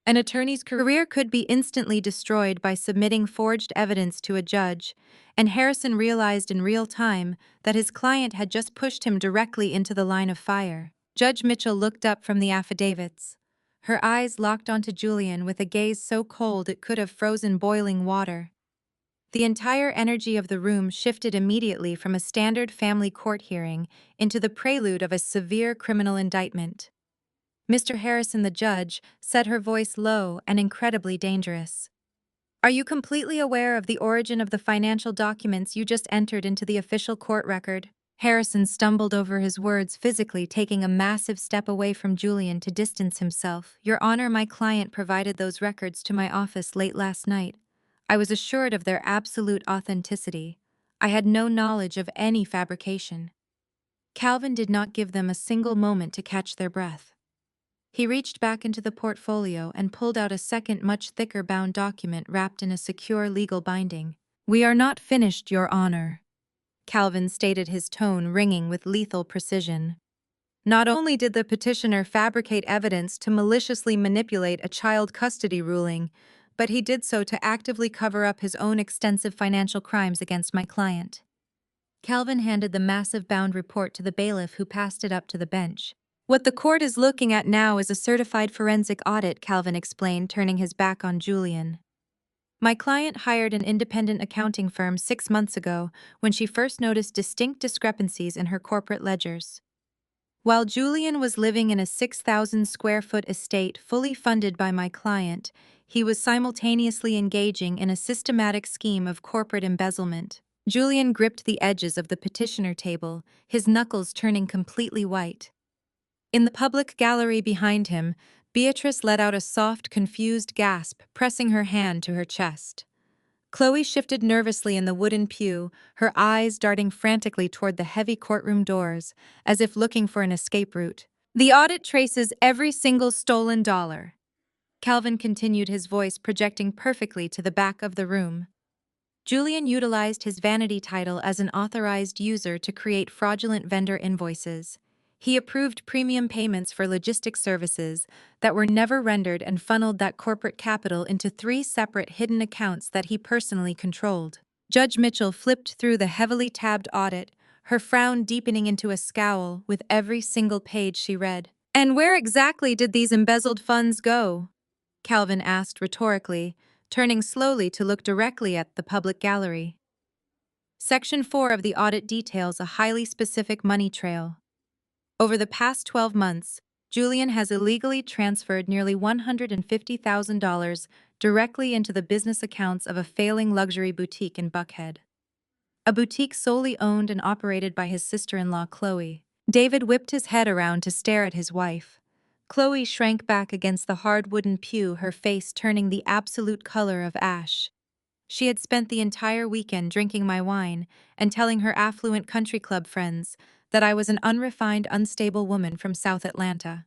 An attorney's career could be instantly destroyed by submitting forged evidence to a judge, and Harrison realized in real time that his client had just pushed him directly into the line of fire. Judge Mitchell looked up from the affidavits. Her eyes locked onto Julian with a gaze so cold it could have frozen boiling water. The entire energy of the room shifted immediately from a standard family court hearing into the prelude of a severe criminal indictment. Mr. Harrison, the judge, said, her voice low and incredibly dangerous. Are you completely aware of the origin of the financial documents you just entered into the official court record? Harrison stumbled over his words, physically taking a massive step away from Julian to distance himself. Your Honor, my client provided those records to my office late last night. I was assured of their absolute authenticity. I had no knowledge of any fabrication. Calvin did not give them a single moment to catch their breath. He reached back into the portfolio and pulled out a second, much thicker bound document wrapped in a secure legal binding. We are not finished, Your Honor, Calvin stated, his tone ringing with lethal precision. Not only did the petitioner fabricate evidence to maliciously manipulate a child custody ruling, but he did so to actively cover up his own extensive financial crimes against my client. Calvin handed the massive bound report to the bailiff, who passed it up to the bench. What the court is looking at now is a certified forensic audit, Calvin explained, turning his back on Julian. My client hired an independent accounting firm 6 months ago when she first noticed distinct discrepancies in her corporate ledgers. While Julian was living in a 6,000-square-foot estate fully funded by my client, he was simultaneously engaging in a systematic scheme of corporate embezzlement. Julian gripped the edges of the petitioner table, his knuckles turning completely white. In the public gallery behind him, Beatrice let out a soft, confused gasp, pressing her hand to her chest. Chloe shifted nervously in the wooden pew, her eyes darting frantically toward the heavy courtroom doors, as if looking for an escape route. The audit traces every single stolen dollar. Calvin continued, his voice projecting perfectly to the back of the room. Julian utilized his vanity title as an authorized user to create fraudulent vendor invoices. He approved premium payments for logistics services that were never rendered and funneled that corporate capital into 3 separate hidden accounts that he personally controlled. Judge Mitchell flipped through the heavily tabbed audit, her frown deepening into a scowl with every single page she read. And where exactly did these embezzled funds go? Calvin asked rhetorically, turning slowly to look directly at the public gallery. Section 4 of the audit details a highly specific money trail. Over the past 12 months, Julian has illegally transferred nearly $150,000 directly into the business accounts of a failing luxury boutique in Buckhead. A boutique solely owned and operated by his sister-in-law, Chloe. David whipped his head around to stare at his wife. Chloe shrank back against the hard wooden pew, her face turning the absolute color of ash. She had spent the entire weekend drinking my wine and telling her affluent country club friends that I was an unrefined, unstable woman from South Atlanta.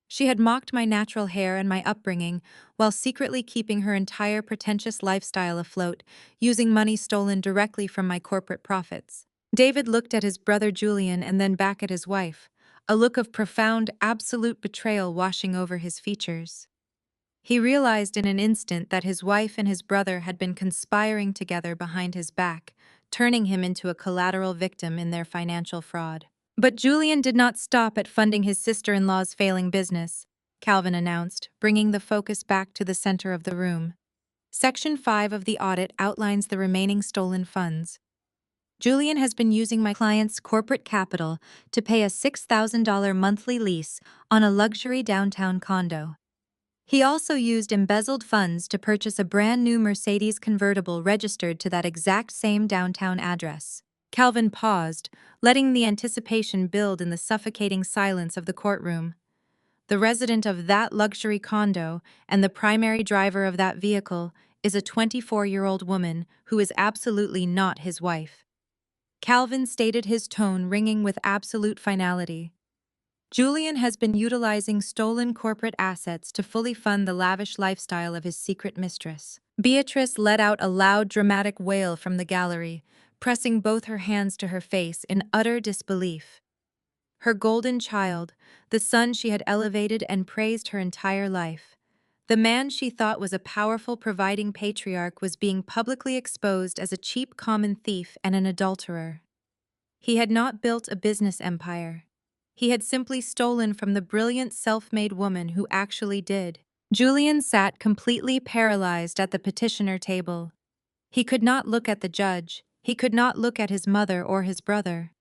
She had mocked my natural hair and my upbringing while secretly keeping her entire pretentious lifestyle afloat, using money stolen directly from my corporate profits. David looked at his brother Julian and then back at his wife, a look of profound, absolute betrayal washing over his features. He realized in an instant that his wife and his brother had been conspiring together behind his back, turning him into a collateral victim in their financial fraud. But Julian did not stop at funding his sister-in-law's failing business, Calvin announced, bringing the focus back to the center of the room. Section 5 of the audit outlines the remaining stolen funds. Julian has been using my client's corporate capital to pay a $6,000 monthly lease on a luxury downtown condo. He also used embezzled funds to purchase a brand new Mercedes convertible registered to that exact same downtown address. Calvin paused, letting the anticipation build in the suffocating silence of the courtroom. The resident of that luxury condo and the primary driver of that vehicle is a 24-year-old woman who is absolutely not his wife. Calvin stated, his tone ringing with absolute finality. Julian has been utilizing stolen corporate assets to fully fund the lavish lifestyle of his secret mistress. Beatrice let out a loud, dramatic wail from the gallery, pressing both her hands to her face in utter disbelief. Her golden child, the son she had elevated and praised her entire life. The man she thought was a powerful, providing patriarch was being publicly exposed as a cheap common thief and an adulterer. He had not built a business empire. He had simply stolen from the brilliant self-made woman who actually did. Julian sat completely paralyzed at the petitioner table. He could not look at the judge. He could not look at his mother or his brother.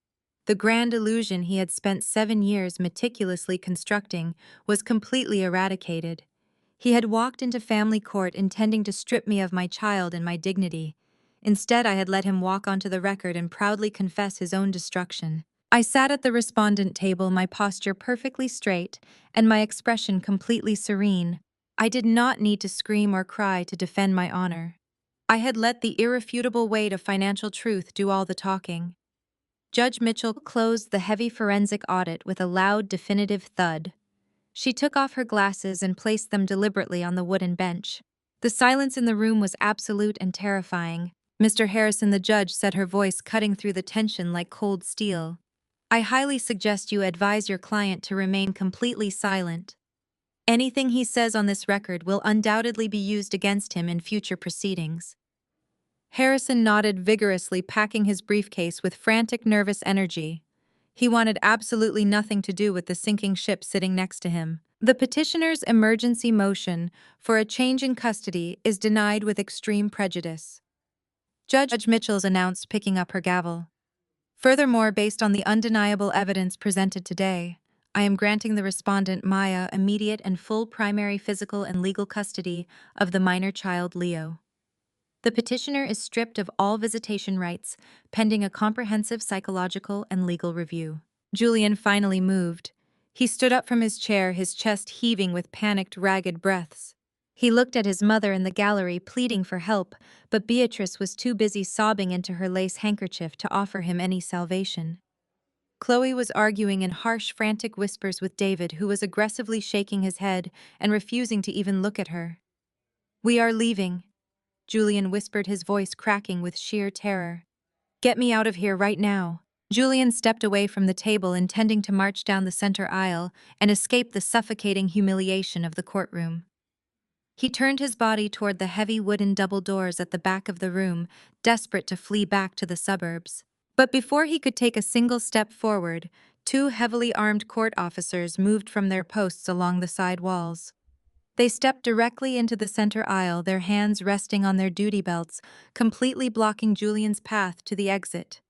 The grand illusion he had spent 7 years meticulously constructing was completely eradicated. He had walked into family court intending to strip me of my child and my dignity. Instead, I had let him walk onto the record and proudly confess his own destruction. I sat at the respondent table, my posture perfectly straight and my expression completely serene. I did not need to scream or cry to defend my honor. I had let the irrefutable weight of financial truth do all the talking. Judge Mitchell closed the heavy forensic audit with a loud, definitive thud. She took off her glasses and placed them deliberately on the wooden bench. The silence in the room was absolute and terrifying. "Mr. Harrison," the judge said, her voice cutting through the tension like cold steel. "I highly suggest you advise your client to remain completely silent. Anything he says on this record will undoubtedly be used against him in future proceedings." Harrison nodded vigorously, packing his briefcase with frantic, nervous energy. He wanted absolutely nothing to do with the sinking ship sitting next to him. The petitioner's emergency motion for a change in custody is denied with extreme prejudice. Judge Mitchell's announced, picking up her gavel. Furthermore, based on the undeniable evidence presented today, I am granting the respondent Maya immediate and full primary physical and legal custody of the minor child Leo. The petitioner is stripped of all visitation rights, pending a comprehensive psychological and legal review. Julian finally moved. He stood up from his chair, his chest heaving with panicked, ragged breaths. He looked at his mother in the gallery, pleading for help, but Beatrice was too busy sobbing into her lace handkerchief to offer him any salvation. Chloe was arguing in harsh, frantic whispers with David, who was aggressively shaking his head and refusing to even look at her. "We are leaving," Julian whispered, his voice cracking with sheer terror. "Get me out of here right now." Julian stepped away from the table, intending to march down the center aisle and escape the suffocating humiliation of the courtroom. He turned his body toward the heavy wooden double doors at the back of the room, desperate to flee back to the suburbs. But before he could take a single step forward, 2 heavily armed court officers moved from their posts along the side walls. They stepped directly into the center aisle, their hands resting on their duty belts, completely blocking Julian's path to the exit.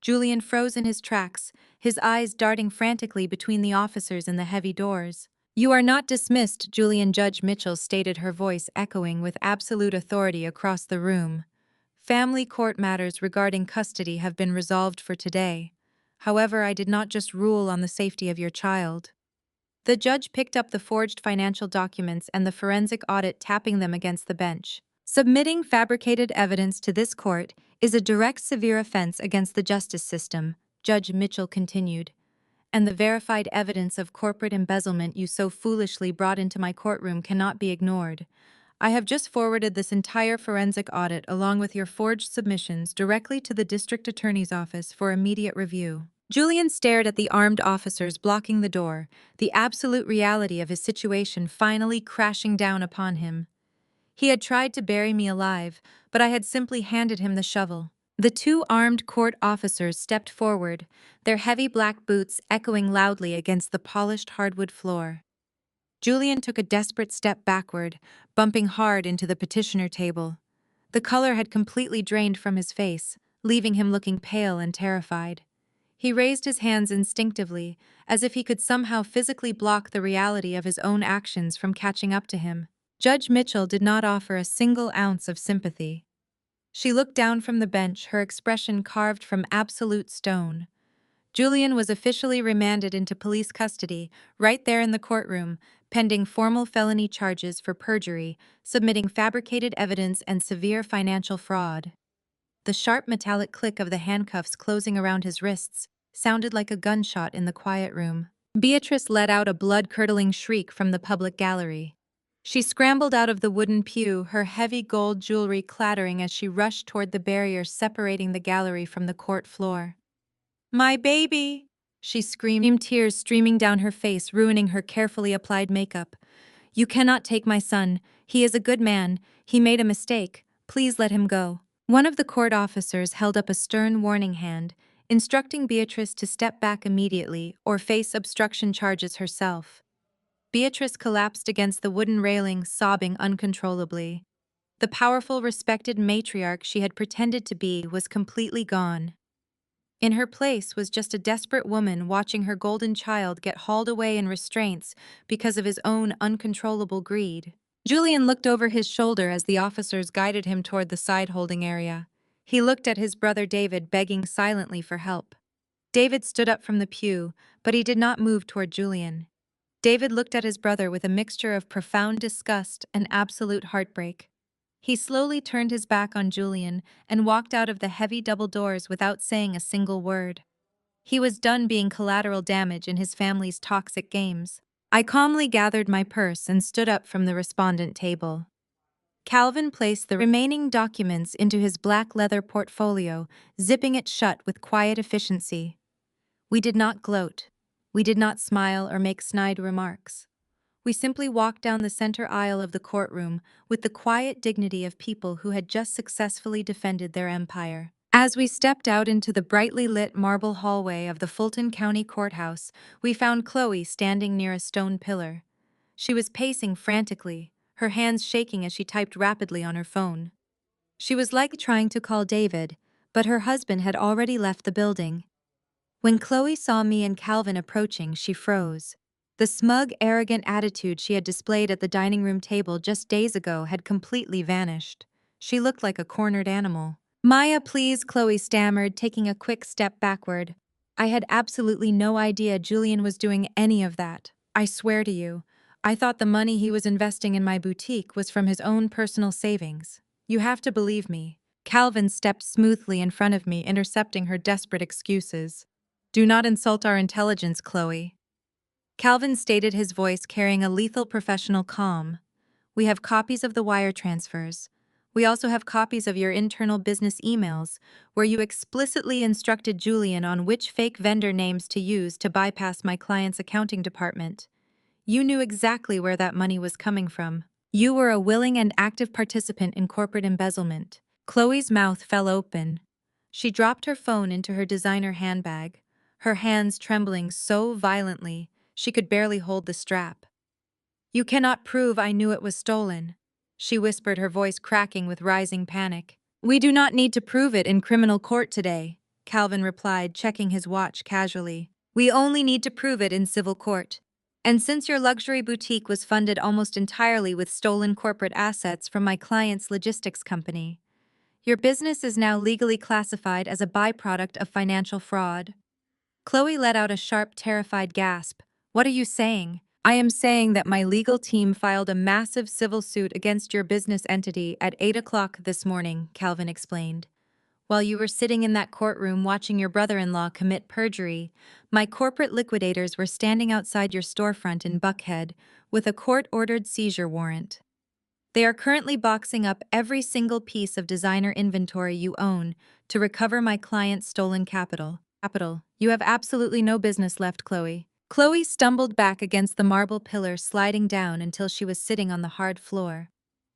Julian froze in his tracks, his eyes darting frantically between the officers and the heavy doors. "You are not dismissed," Julian. Judge Mitchell stated, her voice echoing with absolute authority across the room. "Family court matters regarding custody have been resolved for today. However, I did not just rule on the safety of your child." The judge picked up the forged financial documents and the forensic audit, tapping them against the bench. "Submitting fabricated evidence to this court is a direct, severe offense against the justice system," Judge Mitchell continued. "And the verified evidence of corporate embezzlement you so foolishly brought into my courtroom cannot be ignored. I have just forwarded this entire forensic audit along with your forged submissions directly to the district attorney's office for immediate review." Julian stared at the armed officers blocking the door, the absolute reality of his situation finally crashing down upon him. He had tried to bury me alive, but I had simply handed him the shovel. The 2 armed court officers stepped forward, their heavy black boots echoing loudly against the polished hardwood floor. Julian took a desperate step backward, bumping hard into the petitioner table. The color had completely drained from his face, leaving him looking pale and terrified. He raised his hands instinctively, as if he could somehow physically block the reality of his own actions from catching up to him. Judge Mitchell did not offer a single ounce of sympathy. She looked down from the bench, her expression carved from absolute stone. Julian was officially remanded into police custody, right there in the courtroom, pending formal felony charges for perjury, submitting fabricated evidence, and severe financial fraud. The sharp metallic click of the handcuffs closing around his wrists sounded like a gunshot in the quiet room. Beatrice let out a blood-curdling shriek from the public gallery. She scrambled out of the wooden pew, her heavy gold jewelry clattering as she rushed toward the barrier separating the gallery from the court floor. "My baby!" she screamed, tears streaming down her face, ruining her carefully applied makeup. "You cannot take my son. He is a good man. He made a mistake. Please let him go." One of the court officers held up a stern warning hand, instructing Beatrice to step back immediately or face obstruction charges herself. Beatrice collapsed against the wooden railing, sobbing uncontrollably. The powerful, respected matriarch she had pretended to be was completely gone. In her place was just a desperate woman watching her golden child get hauled away in restraints because of his own uncontrollable greed. Julian looked over his shoulder as the officers guided him toward the side holding area. He looked at his brother David, begging silently for help. David stood up from the pew, but he did not move toward Julian. David looked at his brother with a mixture of profound disgust and absolute heartbreak. He slowly turned his back on Julian and walked out of the heavy double doors without saying a single word. He was done being collateral damage in his family's toxic games. I calmly gathered my purse and stood up from the respondent table. Calvin placed the remaining documents into his black leather portfolio, zipping it shut with quiet efficiency. We did not gloat. We did not smile or make snide remarks. We simply walked down the center aisle of the courtroom with the quiet dignity of people who had just successfully defended their empire. As we stepped out into the brightly lit marble hallway of the Fulton County Courthouse, we found Chloe standing near a stone pillar. She was pacing frantically, her hands shaking as she typed rapidly on her phone. She was likely trying to call David, but her husband had already left the building. When Chloe saw me and Calvin approaching, she froze. The smug, arrogant attitude she had displayed at the dining room table just days ago had completely vanished. She looked like a cornered animal. "Maya, please," Chloe stammered, taking a quick step backward. "I had absolutely no idea Julian was doing any of that. I swear to you. I thought the money he was investing in my boutique was from his own personal savings. You have to believe me." Calvin stepped smoothly in front of me, intercepting her desperate excuses. "Do not insult our intelligence, Chloe." Calvin stated, his voice carrying a lethal professional calm. "We have copies of the wire transfers. We also have copies of your internal business emails, where you explicitly instructed Julian on which fake vendor names to use to bypass my client's accounting department. You knew exactly where that money was coming from. You were a willing and active participant in corporate embezzlement." Chloe's mouth fell open. She dropped her phone into her designer handbag, her hands trembling so violently she could barely hold the strap. "You cannot prove I knew it was stolen," she whispered, her voice cracking with rising panic. "We do not need to prove it in criminal court today," Calvin replied, checking his watch casually. "We only need to prove it in civil court. And since your luxury boutique was funded almost entirely with stolen corporate assets from my client's logistics company, your business is now legally classified as a byproduct of financial fraud." Chloe let out a sharp, terrified gasp. "What are you saying?" "I am saying that my legal team filed a massive civil suit against your business entity at 8 o'clock this morning," Calvin explained. "While you were sitting in that courtroom watching your brother-in-law commit perjury, my corporate liquidators were standing outside your storefront in Buckhead with a court-ordered seizure warrant. They are currently boxing up every single piece of designer inventory you own to recover my client's stolen capital. You have absolutely no business left, Chloe." Chloe stumbled back against the marble pillar, sliding down until she was sitting on the hard floor.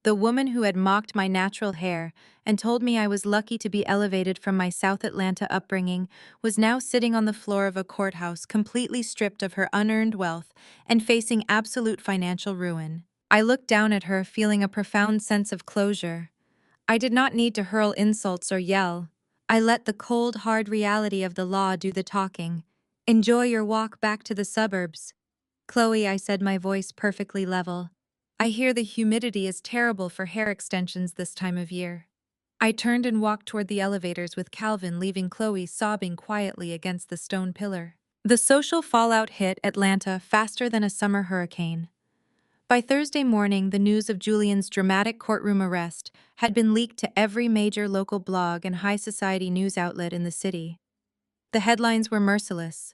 The woman who had mocked my natural hair and told me I was lucky to be elevated from my South Atlanta upbringing was now sitting on the floor of a courthouse, completely stripped of her unearned wealth and facing absolute financial ruin. I looked down at her, feeling a profound sense of closure. I did not need to hurl insults or yell. I let the cold, hard reality of the law do the talking. Enjoy your walk back to the suburbs. Chloe, I said, my voice perfectly level. I hear the humidity is terrible for hair extensions this time of year. I turned and walked toward the elevators with Calvin, leaving Chloe sobbing quietly against the stone pillar. The social fallout hit Atlanta faster than a summer hurricane. By Thursday morning, the news of Julian's dramatic courtroom arrest had been leaked to every major local blog and high society news outlet in the city. The headlines were merciless.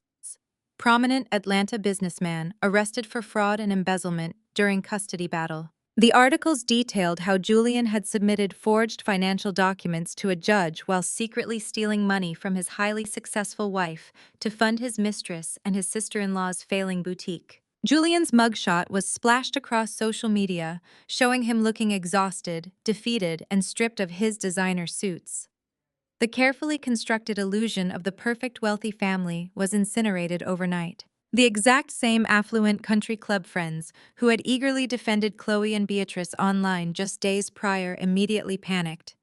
Prominent Atlanta businessman arrested for fraud and embezzlement during custody battle. The articles detailed how Julian had submitted forged financial documents to a judge while secretly stealing money from his highly successful wife to fund his mistress and his sister-in-law's failing boutique. Julian's mugshot was splashed across social media, showing him looking exhausted, defeated, and stripped of his designer suits. The carefully constructed illusion of the perfect wealthy family was incinerated overnight. The exact same affluent country club friends who had eagerly defended Chloe and Beatrice online just days prior immediately panicked.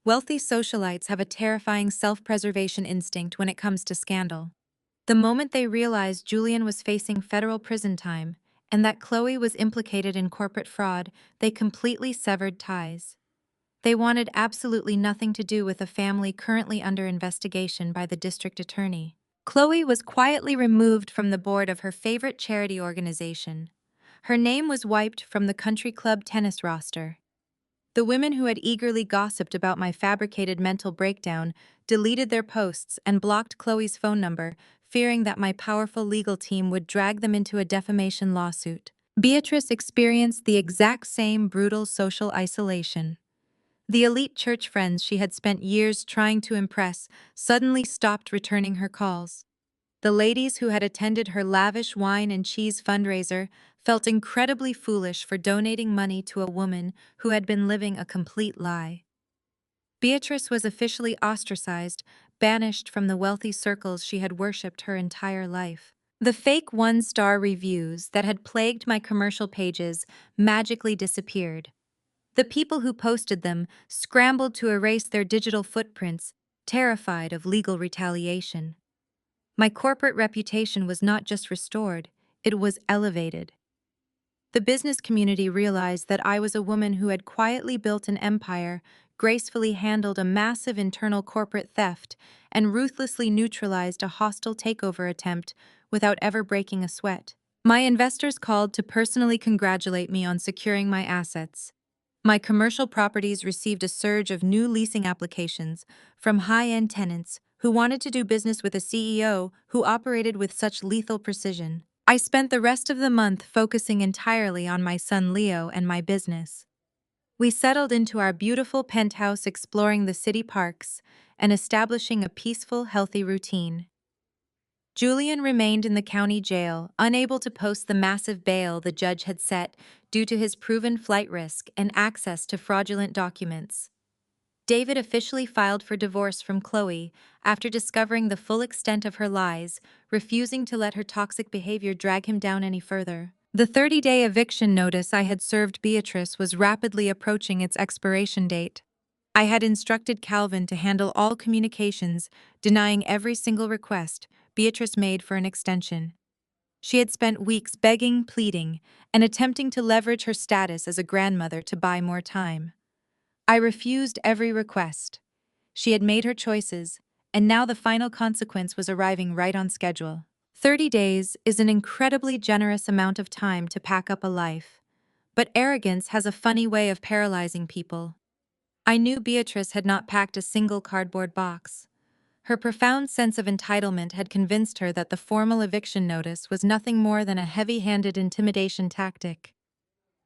Wealthy socialites have a terrifying self-preservation instinct when it comes to scandal. The moment they realized Julian was facing federal prison time and that Chloe was implicated in corporate fraud, they completely severed ties. They wanted absolutely nothing to do with a family currently under investigation by the district attorney. Chloe was quietly removed from the board of her favorite charity organization. Her name was wiped from the country club tennis roster. The women who had eagerly gossiped about my fabricated mental breakdown deleted their posts and blocked Chloe's phone number, fearing that my powerful legal team would drag them into a defamation lawsuit. Beatrice experienced the exact same brutal social isolation. The elite church friends she had spent years trying to impress suddenly stopped returning her calls. The ladies who had attended her lavish wine and cheese fundraiser felt incredibly foolish for donating money to a woman who had been living a complete lie. Beatrice was officially ostracized, banished from the wealthy circles she had worshipped her entire life. The fake one-star reviews that had plagued my commercial pages magically disappeared. The people who posted them scrambled to erase their digital footprints, terrified of legal retaliation. My corporate reputation was not just restored, it was elevated. The business community realized that I was a woman who had quietly built an empire, gracefully handled a massive internal corporate theft, and ruthlessly neutralized a hostile takeover attempt without ever breaking a sweat. My investors called to personally congratulate me on securing my assets. My commercial properties received a surge of new leasing applications from high-end tenants who wanted to do business with a CEO who operated with such lethal precision. I spent the rest of the month focusing entirely on my son Leo and my business. We settled into our beautiful penthouse, exploring the city parks and establishing a peaceful, healthy routine. Julian remained in the county jail, unable to post the massive bail the judge had set due to his proven flight risk and access to fraudulent documents. David officially filed for divorce from Chloe after discovering the full extent of her lies, refusing to let her toxic behavior drag him down any further. The 30-day eviction notice I had served Beatrice was rapidly approaching its expiration date. I had instructed Calvin to handle all communications, denying every single request Beatrice made for an extension. She had spent weeks begging, pleading, and attempting to leverage her status as a grandmother to buy more time. I refused every request. She had made her choices, and now the final consequence was arriving right on schedule. 30 days is an incredibly generous amount of time to pack up a life, but arrogance has a funny way of paralyzing people. I knew Beatrice had not packed a single cardboard box. Her profound sense of entitlement had convinced her that the formal eviction notice was nothing more than a heavy-handed intimidation tactic.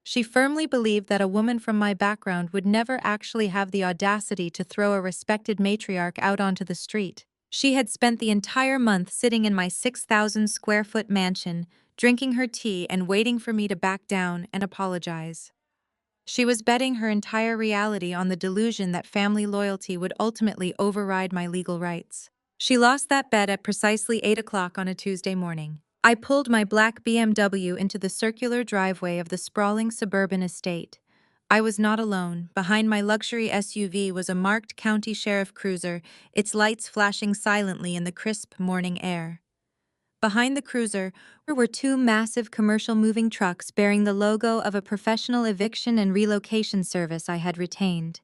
She firmly believed that a woman from my background would never actually have the audacity to throw a respected matriarch out onto the street. She had spent the entire month sitting in my 6,000-square-foot mansion, drinking her tea and waiting for me to back down and apologize. She was betting her entire reality on the delusion that family loyalty would ultimately override my legal rights. She lost that bet at precisely 8 o'clock on a Tuesday morning. I pulled my black BMW into the circular driveway of the sprawling suburban estate, I was not alone. Behind my luxury SUV was a marked county sheriff cruiser, its lights flashing silently in the crisp morning air. Behind the cruiser were two massive commercial moving trucks bearing the logo of a professional eviction and relocation service I had retained.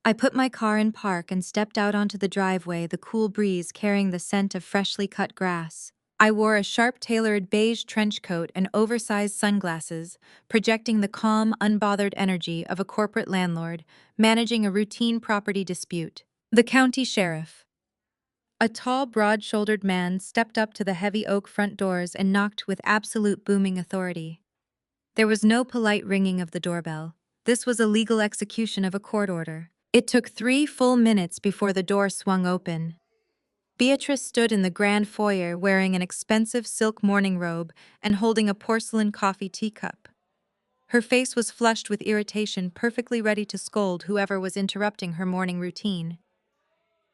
I put my car in park and stepped out onto the driveway, the cool breeze carrying the scent of freshly cut grass. I wore a sharp-tailored beige trench coat and oversized sunglasses, projecting the calm, unbothered energy of a corporate landlord managing a routine property dispute. The county sheriff. A tall, broad-shouldered man stepped up to the heavy oak front doors and knocked with absolute booming authority. There was no polite ringing of the doorbell. This was a legal execution of a court order. It took 3 full minutes before the door swung open. Beatrice stood in the grand foyer wearing an expensive silk morning robe and holding a porcelain coffee teacup. Her face was flushed with irritation, perfectly ready to scold whoever was interrupting her morning routine.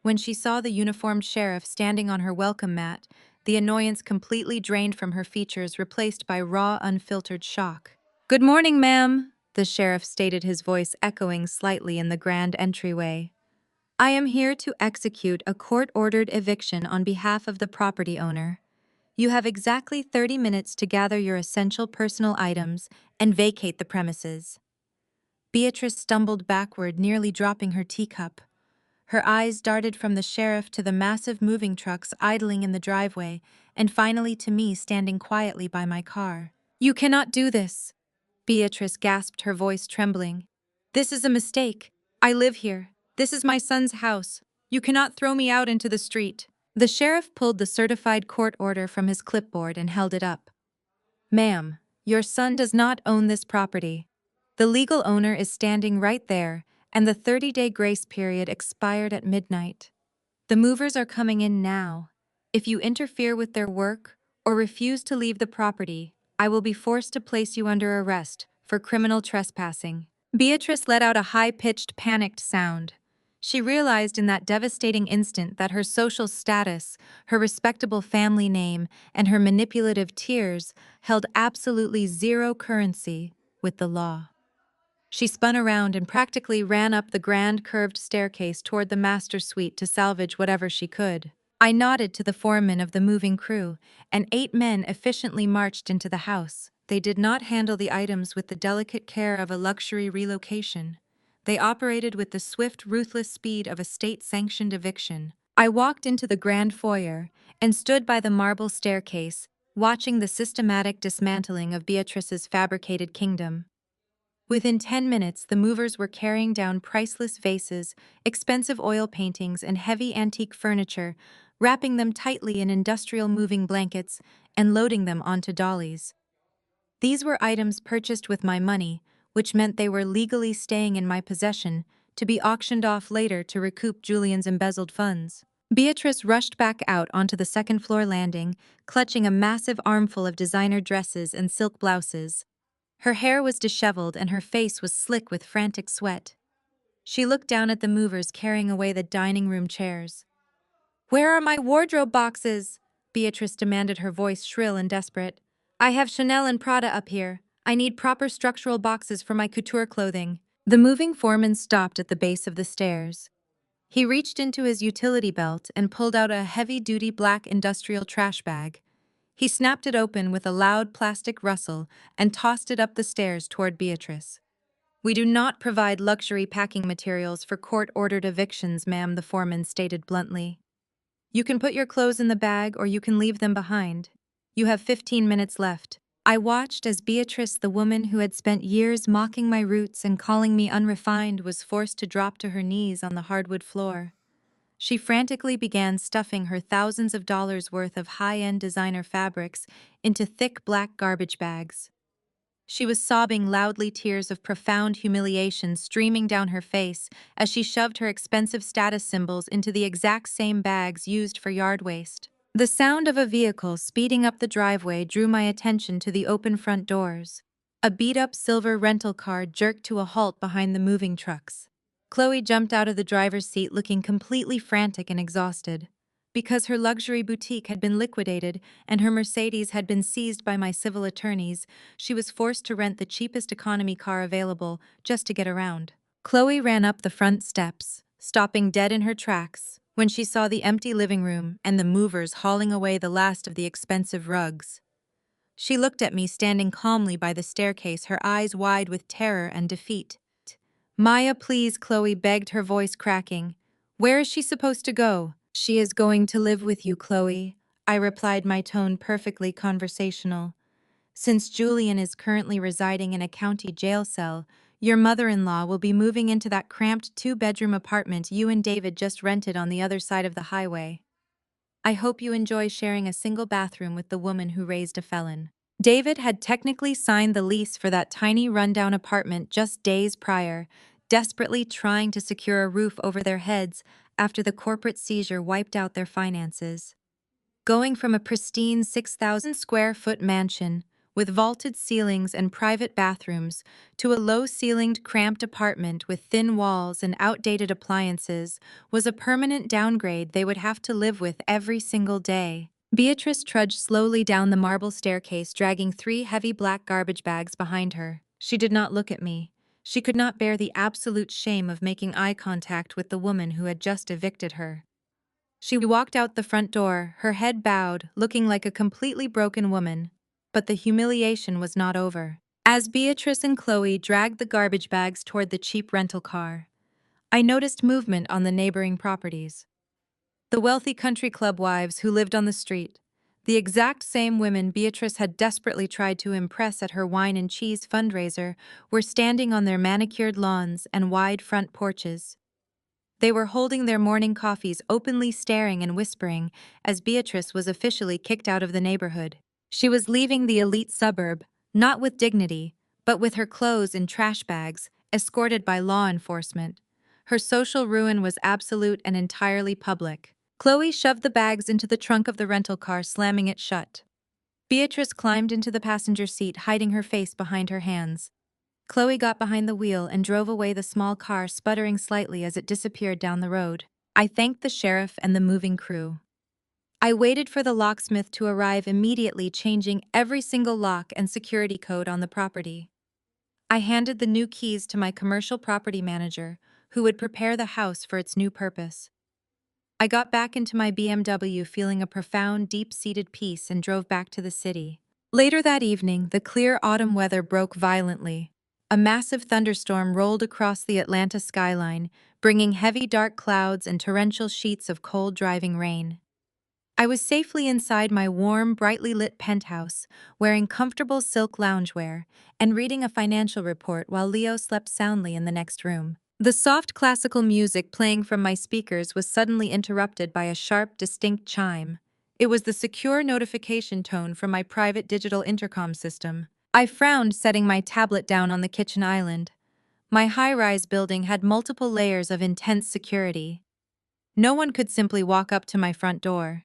When she saw the uniformed sheriff standing on her welcome mat, the annoyance completely drained from her features, replaced by raw, unfiltered shock. "Good morning, ma'am," the sheriff stated, his voice echoing slightly in the grand entryway. "I am here to execute a court-ordered eviction on behalf of the property owner. You have exactly 30 minutes to gather your essential personal items and vacate the premises." Beatrice stumbled backward, nearly dropping her teacup. Her eyes darted from the sheriff to the massive moving trucks idling in the driveway, and finally to me standing quietly by my car. "You cannot do this," Beatrice gasped, her voice trembling. "This is a mistake. I live here. This is my son's house. You cannot throw me out into the street." The sheriff pulled the certified court order from his clipboard and held it up. "Ma'am, your son does not own this property. The legal owner is standing right there, and the 30-day grace period expired at midnight. The movers are coming in now. If you interfere with their work or refuse to leave the property, I will be forced to place you under arrest for criminal trespassing." Beatrice let out a high-pitched, panicked sound. She realized in that devastating instant that her social status, her respectable family name, and her manipulative tears held absolutely zero currency with the law. She spun around and practically ran up the grand curved staircase toward the master suite to salvage whatever she could. I nodded to the foreman of the moving crew, and 8 men efficiently marched into the house. They did not handle the items with the delicate care of a luxury relocation. They operated with the swift, ruthless speed of a state-sanctioned eviction. I walked into the grand foyer and stood by the marble staircase, watching the systematic dismantling of Beatrice's fabricated kingdom. Within 10 minutes, the movers were carrying down priceless vases, expensive oil paintings, and heavy antique furniture, wrapping them tightly in industrial moving blankets and loading them onto dollies. These were items purchased with my money, which meant they were legally staying in my possession, to be auctioned off later to recoup Julian's embezzled funds. Beatrice rushed back out onto the second-floor landing, clutching a massive armful of designer dresses and silk blouses. Her hair was disheveled and her face was slick with frantic sweat. She looked down at the movers carrying away the dining room chairs. "Where are my wardrobe boxes?" Beatrice demanded, her voice shrill and desperate. "I have Chanel and Prada up here. I need proper structural boxes for my couture clothing." The moving foreman stopped at the base of the stairs. He reached into his utility belt and pulled out a heavy-duty black industrial trash bag. He snapped it open with a loud plastic rustle and tossed it up the stairs toward Beatrice. "We do not provide luxury packing materials for court-ordered evictions, ma'am," the foreman stated bluntly. "You can put your clothes in the bag or you can leave them behind. You have 15 minutes left." I watched as Beatrice, the woman who had spent years mocking my roots and calling me unrefined, was forced to drop to her knees on the hardwood floor. She frantically began stuffing her thousands of dollars worth of high-end designer fabrics into thick black garbage bags. She was sobbing loudly, tears of profound humiliation streaming down her face as she shoved her expensive status symbols into the exact same bags used for yard waste. The sound of a vehicle speeding up the driveway drew my attention to the open front doors. A beat-up silver rental car jerked to a halt behind the moving trucks. Chloe jumped out of the driver's seat looking completely frantic and exhausted. Because her luxury boutique had been liquidated and her Mercedes had been seized by my civil attorneys, she was forced to rent the cheapest economy car available just to get around. Chloe ran up the front steps, stopping dead in her tracks when she saw the empty living room and the movers hauling away the last of the expensive rugs. She looked at me standing calmly by the staircase, her eyes wide with terror and defeat. Maya, please, Chloe begged, her voice cracking. Where is she supposed to go? She is going to live with you, Chloe, I replied, my tone perfectly conversational. Since Julian is currently residing in a county jail cell, your mother-in-law will be moving into that cramped two-bedroom apartment you and David just rented on the other side of the highway. I hope you enjoy sharing a single bathroom with the woman who raised a felon. David had technically signed the lease for that tiny rundown apartment just days prior, desperately trying to secure a roof over their heads after the corporate seizure wiped out their finances. Going from a pristine 6,000 square foot mansion with vaulted ceilings and private bathrooms to a low-ceilinged, cramped apartment with thin walls and outdated appliances was a permanent downgrade they would have to live with every single day. Beatrice trudged slowly down the marble staircase, dragging 3 heavy black garbage bags behind her. She did not look at me. She could not bear the absolute shame of making eye contact with the woman who had just evicted her. She walked out the front door, her head bowed, looking like a completely broken woman. But the humiliation was not over. As Beatrice and Chloe dragged the garbage bags toward the cheap rental car, I noticed movement on the neighboring properties. The wealthy country club wives who lived on the street, the exact same women Beatrice had desperately tried to impress at her wine and cheese fundraiser, were standing on their manicured lawns and wide front porches. They were holding their morning coffees, openly staring and whispering, as Beatrice was officially kicked out of the neighborhood. She was leaving the elite suburb, not with dignity, but with her clothes in trash bags, escorted by law enforcement. Her social ruin was absolute and entirely public. Chloe shoved the bags into the trunk of the rental car, slamming it shut. Beatrice climbed into the passenger seat, hiding her face behind her hands. Chloe got behind the wheel and drove away, the small car sputtering slightly as it disappeared down the road. I thanked the sheriff and the moving crew. I waited for the locksmith to arrive, immediately changing every single lock and security code on the property. I handed the new keys to my commercial property manager, who would prepare the house for its new purpose. I got back into my BMW feeling a profound, deep-seated peace and drove back to the city. Later that evening, the clear autumn weather broke violently. A massive thunderstorm rolled across the Atlanta skyline, bringing heavy dark clouds and torrential sheets of cold driving rain. I was safely inside my warm, brightly lit penthouse, wearing comfortable silk loungewear, and reading a financial report while Leo slept soundly in the next room. The soft classical music playing from my speakers was suddenly interrupted by a sharp, distinct chime. It was the secure notification tone from my private digital intercom system. I frowned, setting my tablet down on the kitchen island. My high-rise building had multiple layers of intense security. No one could simply walk up to my front door.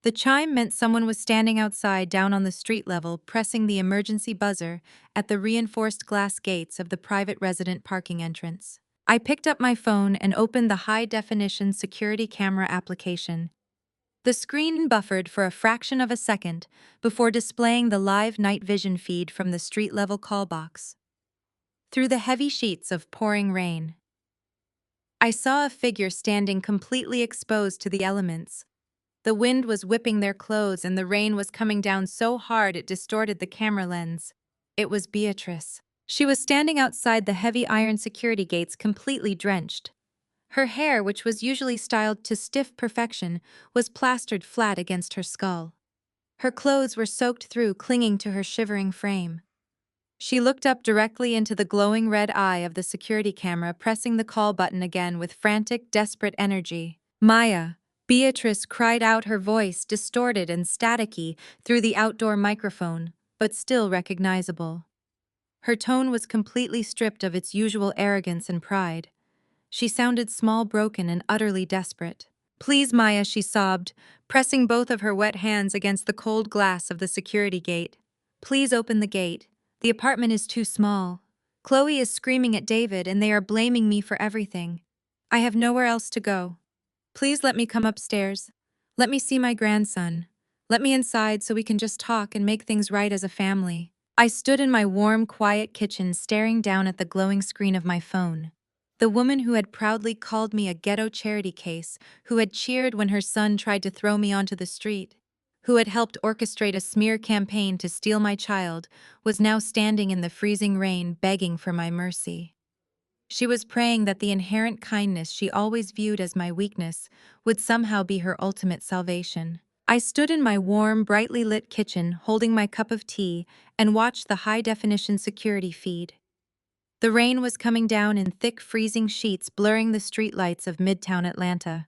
The chime meant someone was standing outside, down on the street level, pressing the emergency buzzer at the reinforced glass gates of the private resident parking entrance. I picked up my phone and opened the high-definition security camera application. The screen buffered for a fraction of a second before displaying the live night vision feed from the street-level call box. Through the heavy sheets of pouring rain, I saw a figure standing completely exposed to the elements. The wind was whipping their clothes and the rain was coming down so hard it distorted the camera lens. It was Beatrice. She was standing outside the heavy iron security gates, completely drenched. Her hair, which was usually styled to stiff perfection, was plastered flat against her skull. Her clothes were soaked through, clinging to her shivering frame. She looked up directly into the glowing red eye of the security camera, pressing the call button again with frantic, desperate energy. "Maya!" Beatrice cried out, her voice distorted and staticky through the outdoor microphone, but still recognizable. Her tone was completely stripped of its usual arrogance and pride. She sounded small, broken, and utterly desperate. "Please, Maya," she sobbed, pressing both of her wet hands against the cold glass of the security gate. "Please open the gate. The apartment is too small. Chloe is screaming at David and they are blaming me for everything. I have nowhere else to go. Please let me come upstairs." Let me see my grandson. Let me inside so we can just talk and make things right as a family. I stood in my warm, quiet kitchen staring down at the glowing screen of my phone. The woman who had proudly called me a ghetto charity case, who had cheered when her son tried to throw me onto the street, who had helped orchestrate a smear campaign to steal my child, was now standing in the freezing rain begging for my mercy. She was praying that the inherent kindness she always viewed as my weakness would somehow be her ultimate salvation. I stood in my warm, brightly lit kitchen holding my cup of tea and watched the high-definition security feed. The rain was coming down in thick, freezing sheets blurring the streetlights of Midtown Atlanta.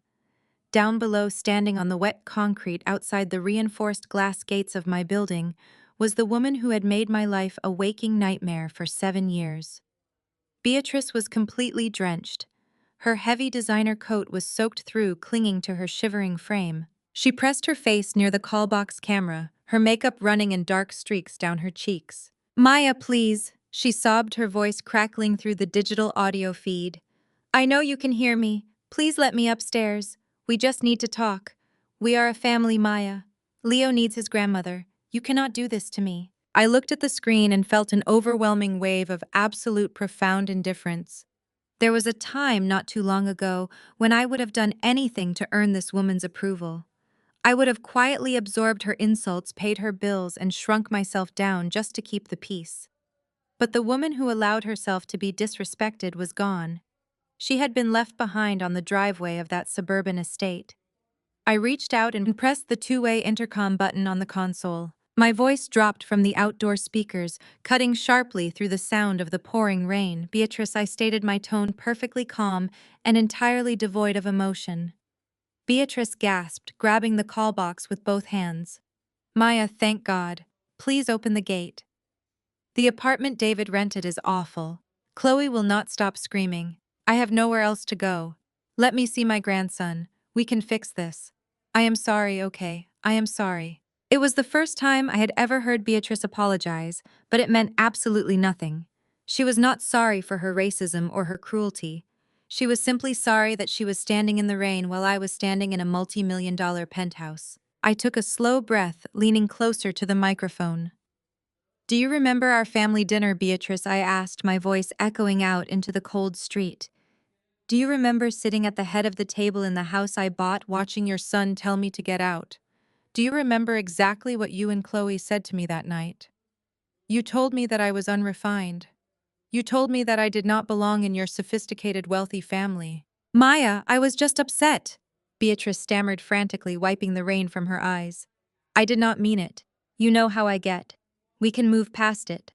Down below, standing on the wet concrete outside the reinforced glass gates of my building, was the woman who had made my life a waking nightmare for 7 years. Beatrice was completely drenched. Her heavy designer coat was soaked through, clinging to her shivering frame. She pressed her face near the callbox camera, her makeup running in dark streaks down her cheeks. "Maya, please," she sobbed, her voice crackling through the digital audio feed. "I know you can hear me. Please let me upstairs. We just need to talk. We are a family, Maya. Leo needs his grandmother. You cannot do this to me." I looked at the screen and felt an overwhelming wave of absolute profound indifference. There was a time not too long ago when I would have done anything to earn this woman's approval. I would have quietly absorbed her insults, paid her bills, and shrunk myself down just to keep the peace. But the woman who allowed herself to be disrespected was gone. She had been left behind on the driveway of that suburban estate. I reached out and pressed the two-way intercom button on the console. My voice dropped from the outdoor speakers, cutting sharply through the sound of the pouring rain. "Beatrice," I stated, my tone perfectly calm and entirely devoid of emotion. Beatrice gasped, grabbing the call box with both hands. "Maya, thank God. Please open the gate. The apartment David rented is awful. Chloe will not stop screaming. I have nowhere else to go. Let me see my grandson. We can fix this. I am sorry, okay? I am sorry." It was the first time I had ever heard Beatrice apologize, but it meant absolutely nothing. She was not sorry for her racism or her cruelty. She was simply sorry that she was standing in the rain while I was standing in a multi-million-dollar penthouse. I took a slow breath, leaning closer to the microphone. "Do you remember our family dinner, Beatrice?" I asked, my voice echoing out into the cold street. "Do you remember sitting at the head of the table in the house I bought, watching your son tell me to get out? Do you remember exactly what you and Chloe said to me that night? You told me that I was unrefined. You told me that I did not belong in your sophisticated, wealthy family." "Maya, I was just upset," Beatrice stammered frantically, wiping the rain from her eyes. "I did not mean it. You know how I get. We can move past it."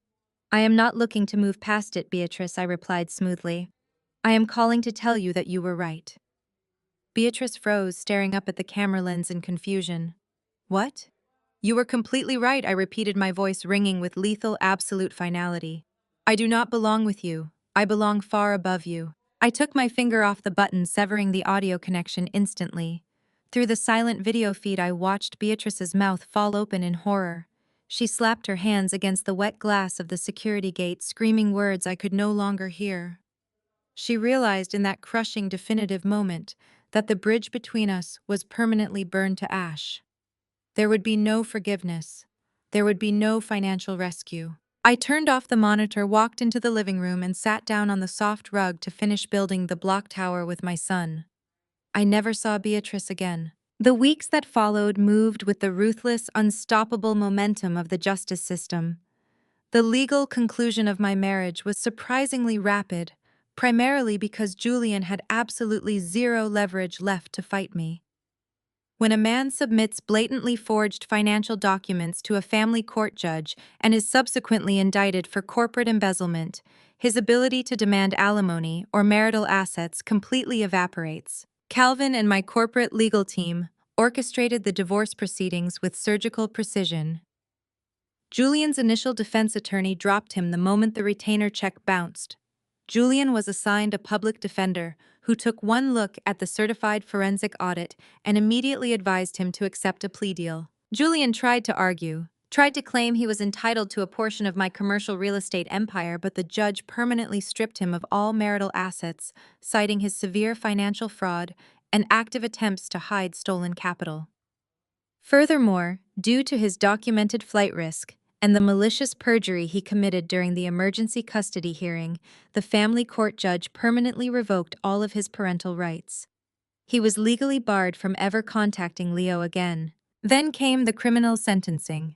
"I am not looking to move past it, Beatrice," I replied smoothly. "I am calling to tell you that you were right." Beatrice froze, staring up at the camera lens in confusion. "What?" "You were completely right," I repeated, my voice ringing with lethal, absolute finality. "I do not belong with you. I belong far above you." I took my finger off the button, severing the audio connection instantly. Through the silent video feed, I watched Beatrice's mouth fall open in horror. She slapped her hands against the wet glass of the security gate, screaming words I could no longer hear. She realized in that crushing, definitive moment that the bridge between us was permanently burned to ash. There would be no forgiveness. There would be no financial rescue. I turned off the monitor, walked into the living room, and sat down on the soft rug to finish building the block tower with my son. I never saw Beatrice again. The weeks that followed moved with the ruthless, unstoppable momentum of the justice system. The legal conclusion of my marriage was surprisingly rapid, primarily because Julian had absolutely zero leverage left to fight me. When a man submits blatantly forged financial documents to a family court judge and is subsequently indicted for corporate embezzlement, his ability to demand alimony or marital assets completely evaporates. Calvin and my corporate legal team orchestrated the divorce proceedings with surgical precision. Julian's initial defense attorney dropped him the moment the retainer check bounced. Julian was assigned a public defender who took one look at the certified forensic audit and immediately advised him to accept a plea deal. Julian tried to argue, tried to claim he was entitled to a portion of my commercial real estate empire, but the judge permanently stripped him of all marital assets, citing his severe financial fraud and active attempts to hide stolen capital. Furthermore, due to his documented flight risk and the malicious perjury he committed during the emergency custody hearing, the family court judge permanently revoked all of his parental rights. He was legally barred from ever contacting Leo again. Then came the criminal sentencing.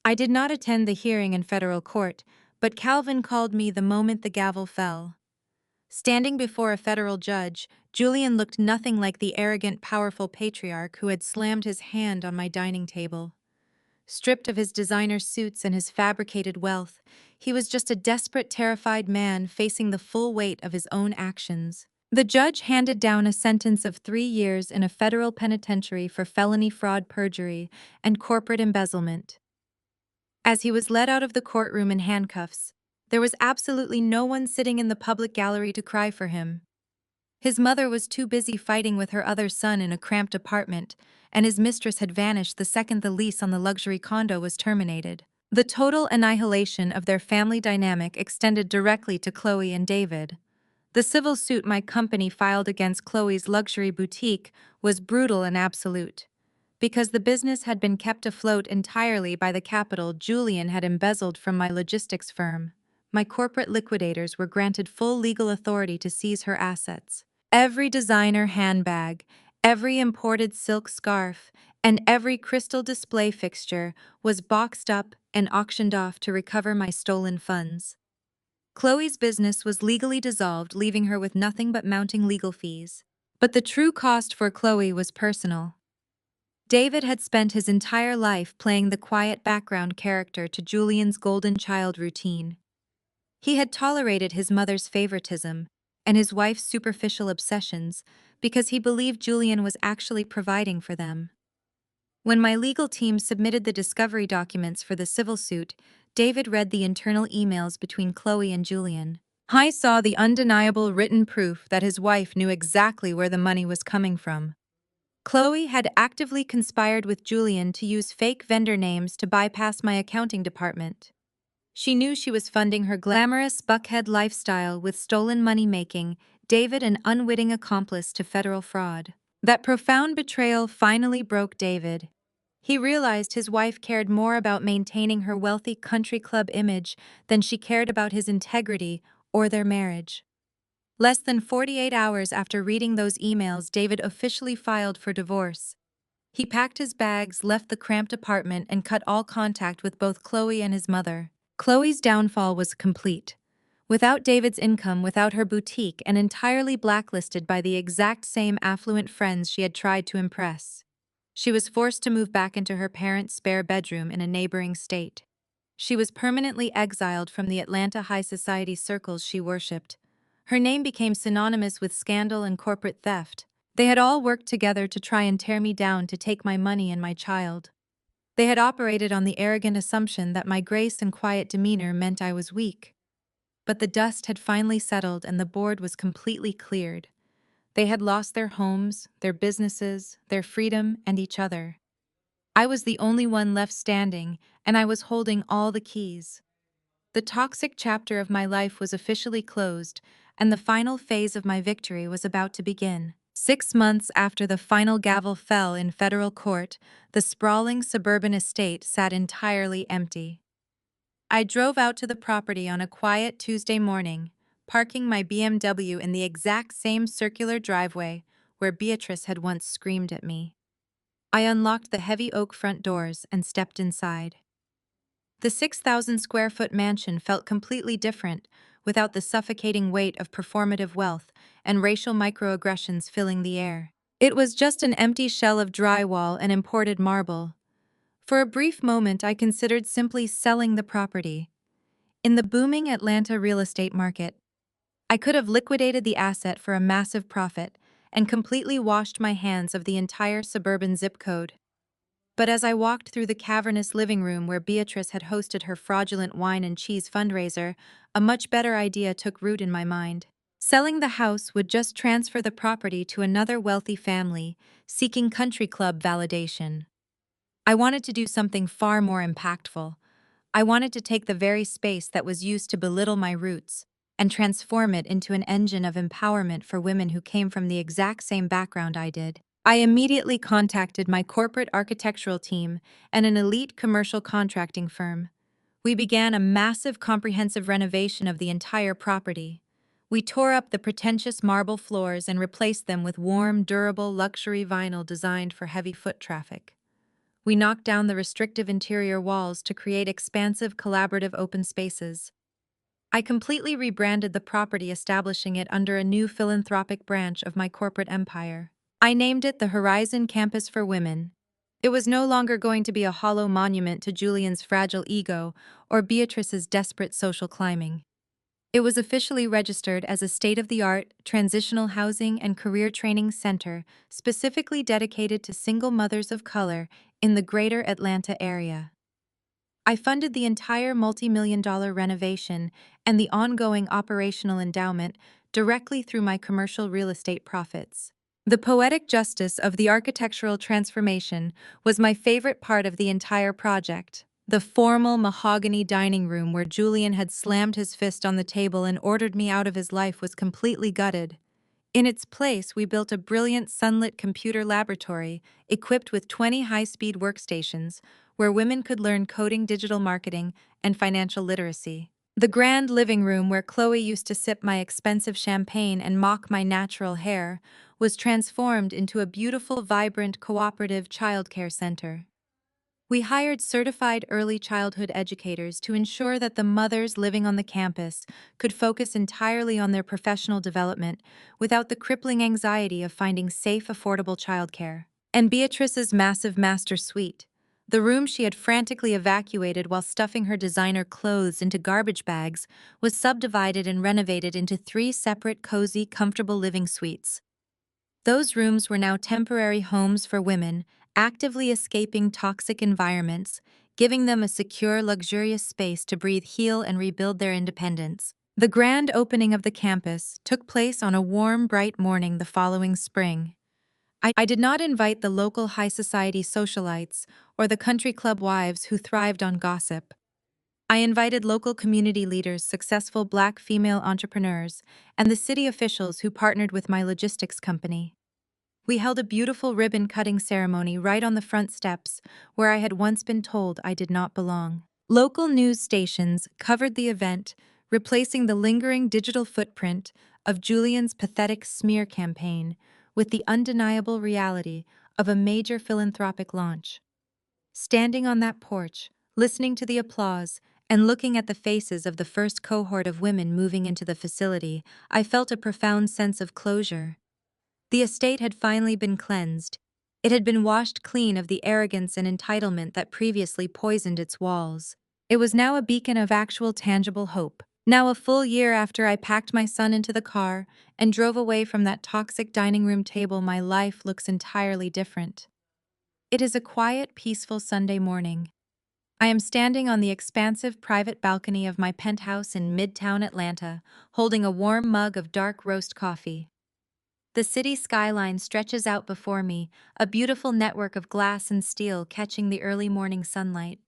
I did not attend the hearing in federal court, but Calvin called me the moment the gavel fell. Standing before a federal judge, Julian looked nothing like the arrogant, powerful patriarch who had slammed his hand on my dining table. Stripped of his designer suits and his fabricated wealth, he was just a desperate, terrified man facing the full weight of his own actions. The judge handed down a sentence of 3 years in a federal penitentiary for felony fraud, perjury, and corporate embezzlement. As he was led out of the courtroom in handcuffs, there was absolutely no one sitting in the public gallery to cry for him. His mother was too busy fighting with her other son in a cramped apartment, and his mistress had vanished the second the lease on the luxury condo was terminated. The total annihilation of their family dynamic extended directly to Chloe and David. The civil suit my company filed against Chloe's luxury boutique was brutal and absolute. Because the business had been kept afloat entirely by the capital Julian had embezzled from my logistics firm, my corporate liquidators were granted full legal authority to seize her assets. Every designer handbag, every imported silk scarf, and every crystal display fixture was boxed up and auctioned off to recover my stolen funds. Chloe's business was legally dissolved, leaving her with nothing but mounting legal fees. But the true cost for Chloe was personal. David had spent his entire life playing the quiet background character to Julian's golden child routine. He had tolerated his mother's favoritism and his wife's superficial obsessions because he believed Julian was actually providing for them. When my legal team submitted the discovery documents for the civil suit, David read the internal emails between Chloe and Julian. I saw the undeniable written proof that his wife knew exactly where the money was coming from. Chloe had actively conspired with Julian to use fake vendor names to bypass my accounting department. She knew she was funding her glamorous Buckhead lifestyle with stolen money, making David an unwitting accomplice to federal fraud. That profound betrayal finally broke David. He realized his wife cared more about maintaining her wealthy country club image than she cared about his integrity or their marriage. Less than 48 hours after reading those emails, David officially filed for divorce. He packed his bags, left the cramped apartment, and cut all contact with both Chloe and his mother. Chloe's downfall was complete. Without David's income, without her boutique, and entirely blacklisted by the exact same affluent friends she had tried to impress, she was forced to move back into her parents' spare bedroom in a neighboring state. She was permanently exiled from the Atlanta high society circles she worshipped. Her name became synonymous with scandal and corporate theft. They had all worked together to try and tear me down, to take my money and my child. They had operated on the arrogant assumption that my grace and quiet demeanor meant I was weak. But the dust had finally settled and the board was completely cleared. They had lost their homes, their businesses, their freedom, and each other. I was the only one left standing, and I was holding all the keys. The toxic chapter of my life was officially closed, and the final phase of my victory was about to begin. 6 months after the final gavel fell in federal court, the sprawling suburban estate sat entirely empty. I drove out to the property on a quiet Tuesday morning, parking my BMW in the exact same circular driveway where Beatrice had once screamed at me. I unlocked the heavy oak front doors and stepped inside. The 6,000-square-foot mansion felt completely different, without the suffocating weight of performative wealth and racial microaggressions filling the air. It was just an empty shell of drywall and imported marble. For a brief moment, I considered simply selling the property. In the booming Atlanta real estate market, I could have liquidated the asset for a massive profit and completely washed my hands of the entire suburban zip code. But as I walked through the cavernous living room where Beatrice had hosted her fraudulent wine and cheese fundraiser, a much better idea took root in my mind. Selling the house would just transfer the property to another wealthy family seeking country club validation. I wanted to do something far more impactful. I wanted to take the very space that was used to belittle my roots and transform it into an engine of empowerment for women who came from the exact same background I did. I immediately contacted my corporate architectural team and an elite commercial contracting firm. We began a massive comprehensive renovation of the entire property. We tore up the pretentious marble floors and replaced them with warm, durable luxury vinyl designed for heavy foot traffic. We knocked down the restrictive interior walls to create expansive collaborative open spaces. I completely rebranded the property, establishing it under a new philanthropic branch of my corporate empire. I named it the Horizon Campus for Women. It was no longer going to be a hollow monument to Julian's fragile ego or Beatrice's desperate social climbing. It was officially registered as a state-of-the-art transitional housing and career training center specifically dedicated to single mothers of color in the greater Atlanta area. I funded the entire multi-million-dollar renovation and the ongoing operational endowment directly through my commercial real estate profits. The poetic justice of the architectural transformation was my favorite part of the entire project. The formal mahogany dining room where Julian had slammed his fist on the table and ordered me out of his life was completely gutted. In its place, we built a brilliant sunlit computer laboratory equipped with 20 high-speed workstations where women could learn coding, digital marketing, and financial literacy. The grand living room where Chloe used to sip my expensive champagne and mock my natural hair was transformed into a beautiful, vibrant, cooperative childcare center. We hired certified early childhood educators to ensure that the mothers living on the campus could focus entirely on their professional development without the crippling anxiety of finding safe, affordable childcare. And Beatrice's massive master suite, the room she had frantically evacuated while stuffing her designer clothes into garbage bags, was subdivided and renovated into 3 separate, cozy, comfortable living suites. Those rooms were now temporary homes for women, actively escaping toxic environments, giving them a secure, luxurious space to breathe, heal, and rebuild their independence. The grand opening of the campus took place on a warm, bright morning the following spring. I did not invite the local high society socialites or the country club wives who thrived on gossip. I invited local community leaders, successful Black female entrepreneurs, and the city officials who partnered with my logistics company. We held a beautiful ribbon-cutting ceremony right on the front steps, where I had once been told I did not belong. Local news stations covered the event, replacing the lingering digital footprint of Julian's pathetic smear campaign with the undeniable reality of a major philanthropic launch. Standing on that porch, listening to the applause, and looking at the faces of the first cohort of women moving into the facility, I felt a profound sense of closure. The estate had finally been cleansed. It had been washed clean of the arrogance and entitlement that previously poisoned its walls. It was now a beacon of actual tangible hope. Now, a full year after I packed my son into the car and drove away from that toxic dining room table, my life looks entirely different. It is a quiet, peaceful Sunday morning. I am standing on the expansive private balcony of my penthouse in Midtown Atlanta, holding a warm mug of dark roast coffee. The city skyline stretches out before me, a beautiful network of glass and steel catching the early morning sunlight.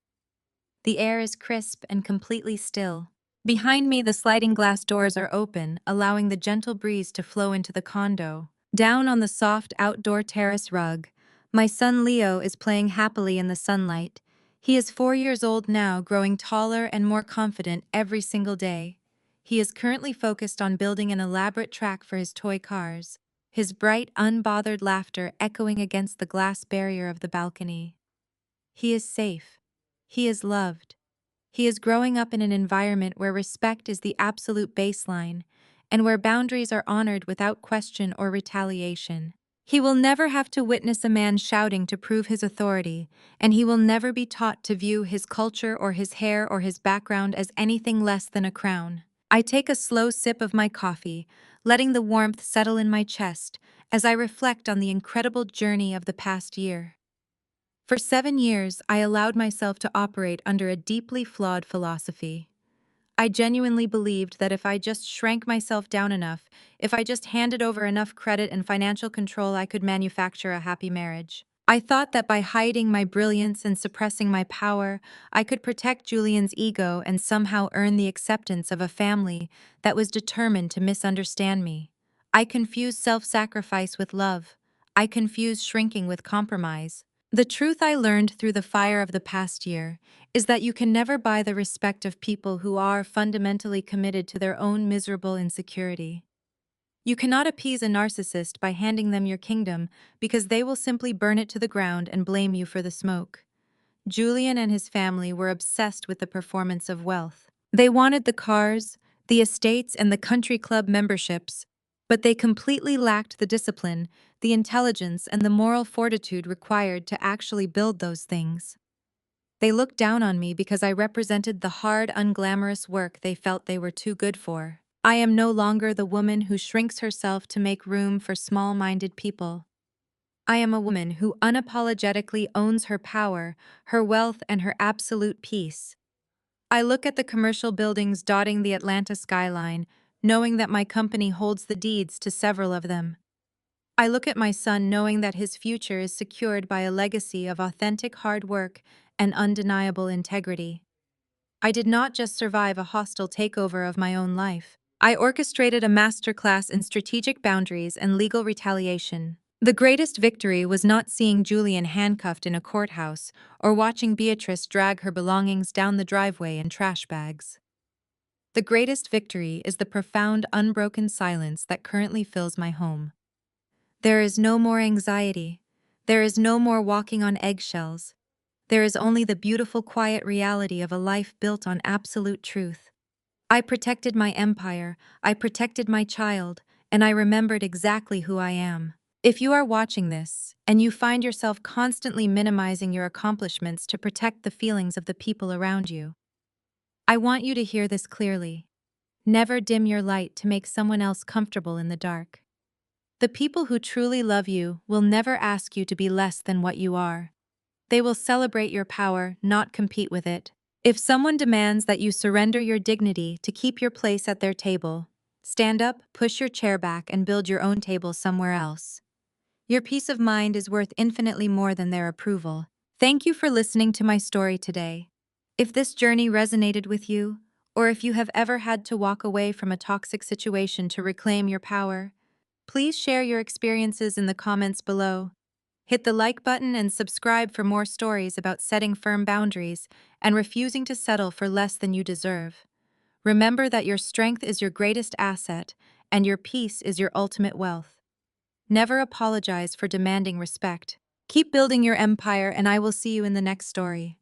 The air is crisp and completely still. Behind me, the sliding glass doors are open, allowing the gentle breeze to flow into the condo. Down on the soft outdoor terrace rug, my son Leo is playing happily in the sunlight. He is 4 years old now, growing taller and more confident every single day. He is currently focused on building an elaborate track for his toy cars, his bright, unbothered laughter echoing against the glass barrier of the balcony. He is safe. He is loved. He is growing up in an environment where respect is the absolute baseline and where boundaries are honored without question or retaliation. He will never have to witness a man shouting to prove his authority, and he will never be taught to view his culture or his hair or his background as anything less than a crown. I take a slow sip of my coffee, letting the warmth settle in my chest as I reflect on the incredible journey of the past year. For 7 years, I allowed myself to operate under a deeply flawed philosophy. I genuinely believed that if I just shrank myself down enough, if I just handed over enough credit and financial control, I could manufacture a happy marriage. I thought that by hiding my brilliance and suppressing my power, I could protect Julian's ego and somehow earn the acceptance of a family that was determined to misunderstand me. I confused self-sacrifice with love. I confused shrinking with compromise. The truth I learned through the fire of the past year is that you can never buy the respect of people who are fundamentally committed to their own miserable insecurity. You cannot appease a narcissist by handing them your kingdom because they will simply burn it to the ground and blame you for the smoke. Julian and his family were obsessed with the performance of wealth. They wanted the cars, the estates, and the country club memberships, but they completely lacked the discipline, the intelligence, and the moral fortitude required to actually build those things. They looked down on me because I represented the hard, unglamorous work they felt they were too good for. I am no longer the woman who shrinks herself to make room for small-minded people. I am a woman who unapologetically owns her power, her wealth, and her absolute peace. I look at the commercial buildings dotting the Atlanta skyline, knowing that my company holds the deeds to several of them. I look at my son knowing that his future is secured by a legacy of authentic hard work and undeniable integrity. I did not just survive a hostile takeover of my own life. I orchestrated a masterclass in strategic boundaries and legal retaliation. The greatest victory was not seeing Julian handcuffed in a courthouse or watching Beatrice drag her belongings down the driveway in trash bags. The greatest victory is the profound, unbroken silence that currently fills my home. There is no more anxiety. There is no more walking on eggshells. There is only the beautiful, quiet reality of a life built on absolute truth. I protected my empire, I protected my child, and I remembered exactly who I am. If you are watching this, and you find yourself constantly minimizing your accomplishments to protect the feelings of the people around you, I want you to hear this clearly. Never dim your light to make someone else comfortable in the dark. The people who truly love you will never ask you to be less than what you are. They will celebrate your power, not compete with it. If someone demands that you surrender your dignity to keep your place at their table, stand up, push your chair back, and build your own table somewhere else. Your peace of mind is worth infinitely more than their approval. Thank you for listening to my story today. If this journey resonated with you, or if you have ever had to walk away from a toxic situation to reclaim your power, please share your experiences in the comments below. Hit the like button and subscribe for more stories about setting firm boundaries and refusing to settle for less than you deserve. Remember that your strength is your greatest asset and your peace is your ultimate wealth. Never apologize for demanding respect. Keep building your empire, and I will see you in the next story.